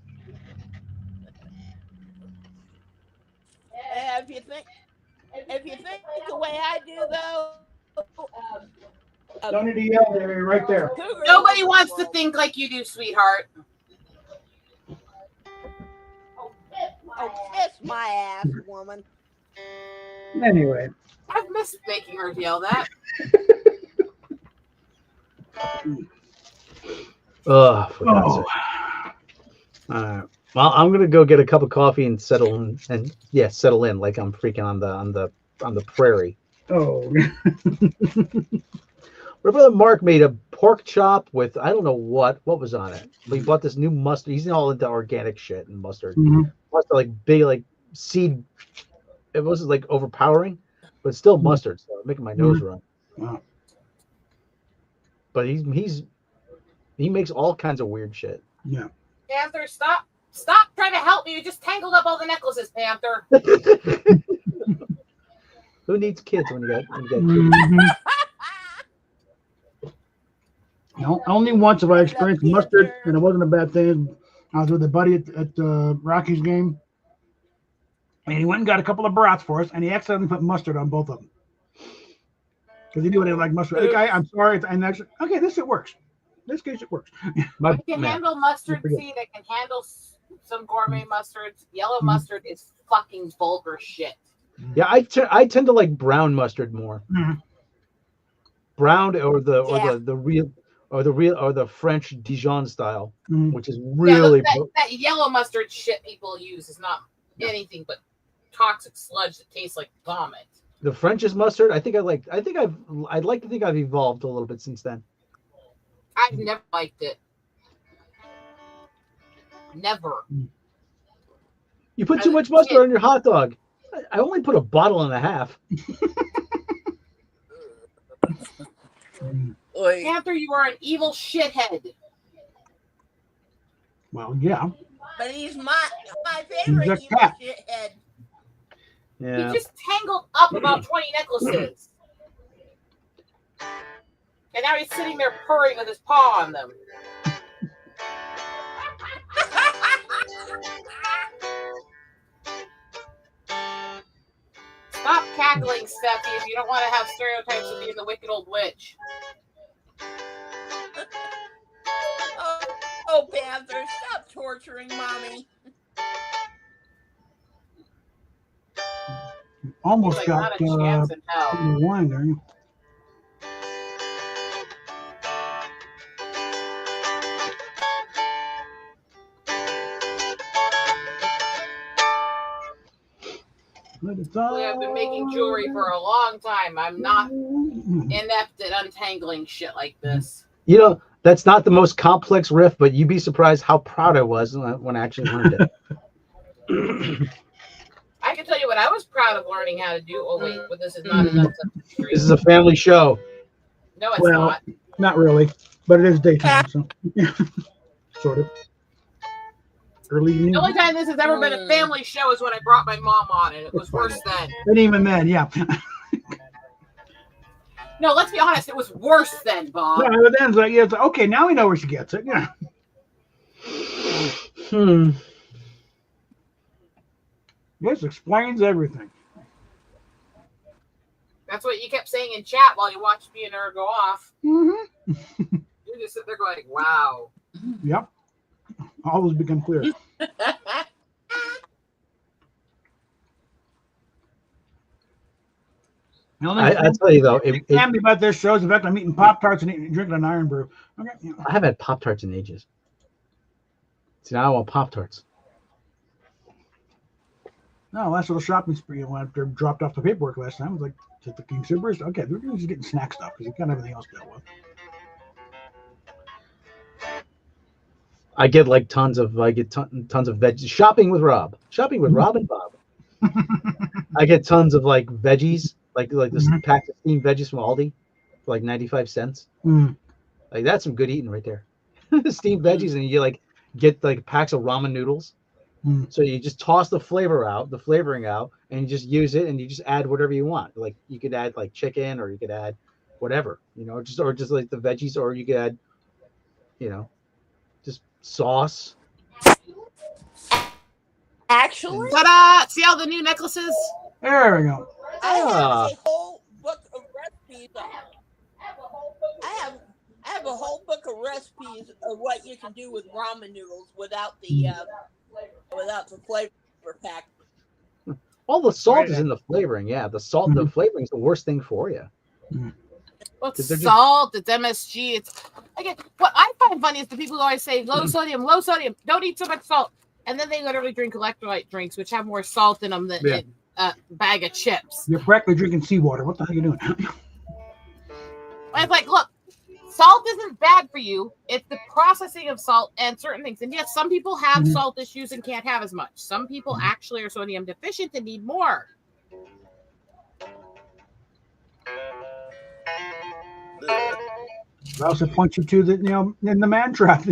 If you think the way I do, though, Don't need to yell there, right there. Nobody wants to think like you do, sweetheart. Oh, kiss my ass, woman. Anyway. I've missed making her yell that. Oh, for God's sake. All right. Well, I'm gonna go get a cup of coffee and settle in like I'm freaking on the prairie. Oh. My brother Mark made a pork chop with I don't know what was on it. But he bought this new mustard. He's all into organic shit and mustard. Mhm. Mustard like big like seed. It wasn't like overpowering, but it's still mustard. So it's making my nose run. Wow. But he makes all kinds of weird shit. Yeah. Panther, stop trying to help me. You just tangled up all the necklaces, Panther. Who needs kids when you got kids? Mm-hmm. Only once have I experienced mustard, and it wasn't a bad thing. I was with a buddy at the Rockies game, and he went and got a couple of brats for us, and he accidentally put mustard on both of them because he knew I didn't like mustard. Okay, I'm sorry, and actually, okay, this it works. In this case, it works. I can handle mustard seed. I can handle some gourmet mustards. Yellow mustard is fucking vulgar shit. Yeah, I tend to like brown mustard more. Mhm. Brown or the French Dijon style, Mhm. which is Yeah, really that yellow mustard shit people use is not anything but toxic sludge that tastes like vomit. the French's mustard. I'd like to think I've evolved a little bit since then. I've never liked it. Never. You put As too a much mustard kid- on your hot dog. I only put a bottle and a half. Oy. Panther, you are an evil shithead. Well, yeah. But he's my favorite He's a evil cat. shithead. Yeah. He just tangled up about 20 necklaces. And now he's sitting there purring with his paw on them. Stop cackling, Steffi, if you don't want to have stereotypes of being the wicked old witch. Oh, Panther, stop torturing mommy. Almost He's like, got not a chance in hell. wine there. But it's all... I've been making jewelry for a long time. I'm not inept at untangling shit like this. You know, that's not the most complex riff, but you'd be surprised how proud I was when I actually learned it. I can tell you what I was proud of learning how to do. Oh wait, but this is not enough. This is a family show. No, it's Well, not. not really, but it is daytime, so sort of. Early evening. The only time this has ever been a family show is when I brought my mom on, and it was worse then. And even then, yeah. No, let's be honest, it was worse then, Bob. No, but then it's like, yeah, it's like, okay, now we know where she gets it. Yeah. This explains everything. That's what you kept saying in chat while you watched me and her go off. Mm-hmm. You just sit there going, wow. Yep. All has become clear. I tell you though, Can be about this show is the fact I'm eating Pop-Tarts and drinking an Iron Brew. Okay. Yeah. I haven't had Pop-Tarts in ages. See, now I want Pop-Tarts. No, last little shopping spree when I dropped off the paperwork last time. I was like, to the King Supers. Okay, we're just getting snack stuff because we've got everything else dealt with. I get like tons of veggies. Shopping with Rob and Bob. I get tons of like veggies, like this pack of steamed veggies from Aldi, for like 95 cents. Mm. Like that's some good eating right there. Steamed veggies, and you like get like packs of ramen noodles. Mm. So you just toss the flavoring out, and you just use it, and you just add whatever you want. Like you could add like chicken, or you could add whatever, just like the veggies, or you could add, just sauce. Actually, Ta-da! See all the new necklaces? There we go. I have a whole book of recipes. I have a whole book of recipes of what you can do with ramen noodles without the flavor pack. All the salt is in the flavoring. Yeah, the flavoring is the worst thing for you. Well, it's salt, it's MSG. It's again, what I find funny is the people who always say low sodium, don't eat so much salt. And then they literally drink electrolyte drinks, which have more salt in them than a bag of chips. You're practically drinking seawater. What the hell are you doing? It's like, look, salt isn't bad for you. It's the processing of salt and certain things. And yes, some people have salt issues and can't have as much. Some people actually are sodium deficient and need more. I also point you to the, in the man trap.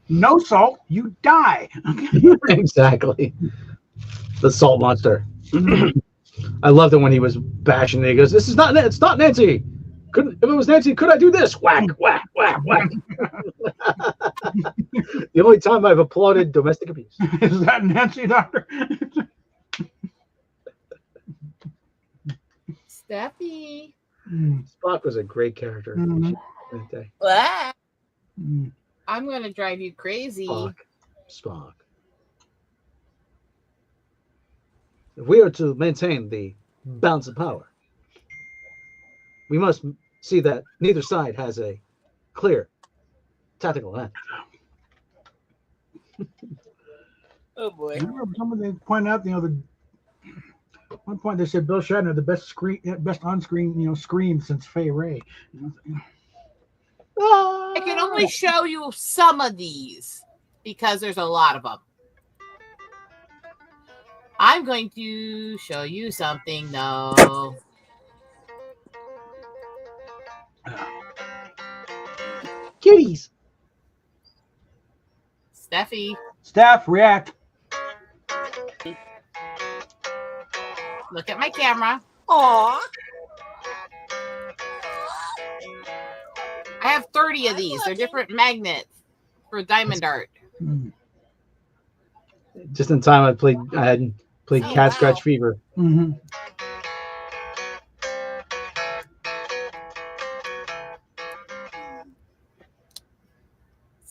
No salt, you die. Exactly. The salt monster. I loved it when he was bashing it. He goes, "It's not Nancy. If it was Nancy, could I do this? Whack, whack, whack, whack." The only time I've applauded domestic abuse. Is that Nancy, Doctor? Steffi. Spock was a great character. That day. I'm going to drive you crazy. Spock. If we are to maintain the balance of power, we must see that neither side has a clear tactical advantage. Oh boy. I remember somebody pointed out, at one point they said Bill Shatner the best on-screen, scream since Fay Ray. I can only show you some of these because there's a lot of them. I'm going to show you something though. Kitties. Steffi, Staff, react. look at my camera. Aw. I have 30 of these. They're different magnets for diamond art. Just in time, I had played Oh, Cat wow. Scratch Fever. Mm-hmm.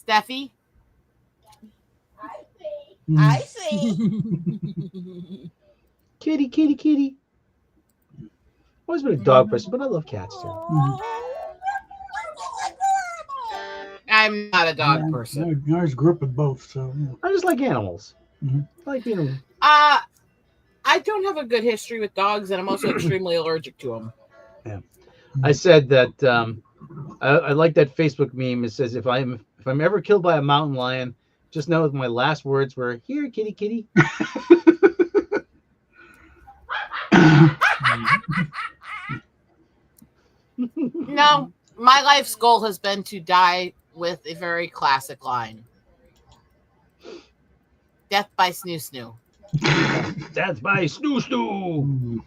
Steffi, I see. Kitty, kitty, kitty. Always been a dog person, but I love cats too. I'm not a dog person. I always grew up with both, so. I just like animals. Mhm. I like being. I don't have a good history with dogs, and I'm also extremely allergic to them. I said that I like that Facebook meme. It says if I'm ever killed by a mountain lion, just know that my last words were "Here, kitty, kitty." No, my life's goal has been to die with a very classic line. Death by snoo snoo. That's by Snoo Snoo. Mm.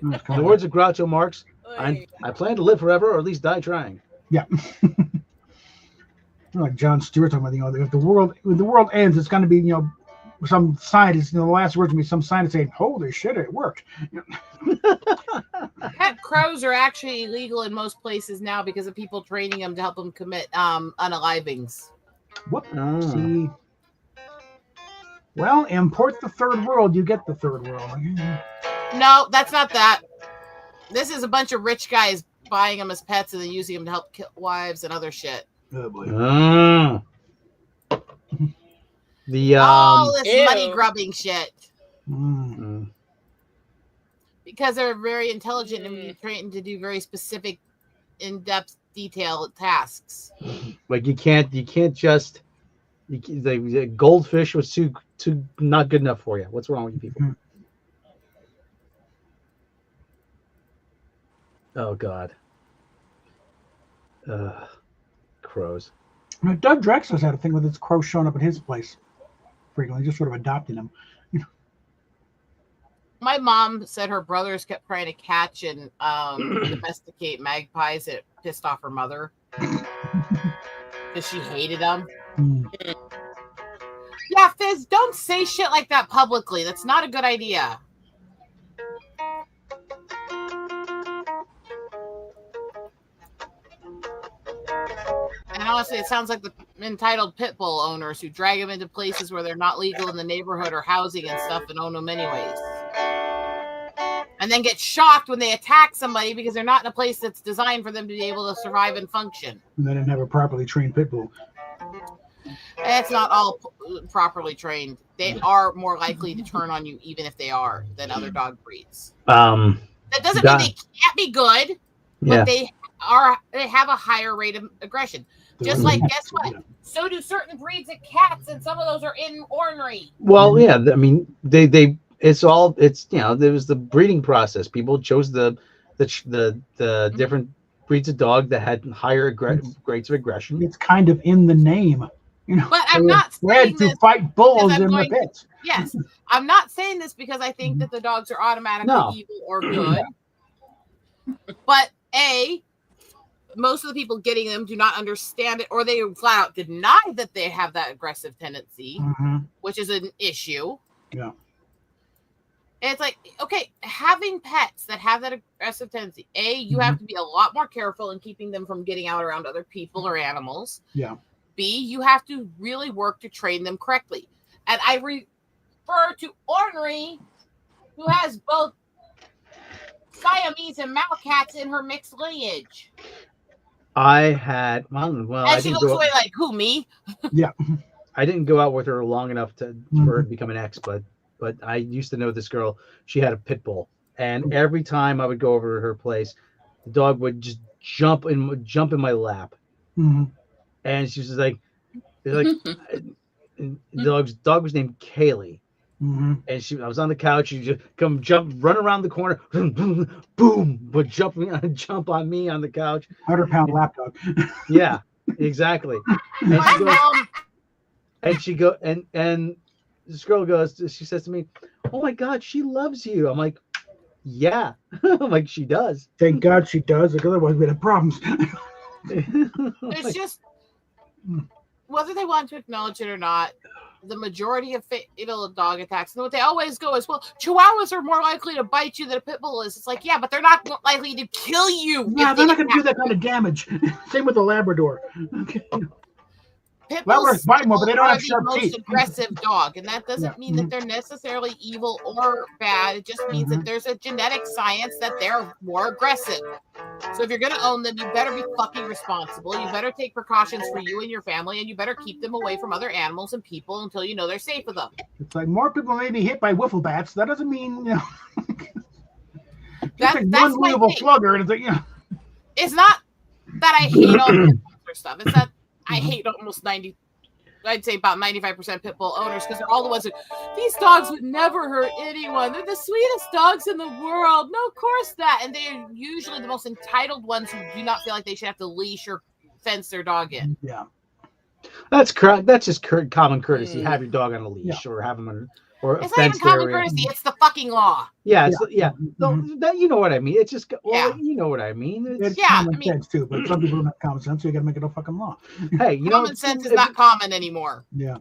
In the words of Groucho Marx, I plan to live forever, or at least die trying. Yeah. Like John Stewart talking about, if the world ends, it's going to be, some scientist, the last word's going to be some scientist saying, "Holy shit, it worked." Pet crows are actually illegal in most places now because of people training them to help them commit unalivings. What? Ah. See? Well, import the third world, you get the third world. No, that's not that. This is a bunch of rich guys buying them as pets and then using them to help kill wives and other shit. Oh boy. The All this Ew. money grubbing shit. Mm. Because they're very intelligent and being trained to do very specific, in-depth, detailed tasks. like you can't just the goldfish was too not good enough for you. What's wrong with you people? Oh God. Crows. Now, Doug Drexler's had a thing with his crow showing up at his place frequently, just sort of adopting him. My mom said her brothers kept trying to catch and domesticate magpies. It pissed off her mother because she hated them. Mm. Yeah, Fizz, don't say shit like that publicly. That's not a good idea. And honestly, it sounds like the entitled pit bull owners who drag them into places where they're not legal in the neighborhood or housing and stuff and own them anyways. And then get shocked when they attack somebody because they're not in a place that's designed for them to be able to survive and function. And they didn't have a properly trained pit bull. It's not all properly trained. They are more likely to turn on you, even if they are, than other dog breeds. That doesn't mean they can't be good, but they have a higher rate of aggression. Just like, guess what? So do certain breeds of cats, and some of those are ornery. Well, yeah, I mean, they there was the breeding process. People chose the different breeds of dog that had higher rates of aggression. It's kind of in the name. But I'm not saying to fight bulls in the pits. Yes, I'm not saying this because I think that the dogs are automatically evil or good. But most of the people getting them do not understand it, or they flat out deny that they have that aggressive tendency, which is an issue. Yeah. And it's like, okay, having pets that have that aggressive tendency, you have to be a lot more careful in keeping them from getting out around other people or animals. Yeah. B, you have to really work to train them correctly. And refer to Ornery, who has both Siamese and Malcats in her mixed lineage. I had well, And I she didn't looks go. away like, who, me? I didn't go out with her long enough for her to become an ex, but I used to know this girl. She had a pit bull, and every time I would go over to her place, the dog would just jump in my lap, and she was like, the dog was named Kaylee. And I was on the couch. She just run around the corner, boom, but jump on me on the couch. 100-pound lap dog. Yeah, exactly. And she goes, and this girl goes, she says to me, "Oh my God, she loves you." I'm like, "Yeah," I'm like, "She does." Thank God she does, because otherwise we'd have problems. It's just, whether they want to acknowledge it or not, the majority of fatal dog attacks, and what they always go is, well, Chihuahuas are more likely to bite you than a pit bull is. It's like, yeah, but they're not likely to kill you. Yeah, they're not going to do that kind of damage. Same with the Labrador. Pit bulls bite more, but they don't have sharp most teeth. aggressive dog, and that doesn't mean that they're necessarily evil or bad. It just means that there's a genetic science that they're more aggressive. So if you're going to own them, you better be fucking responsible. You better take precautions for you and your family, and you better keep them away from other animals and people until you know they're safe with them. It's like more people may be hit by wiffle bats. That doesn't mean, That's one movable slugger, and it's like, It's not that I hate all the other stuff. It's that I hate almost 90. I'd say about 95% pit bull owners, because they're all the ones who, these dogs would never hurt anyone. They're the sweetest dogs in the world. No, of course that. And they're usually the most entitled ones who do not feel like they should have to leash or fence their dog in. Yeah. That's correct. That's just common courtesy. Have your dog on a leash or have him on or it's not even common courtesy. It's the fucking law. Yeah, that, you know what I mean. It's just you know what I mean. It's common sense too, but some people don't have common sense, so you got to make it a fucking law. Hey, common sense is not common anymore. Yeah.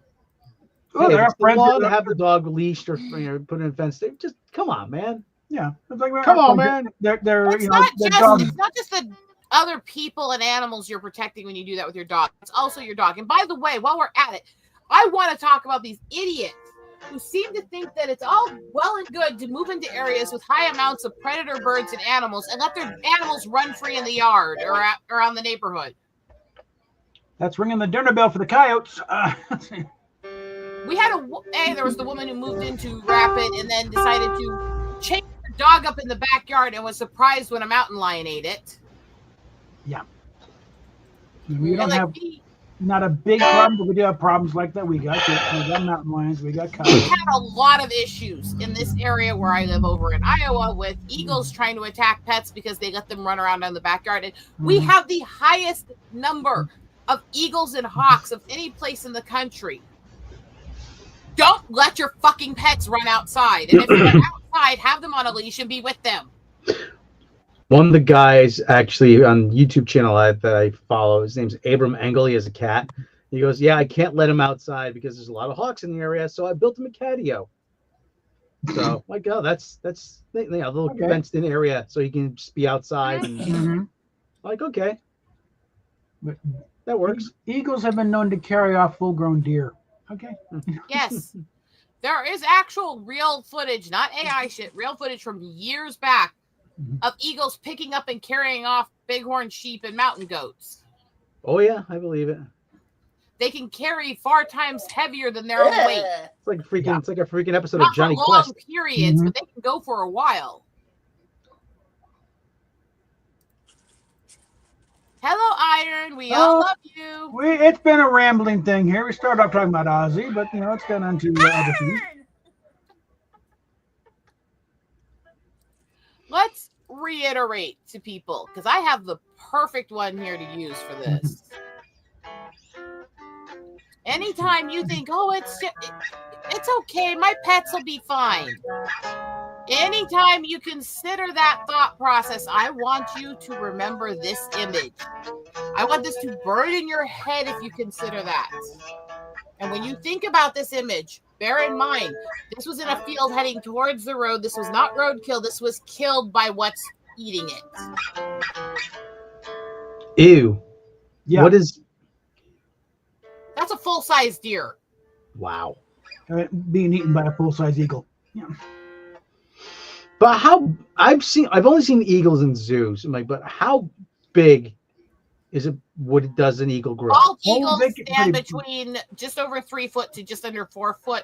Well, there are friends that have the dog leashed or put in a fence. Just come on, man. Yeah, it's like, come on, man. It's not just the other people and animals you're protecting when you do that with your dog. It's also your dog. And by the way, while we're at it, I want to talk about these idiots who seem to think that it's all well and good to move into areas with high amounts of predator birds and animals and let their animals run free in the yard or around the neighborhood. That's ringing the dinner bell for the coyotes. We had there was the woman who moved into Rapid and then decided to chain her dog up in the backyard and was surprised when a mountain lion ate it. Yeah. We don't have... Not a big problem, but we do have problems like that. We got mountain lions, we got coyotes. We had a lot of issues in this area where I live over in Iowa with eagles trying to attack pets because they let them run around in the backyard. And we have the highest number of eagles and hawks of any place in the country. Don't let your fucking pets run outside. And if you're outside, have them on a leash and be with them. One of the guys actually on YouTube channel that I follow, his name's Abram Engel. He has a cat. He goes, "Yeah, I can't let him outside because there's a lot of hawks in the area, so I built him a catio." So, like, oh, that's a little fenced-in area, so he can just be outside. And like, okay, but that works. Eagles have been known to carry off full-grown deer. Okay. Yes, there is actual real footage, not AI shit, real footage from years back of eagles picking up and carrying off bighorn sheep and mountain goats. Oh yeah, I believe it. They can carry 4 times heavier than their own weight. It's like freaking. It's like a freaking episode Not of Johnny for long Quest. periods, but they can go for a while. Hello, Iron. We all love you. It's been a rambling thing here. We started off talking about Ozzy, but it's gone on to other things. Let's reiterate to people, because I have the perfect one here to use for this. Anytime you think, oh, it's okay, my pets will be fine. Anytime you consider that thought process, I want you to remember this image. I want this to burn in your head if you consider that. And when you think about this image, bear in mind, this was in a field heading towards the road. This was not roadkill. This was killed by what's eating it. Ew. Yeah. What is... That's a full-size deer. Wow. being eaten by a full-size eagle. Yeah. But I've only seen eagles in zoos. I'm like, but how big is it? What does an eagle grow? Bald Oh, eagles they get stand pretty- between just over 3 foot to just under 4 foot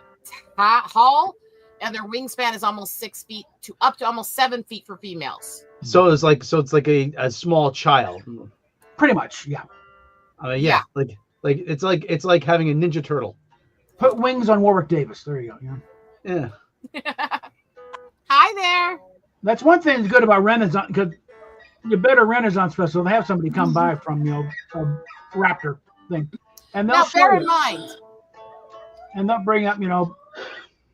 tall, and their wingspan is almost 6 feet to up to almost 7 feet for females. So it's like a small child. Pretty much, yeah. Yeah. Like it's like having a Ninja Turtle. Put wings on Warwick Davis. There you go. Yeah. Yeah. Hi there. That's one thing that's good about Renaissance, because you better Renaissance Festival, they have somebody come by from a raptor thing, and they'll Now, show bear in you, mind, and they'll bring up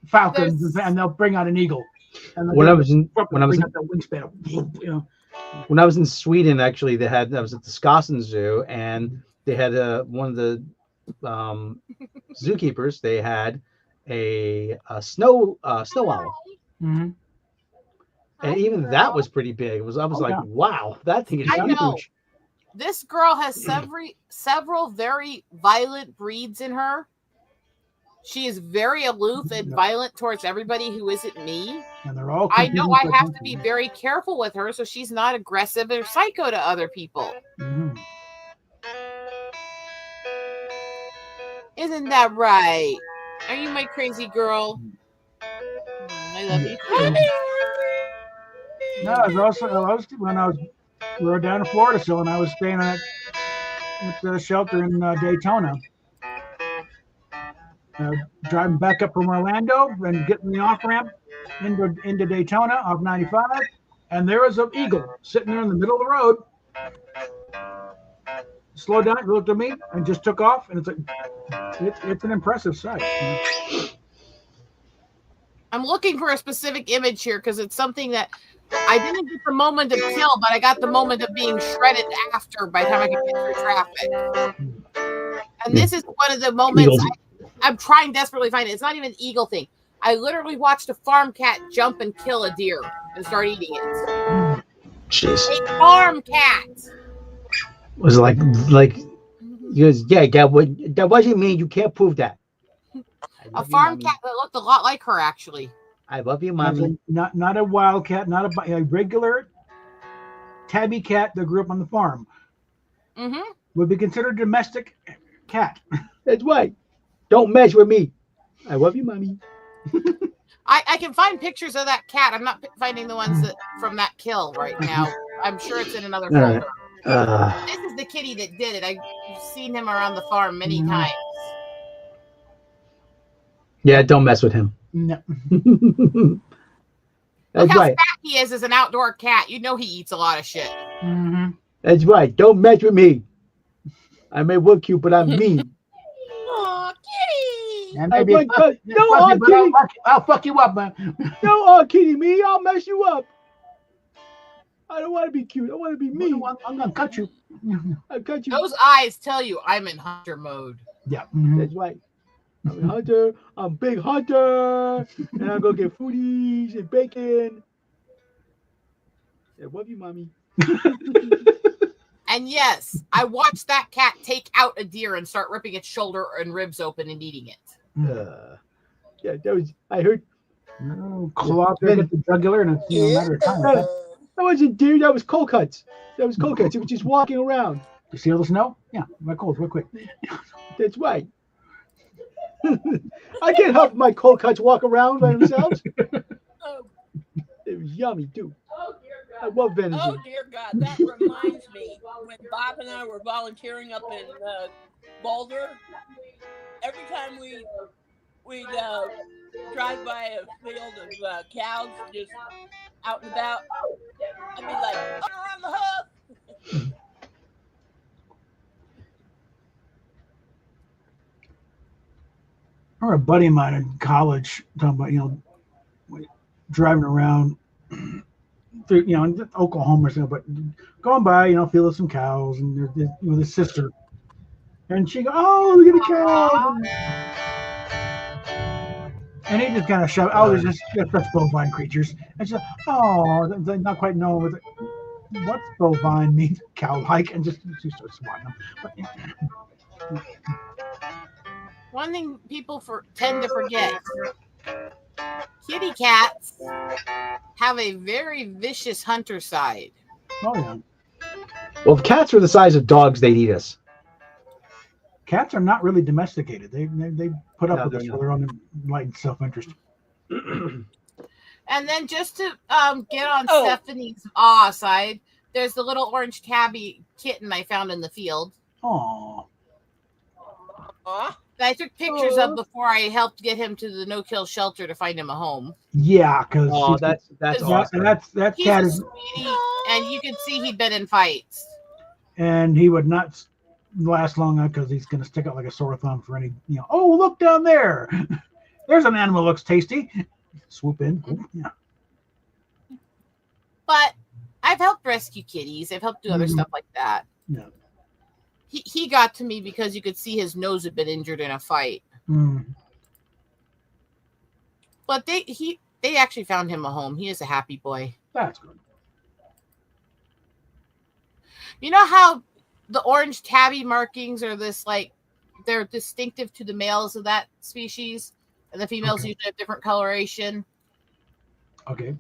falcons, and they'll bring out an eagle. And When I was in bring out the wingspan, when I was in Sweden, actually, I was at the Skasen Zoo, and they had one of the zookeepers. They had a snow owl, Mm-hmm. and even that was pretty big. I was like, yeah. wow, that thing is I know. huge. This girl has several very violent breeds in her. She is very aloof and violent towards everybody who isn't me. And they're all. I know I have to be very careful with her so she's not aggressive or psycho to other people. Mm-hmm. Isn't that right? Are you my crazy girl? I love you too. No, I was we were down in Florida still, and I was staying at the shelter in Daytona. Driving back up from Orlando and getting the off ramp into Daytona off 95, and there was an eagle sitting there in the middle of the road. Slowed down, looked at me, and just took off. And it's like it's an impressive sight. I'm looking for a specific image here because it's something that I didn't get the moment of kill, but I got the moment of being shredded after by the time I could get through traffic. And this is one of the moments I'm trying desperately to find it. It's not even an eagle thing. I literally watched a farm cat jump and kill a deer and start eating it. Jeez. A farm cat. Was it like he goes, yeah, that wasn't me. You can't prove that. A farm cat that looked a lot like her, actually. I love you, mommy. Not a wild cat, not a regular tabby cat that grew up on the farm. Mm-hmm. Would be considered domestic cat. That's right. Don't mess with me. I love you, mommy. I can find pictures of that cat. I'm not finding the ones from that kill right now. I'm sure it's in another folder. This is the kitty that did it. I've seen him around the farm many times. Yeah, don't mess with him. No. Look That's how right. fat he is as an outdoor cat. You know he eats a lot of shit. Mm-hmm. That's right. Don't mess with me. I may look cute, but I'm mean. Aw, kitty. And I'll fuck you up, man. No, kitty me. I'll mess you up. I don't want to be cute. I want to be mean. I'm gonna cut you. I'll cut you. Those eyes tell you I'm in hunter mode. Yeah. Mm-hmm. That's right. I'm a hunter. I'm a big hunter. And I'll go get foodies and bacon. I love you, mommy. And yes, I watched that cat take out a deer and start ripping its shoulder and ribs open and eating it. Yeah, that was. I heard. Claw up there, get the jugular, and it's a matter of time. That wasn't deer. That was cold cuts. It was just walking around. You see all the snow? Yeah, my cold, real quick. That's right. I can't help my cold cuts walk around by themselves. It was yummy too. I love venison. Oh dear God, that reminds me when Bob and I were volunteering up in Boulder. Every time we'd drive by a field of cows just out and about, I'd be like, "Oh, on the hoof." I remember a buddy of mine in college talking about, driving around through, Oklahoma or something, but going by, feeling some cows, and there's with his sister. And she goes, "Oh, look at the cow." And he just kind of shoved, "Oh, there's just such bovine creatures." And she's like, "Oh, they're not quite knowing what's bovine means, cow-like," and she starts swatting them. One thing people tend to forget: kitty cats have a very vicious hunter side. Oh yeah. Well, if cats were the size of dogs, they'd eat us. Cats are not really domesticated. They put up No, with they're us not. for their own enlightened self-interest. And then just to get on Oh. Stephanie's awe side, there's the little orange tabby kitten I found in the field. Oh, Aw. That I took pictures of before I helped get him to the no-kill shelter to find him a home. yeah, because Oh, that's awesome. that He's cat a is, sweetie, and you can see he'd been in fights. and he would not last long because he's going to stick out like a sore thumb for any, oh, look down there. There's an animal that looks tasty. Swoop in. Oh, yeah. But I've helped rescue kitties. I've helped do other stuff like that. Yeah. He got to me because you could see his nose had been injured in a fight. Mm. But they actually found him a home. He is a happy boy. That's good. You know how the orange tabby markings are they're distinctive to the males of that species, and the females usually have different coloration. Okay.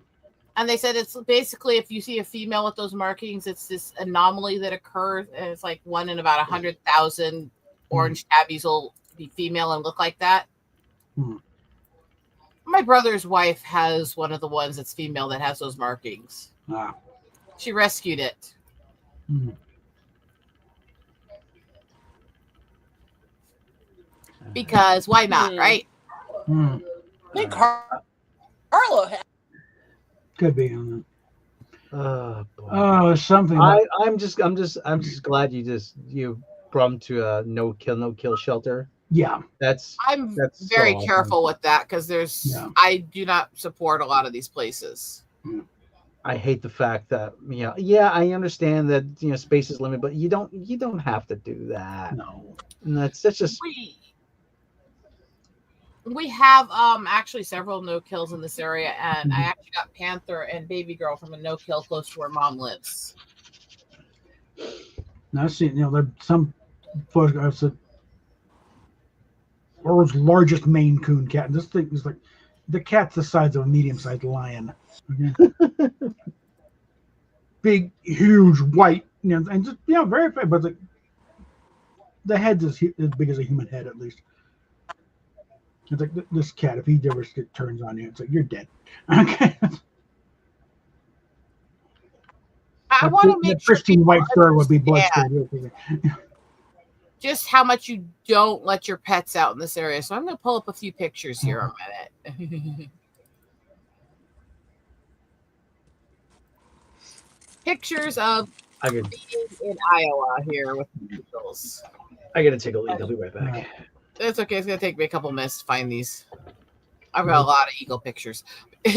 And they said it's basically if you see a female with those markings, it's this anomaly that occurs, and it's like 1 in about 100,000 orange tabbies will be female and look like that. Hmm. My brother's wife has one of the ones that's female that has those markings. Ah. She rescued it. Hmm. Because why not, right? Hmm. I think Carlo had. Could be. Oh, boy. Oh, something. I'm just glad you brought him to a no kill shelter. Yeah. I'm that's very so awesome. careful with that because I do not support a lot of these places. I hate the fact that I understand that space is limited, but you don't have to do that. No. And that's just we have actually several no kills in this area, and I actually got Panther and Baby Girl from a no kill close to where Mom lives. Now, see, there's some photographs of world's largest Maine Coon cat. And this thing is like the cat's the size of a medium-sized lion. Okay? Big, huge, white, and just very big. But the head's as big as a human head, at least. It's like this cat. If he ever turns on you, it's like you're dead. Okay. I want to make sure pristine white fur would be understand bloodstained. just how much you don't let your pets out in this area. So I'm going to pull up a few pictures here a minute. Pictures of being in Iowa here with the eagles. I gotta take a leak. I'll be right back. It's okay. It's going to take me a couple minutes to find these. I've got a lot of eagle pictures. I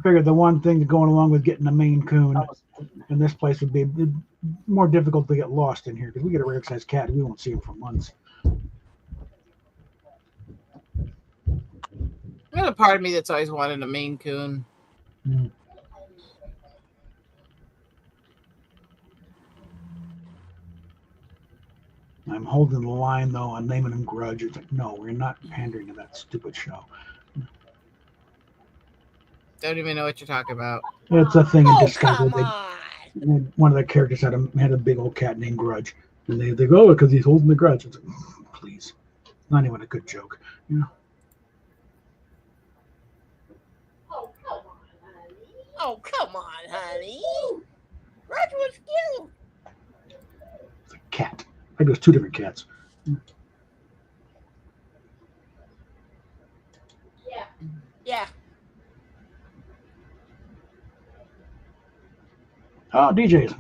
figured the one thing going along with getting a Maine Coon in this place would be more difficult to get lost in here because we get a rare sized cat and we won't see him for months. There's a part of me that's always wanted a Maine Coon. Mm. I'm holding the line though on naming him Grudge. It's like, no, we're not pandering to that stupid show. Don't even know what you're talking about. It's a thing in Oh, Discovery. come on. One of the characters had a big old cat named Grudge, and they go, oh, because he's holding the grudge. It's like, please, not even a good joke, Oh, come on, honey. Grudge was cute. It's a cat. Maybe it was two different cats. Yeah. Oh, DJs.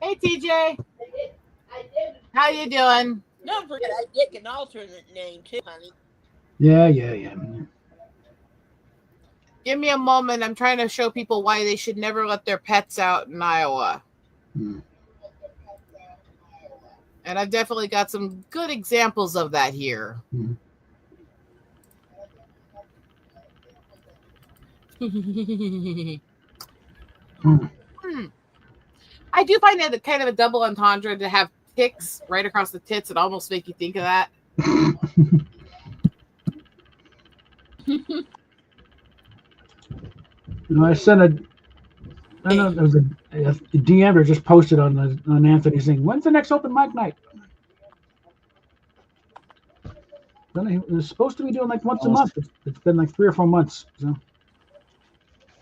Hey, TJ. How you doing? Don't forget, I get an alternate name too, honey. Yeah. Give me a moment. I'm trying to show people why they should never let their pets out in Iowa. And I've definitely got some good examples of that here. I do find it kind of a double entendre to have ticks right across the tits. It almost make you think of that. I sent I know there was a DM or just posted on Anthony's thing. When's the next open mic night? It was supposed to be doing like once a month. It's been like 3 or 4 months. So.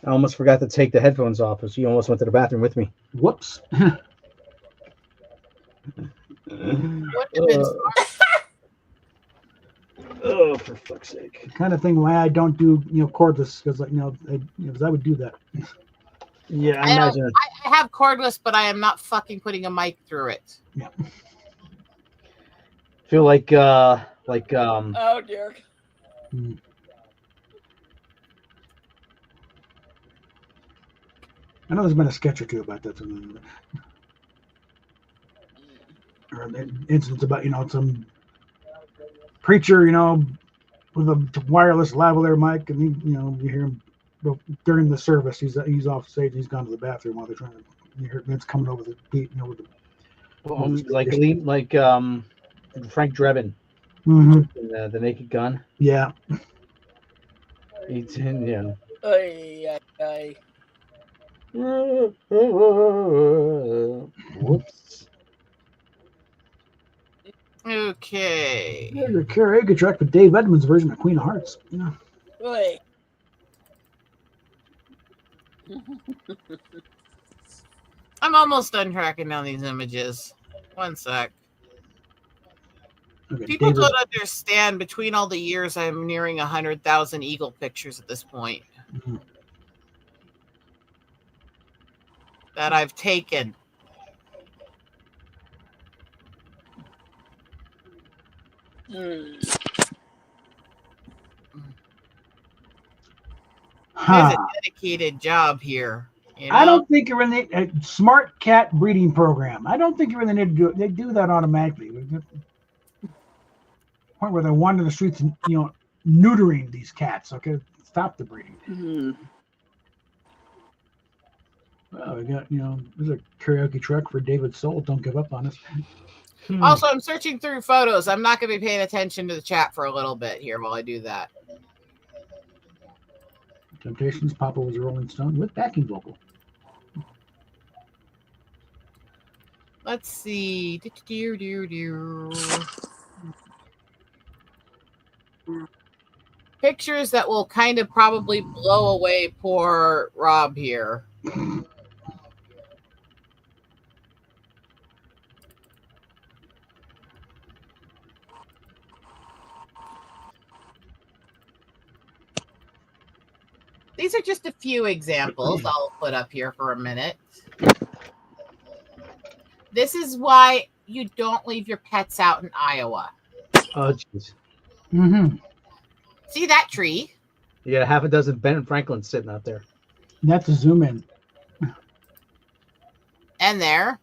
I almost forgot to take the headphones off, so you almost went to the bathroom with me. Whoops. Wouldn't have been smart. Oh, for fuck's sake! The kind of thing why I don't do cordless because because I would do that. Yeah, I imagine. I have cordless, but I am not fucking putting a mic through it. Yeah. Feel like Oh dear. I know there's been a sketch or two about that. Or an instance about some preacher with a wireless lavalier mic, and you hear him during the service. He's off stage. He's gone to the bathroom while they're trying to. You hear Vince coming over the beat. With the Frank Drebin, mm-hmm. the Naked Gun. Yeah. He's in, yeah. Whoops. Okay. There's a karaoke track with Dave Edmunds' version of Queen of Hearts. Oy. I'm almost done tracking down these images. One sec. Okay, People David. don't understand. Between all the years, I'm nearing 100,000 Eagle pictures at this point that I've taken. There's a dedicated job here. I don't think you're in the smart cat breeding program. I don't think you're in the need to do it. They do that automatically. Point where they're wandering the streets and neutering these cats. Okay, stop the breeding. Well, we got there's a karaoke track for David Soul. Don't give up on us. Also, I'm searching through photos. I'm not going to be paying attention to the chat for a little bit here while I do that. Temptations. Papa was a Rolling Stone with backing vocal. Let's see. Pictures that will kind of probably blow away poor Rob here. These are just a few examples I'll put up here for a minute. This is why you don't leave your pets out in Iowa. Oh, jeez. Mm-hmm. See that tree? You got a half a dozen Ben Franklins sitting out there. That's a zoom in. And there.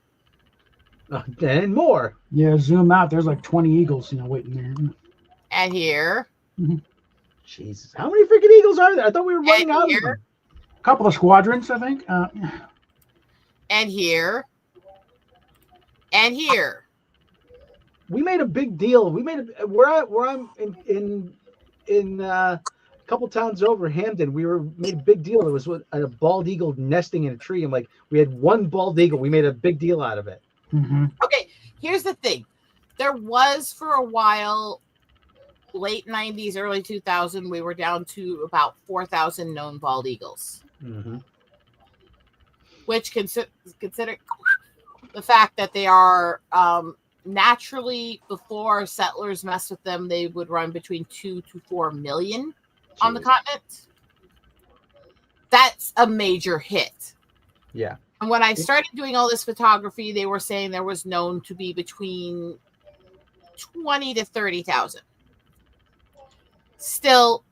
And more. Yeah, zoom out. There's like 20 eagles, waiting there. And here. Jesus. How many freaking eagles are there? I thought we were running out of them. A couple of squadrons, I think. And here. And here. We made a big deal. We made where I'm in a couple towns over, Hamden. Made a big deal. There was a bald eagle nesting in a tree. I'm like, we had one bald eagle. We made a big deal out of it. Mm-hmm. Okay, here's the thing. There was for a while, late 90s, early 2000, we were down to about 4,000 known bald eagles. Mm-hmm. Which consider the fact that they are naturally, before settlers messed with them, they would run between 2 to 4 million on the continent. That's a major hit. Yeah. And when I started doing all this photography, they were saying there was known to be between 20 to 30,000. Still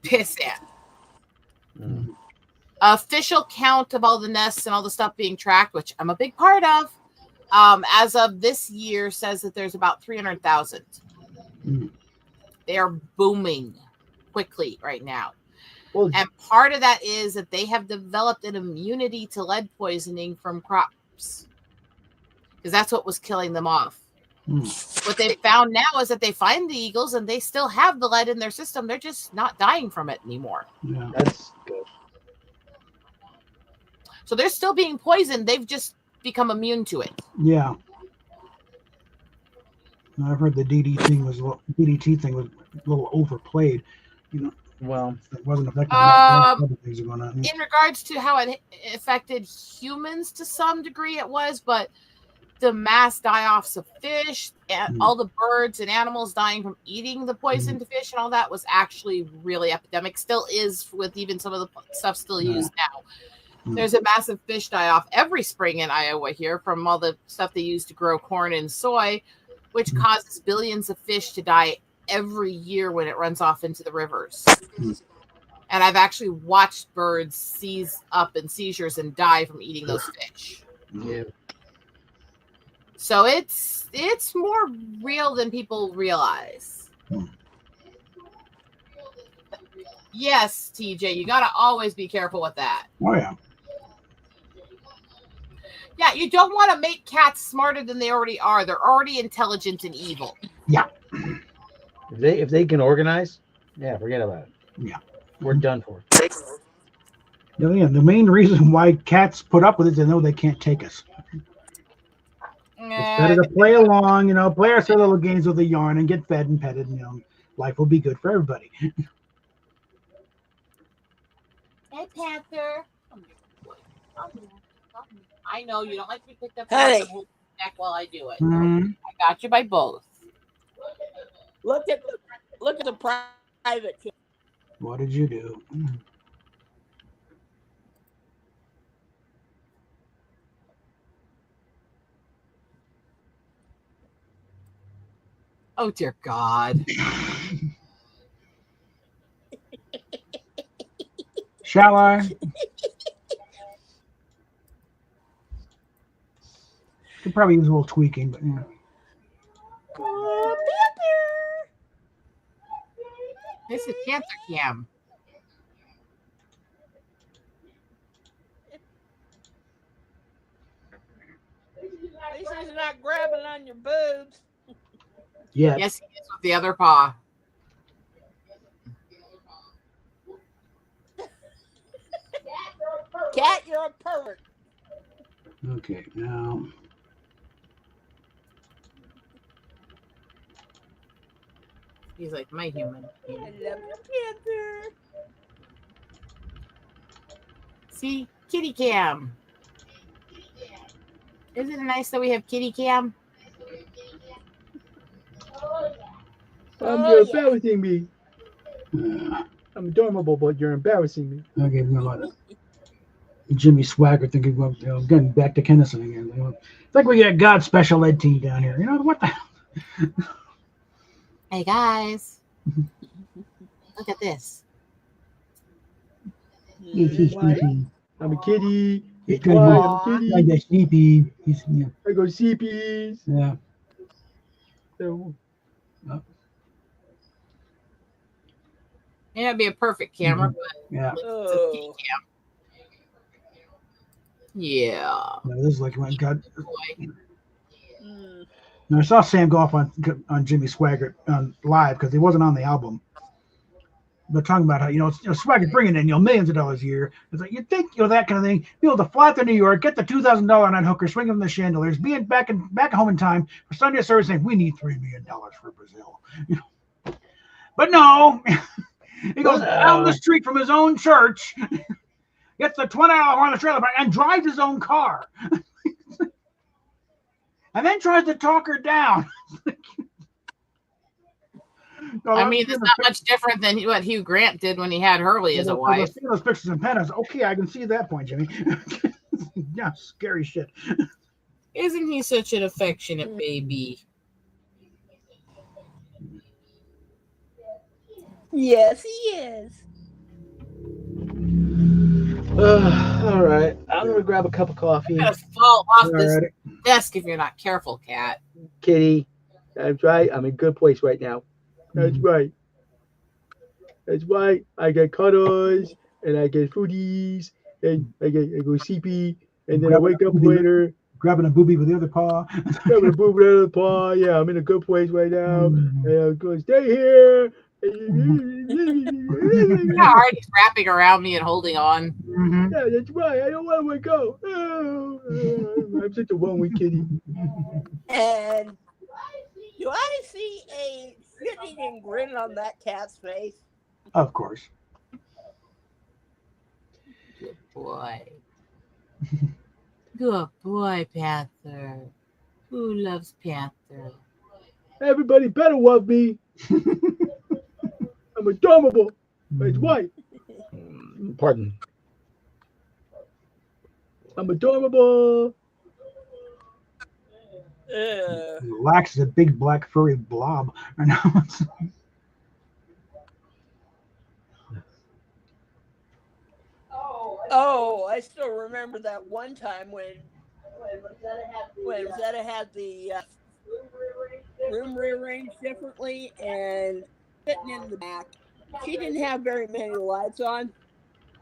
pissant. Mm. Official count of all the nests and all the stuff being tracked, which I'm a big part of, as of this year, says that there's about 300,000. They are booming quickly right now. Well, and part of that is that they have developed an immunity to lead poisoning from crops. because that's what was killing them off. Hmm. What they found now is that they find the eagles and they still have the lead in their system. They're just not dying from it anymore. Yeah. That's good. So they're still being poisoned. They've just become immune to it. Yeah. I've heard the DDT thing was a little overplayed. You know, Well, it wasn't effective. Other things are going on. In regards to how it affected humans to some degree, it was, but the mass die-offs of fish and all the birds and animals dying from eating the poisoned fish and all that was actually really epidemic. Still is, with even some of the stuff still used now. There's a massive fish die-off every spring in Iowa here from all the stuff they use to grow corn and soy, which causes billions of fish to die every year when it runs off into the rivers. And I've actually watched birds seize up in seizures and die from eating those fish. yeah. So it's more real than people realize. Yes, TJ, you got to always be careful with that. Oh, yeah. Yeah, you don't want to make cats smarter than they already are. They're already intelligent and evil. Yeah. If they can organize, yeah, forget about it. Yeah. We're done for. Yeah, the main reason why cats put up with it is they know they can't take us. It's better to play along, play our silly little games with the yarn and get fed and petted, and, life will be good for everybody. Hey, Panther. I know you don't like to be picked up Hey. the whole neck while I do it. Mhm. I got you by both. Look at the private. What did you do? Oh, dear God. Shall I? Could probably use a little tweaking, but yeah. This is Panther Cam. At least he's not grabbing on your boobs. Yeah. Yes, he is with the other paw. Cat, you're a pervert. Okay, now. He's like my human. I love you, Panther. See, kitty cam. Isn't it nice that we have kitty cam? You're embarrassing me. I'm adorable, but you're embarrassing me. Okay, we're about Jimmy Swagger thinking about getting back to Kennison again. It's like we got God's special ed team down here. What the hell? Hey guys, look at this. He's sleepy. I'm a kitty. He's Why? I'm a Like kitty. that sleepy. He's I go CPs. yeah. So, May not be a perfect camera, but Yeah. it's a kitty cam. Yeah. This is like when God. Boy. Now, I saw Sam go off on Jimmy Swaggart live because he wasn't on the album. They're talking about how Swaggart bringing in millions of dollars a year. It's like you think that kind of thing. Be able to fly to New York, get the $2,000 night hooker, swing them the chandeliers, being back home in time for Sunday service, saying we need $3 million for Brazil. But no, he goes down the street from his own church, gets the $20 on the trailer park, and drives his own car. And then tries to talk her down. I mean, it's not much different than what Hugh Grant did when he had Hurley as a wife. See those pictures in pen. I was okay. I can see that point, Jimmy. Yeah, scary shit. Isn't he such an affectionate baby? Yes, he is. all right. I'm gonna grab a cup of coffee. You're gonna fall off this Alrighty. desk if you're not careful, Cat. Kitty, that's right. I'm in a good place right now. That's right. That's right. I get cuddles and I get foodies and I go CP and then I wake up later grabbing a booby with the other paw. Grabbing a boob out of the paw. Yeah, I'm in a good place right now. And I'm going to stay here. Look how hard he's wrapping around me and holding on. Mhm. Yeah, that's right. I don't want to let go. I'm such a one-week kitty. And do I see a shit-eating grin on that cat's face? Of course. Good boy. Good boy, Panther. Who loves Panther? Everybody better love me. I'm adorable. That's right. Pardon. I'm adorable. Relax is a big black furry blob. I know. Oh, I still remember that one time when Rosetta had the room rearranged differently and sitting in the back. She didn't have very many lights on.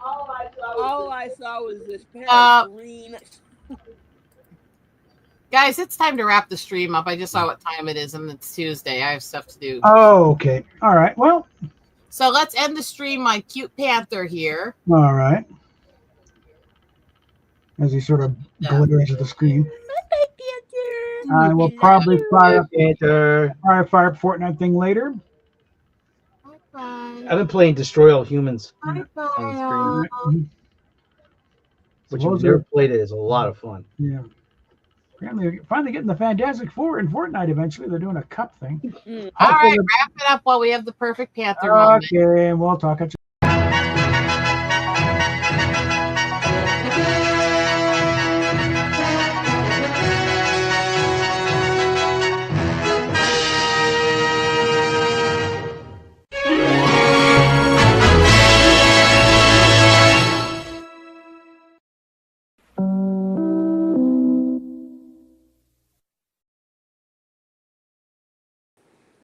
All I saw was this pair of green. Guys, it's time to wrap the stream up. I just saw what time it is, and it's Tuesday. I have stuff to do. Oh, okay. All right. Well. So let's end the stream on cute Panther here. All right. As he sort of glitters at the screen. I will probably fire up Fortnite thing later. I've been playing Destroy All Humans Bye on the screen, which So I've never played. It is a lot of fun. Yeah. Apparently, finally getting the Fantastic Four in Fortnite eventually. They're doing a cup thing. All right, wrap it up while we have the perfect Panther moment. Okay, and we'll talk at you.